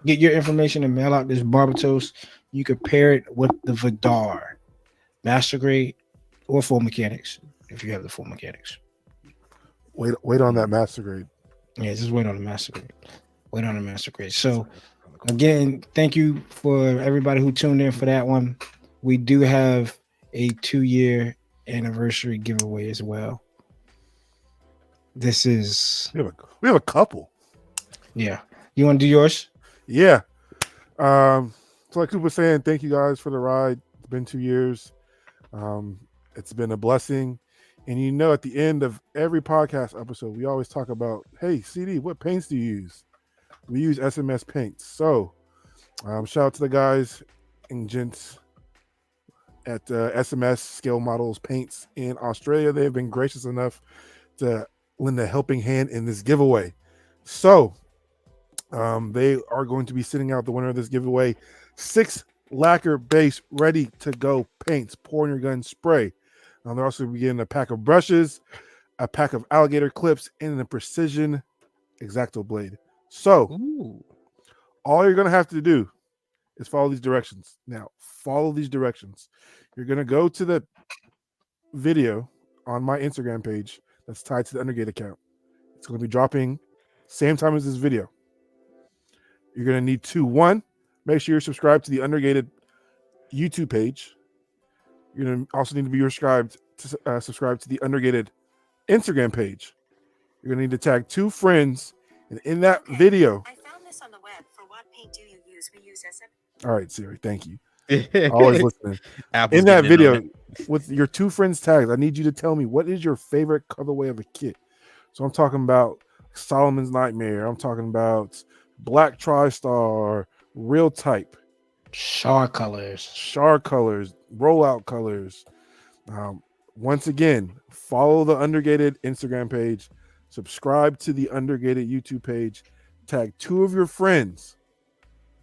get your information and mail out this Barbatos. You could pair it with the Vidar, master grade or full mechanics if you have the full mechanics. Wait on that master grade. Yeah, just wait on the master grade. So again, thank you for everybody who tuned in for that one. We do have a 2-year anniversary giveaway as well. This is We have a couple. yeah. You want to do yours? Yeah. So like Cooper was saying, thank you guys for the ride. It's been 2 years. It's been a blessing. And you know, at the end of every podcast episode, we always talk about, hey, CD, what paints do you use? We use SMS paints. So shout out to the guys and gents at SMS Scale Models Paints in Australia. They have been gracious enough to lend a helping hand in this giveaway. So they are going to be sending out the winner of this giveaway 6 lacquer base ready to go paints. Pour in your gun spray. They're also getting a pack of brushes, a pack of alligator clips, and a precision X-Acto blade. So all you're going to have to do is follow these directions. Now, follow these directions. You're going to go to the video on my Instagram page that's tied to the Undergated account. It's going to be dropping same time as this video. You're going to need 2. 1, make sure you're subscribed to the Undergated YouTube page. You're going to also need to be subscribed to the Undergated Instagram page. You're going to need to tag 2 friends. And in that video, I found this on the web. For what paint do you use? We use SM. all right, Siri, thank you. Always listening. Apple's In that getting in on video, with your 2 friends tags, I need you to tell me what is your favorite colorway of a kit. So I'm talking about Solomon's Nightmare. I'm talking about Black TriStar, Real Type, Char colors, rollout colors. Once again, follow the Undergated Instagram page, subscribe to the Undergated YouTube page, tag 2 of your friends,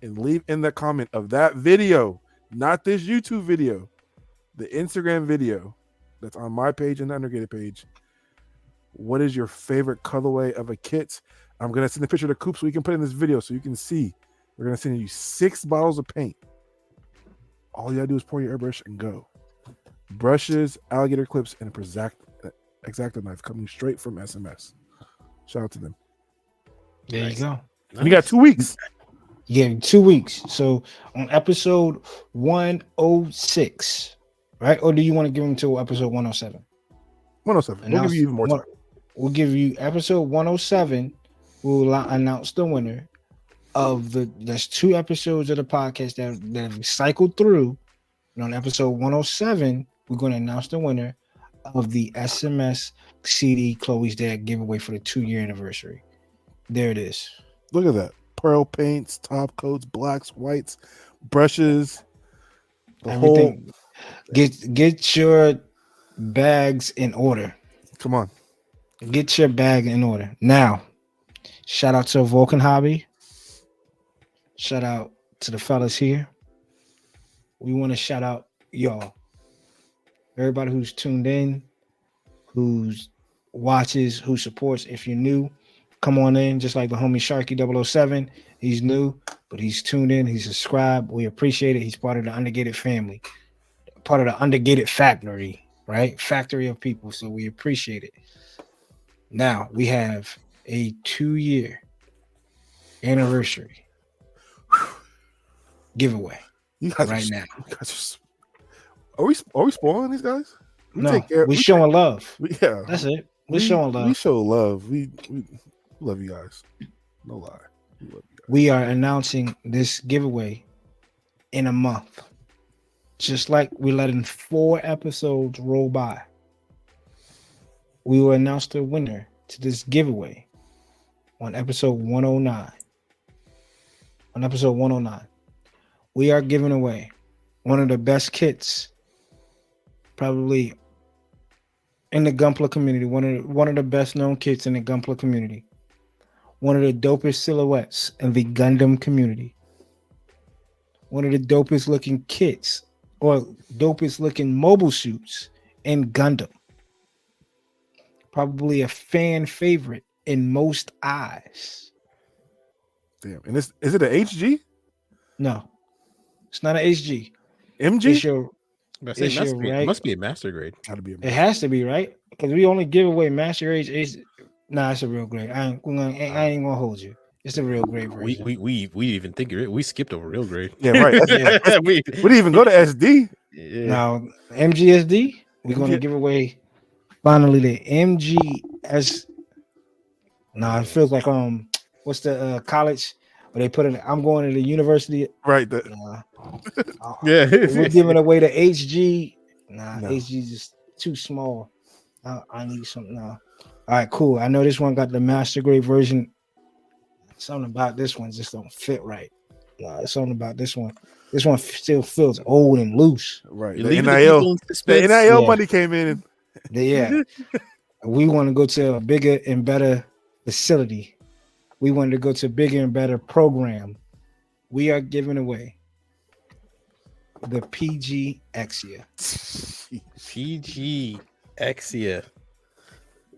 and leave in the comment of that video, not this YouTube video, the Instagram video that's on my page and the Undergated page. What is your favorite colorway of a kit? I'm going to send a picture to Coop so we can put in this video so you can see. We're going to send you 6 bottles of paint. All you got to do is pour your airbrush and go. Brushes, alligator clips, and a X-Acto knife coming straight from SMS. Shout out to them. There you go. And you got 2 weeks. You get 2 weeks. So on episode 106, right? Or do you want to give them to episode 107? 107. We'll give you even more time. We'll give you episode 107. We'll announce the winner of there's 2 episodes of the podcast that have cycled through. And on episode 107, we're going to announce the winner of the SMS CD Chloe's Dad giveaway for the 2-year anniversary. There it is. Look at that. Pearl paints, top coats, blacks, whites, brushes. The whole. Everything. Get your bags in order. Come on. Get your bag in order. Now, shout out to Vulcan Hobby. Shout out to the fellas here. We want to shout out y'all. Everybody who's tuned in, who's watches, who supports. If you're new, come on in. Just like the homie Sharky 007. He's new, but he's tuned in. He's subscribed. We appreciate it. He's part of the Undergated family, part of the Undergated factory, right? Factory of people. So we appreciate it. Now we have a 2-year anniversary giveaway You guys right now. You guys are we spoiling these guys? No, we showing love. Yeah, That's it. We're showing love. We show love. We love you guys. No lie. We love you guys. We are announcing this giveaway in a month. Just like we're letting 4 episodes roll by. We will announce the winner to this giveaway on episode 109. On episode 109. We are giving away one of the best kits probably in the Gunpla community, one of the best known kits in the Gunpla community, one of the dopest silhouettes in the Gundam community, one of the dopest looking kits or dopest looking mobile suits in Gundam. Probably a fan favorite in most eyes. Damn. And is it an HG? No, it's not an HG. MG? It's your, It must be a master grade. Gotta be a it has to be, right? Because we only give away master age. Nah, it's a real grade. I ain't gonna hold you. It's a real grade version. We even think we skipped over real grade. Yeah, right. We didn't even go to SD. Yeah. Now, MGSD, we're going to give away finally the MGS. Nah, it feels like what's the college where they put it? I'm going to the university. Right. Yeah. We're giving away the HG. Nah, No. HG is just too small. I need something now. All right, cool. I know this one got the master grade version. Something about this one just don't fit right. Nah, something about this one. This one still feels old and loose. Right. You're The leaving NIL. The NIL Yeah. money came in. And Yeah. We want to go to a bigger and better facility. We wanted to go to a bigger and better program. We are giving away the PG Exia. PG Exia.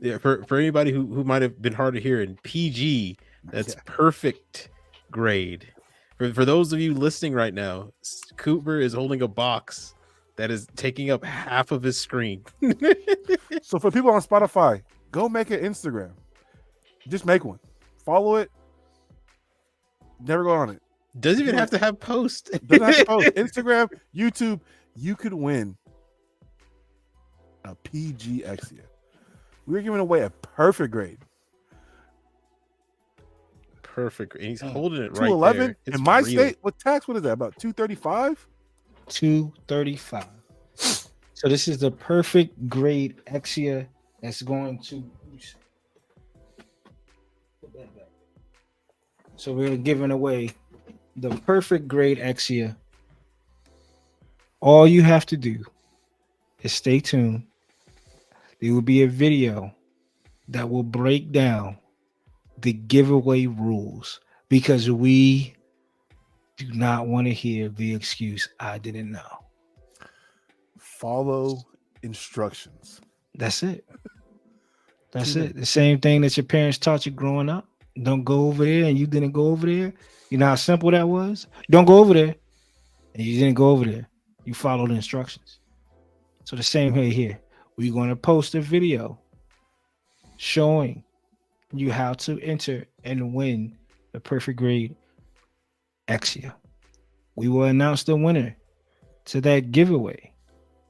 Yeah, for anybody who might have been hard to hear in PG, that's perfect grade. For those of you listening right now, Cooper is holding a box that is taking up half of his screen. so for people on Spotify, go make an Instagram. Just make one. Follow it. Never go on it. Doesn't even have to have post. Doesn't have to post. Instagram, YouTube, you could win a PG Exia. We're giving away a perfect grade. Perfect. And he's holding it right 211 there. It's in my real. state. What tax? What is that? About 235? 235. So this is the perfect grade Exia that's going to put that back. So we're giving away the perfect grade Exia. All you have to do is stay tuned. There will be a video that will break down the giveaway rules because we do not want to hear the excuse, I didn't know. Follow instructions. That's it. That's it. The same thing that your parents taught you growing up. Don't go over there and you didn't go over there. You know how simple that was? Don't go over there. And you didn't go over there. You followed the instructions. So the same way here. We're going to post a video showing you how to enter and win the perfect grade Exia. We will announce the winner to that giveaway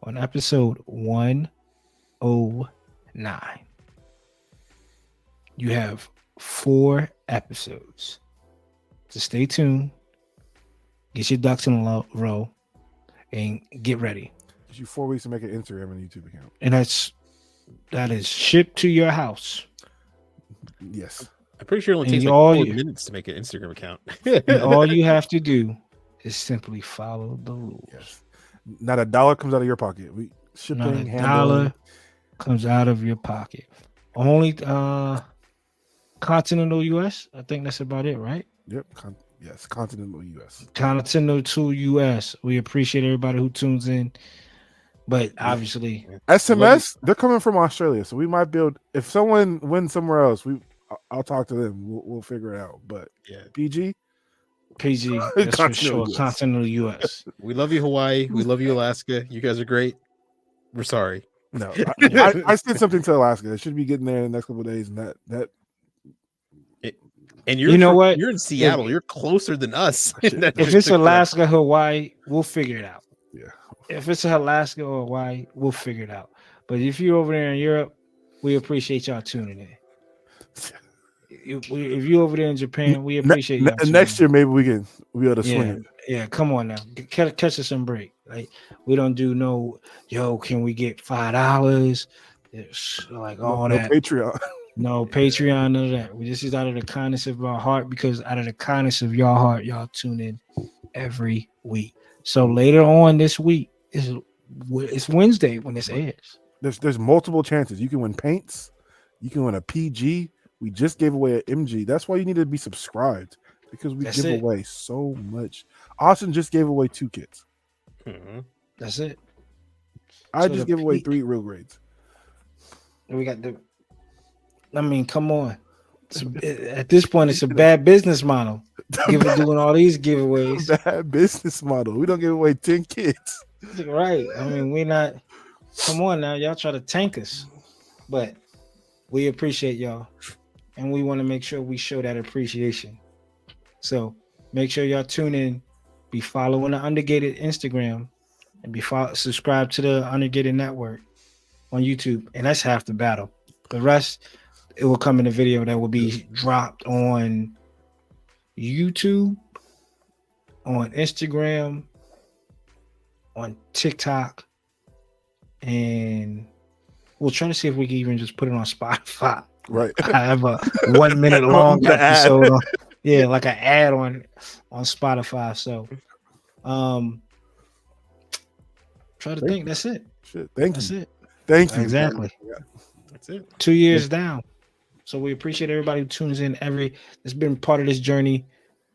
on episode 109. You have 4 episodes. So stay tuned, get your ducks in a row, and get ready. Gives you 4 weeks to make an Instagram and YouTube account. And that is shipped to your house. Yes. I'm pretty sure it only And takes you- like all 4 you- minutes to make an Instagram account. And all you have to do is simply follow the rules. Yes. Not a dollar comes out of your pocket. We shipping, Not a handling. dollar comes out of your pocket. Only continental US. I think that's about it, right? Yep. Yes, continental U.S. Continental US. We appreciate everybody who tunes in. But obviously, SMS, they're coming from Australia, so we might build. If someone wins somewhere else, I'll talk to them. We'll figure it out. But Yeah. PG, PG, that's for sure. Continental US. Continental US. We love you, Hawaii. We love you, Alaska. You guys are great. We're sorry. no, I sent something to Alaska. It should be getting there in the next couple of days, and that And you're You know what? You're in Seattle. You're closer than us. That If just it's took forever. Alaska, Hawaii, we'll figure it out. Yeah. If it's Alaska or Hawaii, we'll figure it out. But if you're over there in Europe, we appreciate y'all tuning in. If you're over there in Japan, we appreciate y'all. And next year maybe we can be able to swing it. Yeah, come on now, catch us some break. Like we don't do no, can we get $5? It's like all no that. Patreon. No Patreon, none of that. We just is out of the kindness of our heart, because out of the kindness of your heart, y'all tune in every week. So later on this week it's Wednesday when this airs. There's multiple chances. You can win paints. You can win a PG. We just gave away an MG. That's why you need to be subscribed, because we give away so much. Austin just gave away 2 kits. That's it. I just gave away 3 real grades. We got come on. At this point, it's a bad business model. Doing all these giveaways. Bad business model. We don't give away 10 kits. Right. We're not. Come on now, y'all try to tank us, but we appreciate y'all, and we want to make sure we show that appreciation. So make sure y'all tune in, be following the Undergated Instagram, and subscribe to the Undergated Network on YouTube, and that's half the battle. The rest, it will come in a video that will be dropped on YouTube, on Instagram, on TikTok, and we'll try to see if we can even just put it on Spotify. Right. I have a 1 minute long episode like an ad on Spotify. So try to think. That's it. Shit. Thank That's you. it. Thank you. Exactly. That's it. 2 years down. So we appreciate everybody who tunes in that's been part of this journey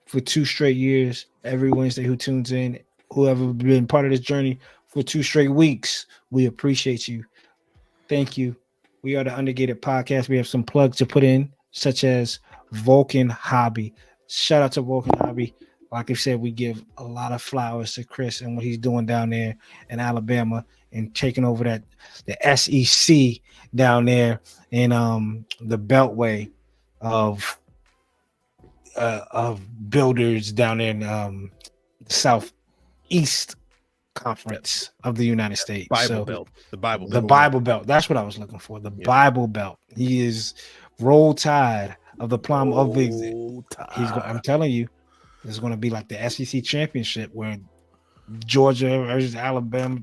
for 2 straight years. Every Wednesday who tunes in, whoever been part of this journey for 2 straight weeks, we appreciate you. Thank you. We are the Undergated Podcast. We have some plugs to put in, such as Vulcan Hobby. Shout out to Vulcan Hobby. Like I said, we give a lot of flowers to Chris and what he's doing down there in Alabama and taking over the SEC down there in the Beltway of builders down there in the Southeast Conference of the United States. Bible Belt. The Bible The Bible Belt. That's what I was looking for. The Bible Belt. He is Roll Tide of the Plum of the. I'm telling you, this is going to be like the SEC championship where Georgia versus Alabama.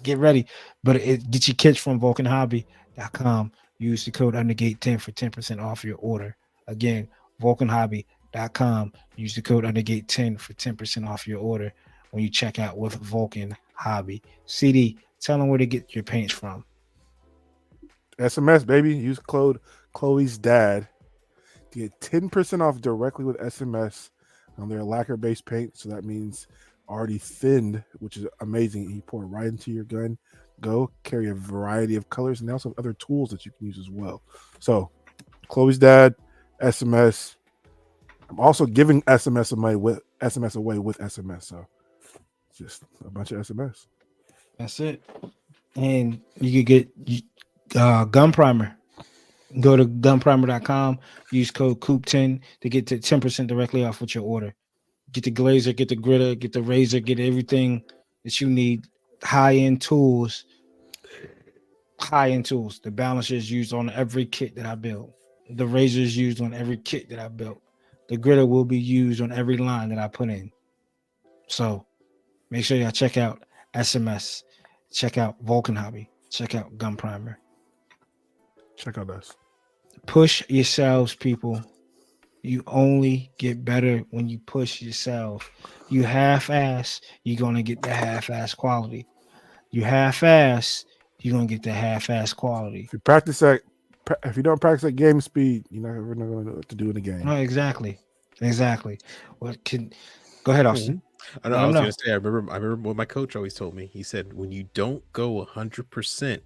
Get ready, but get your kids from vulcanhobby.com. Use the code Undergate10 for 10% off your order. Again, vulcanhobby.com. Use the code Undergate10 for 10% off your order when you check out with Vulcan Hobby. CD, tell them where to get your paints from. SMS, baby. Use code Chloe's dad to get 10% off directly with SMS on their lacquer-based paint. So that means already thinned, which is amazing. You pour it right into your gun. Go carry a variety of colors, and they also have other tools that you can use as well. So Chloe's dad, SMS. I'm also giving SMS away with SMS. So just a bunch of SMS. That's it. And you could get gun primer. Go to gunprimer.com. Use code COOP10 to get to 10% directly off with your order. Get the glazer, get the gritter, get the razor, get everything that you need. High-end tools. The balancers used on every kit that I built. The razors used on every kit that I built. The gritter will be used on every line that I put in. So make sure y'all check out SMS. Check out Vulcan Hobby. Check out Gun Primer. Check out us. Push yourselves, people. You only get better when you push yourself. You half-ass, you're gonna get the half-ass quality. You half-ass, you're gonna get the half-ass quality. If you don't practice at game speed, you're never going to know what to do in the game. No, exactly. What can go ahead, Austin? I know. Let I him was know. gonna say. I remember what my coach always told me. He said, "When you don't go 100%,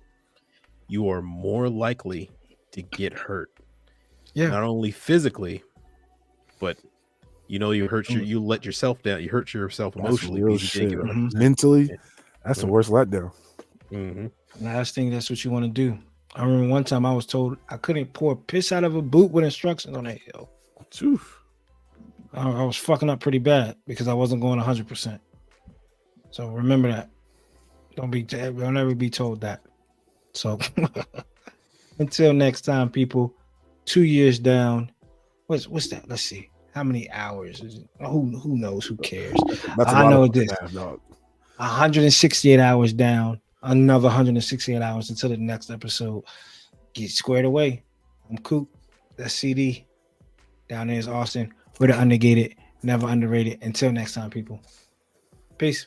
you are more likely to get hurt. Yeah. Not only physically, but you let yourself down. You hurt yourself That's emotionally real because you didn't shit. give Mhm. 100%. Mentally, Yeah. that's the Mhm. worst letdown. Last thing, that's what you want to do. I remember one time I was told I couldn't pour piss out of a boot with instructions on that hill. Oof. I was fucking up pretty bad because I wasn't going 100%. So remember that. Don't ever be told that. So until next time, people. 2 years down. What's that? Let's see. How many hours is it? Who knows? Who cares? That's a I lot of know fucking this. math, dog. 168 hours down. Another 168 hours until the next episode. Get squared away. I'm Coop. That's CD. Down there is Austin. We're the Undergated, never underrated. Until next time, people. Peace.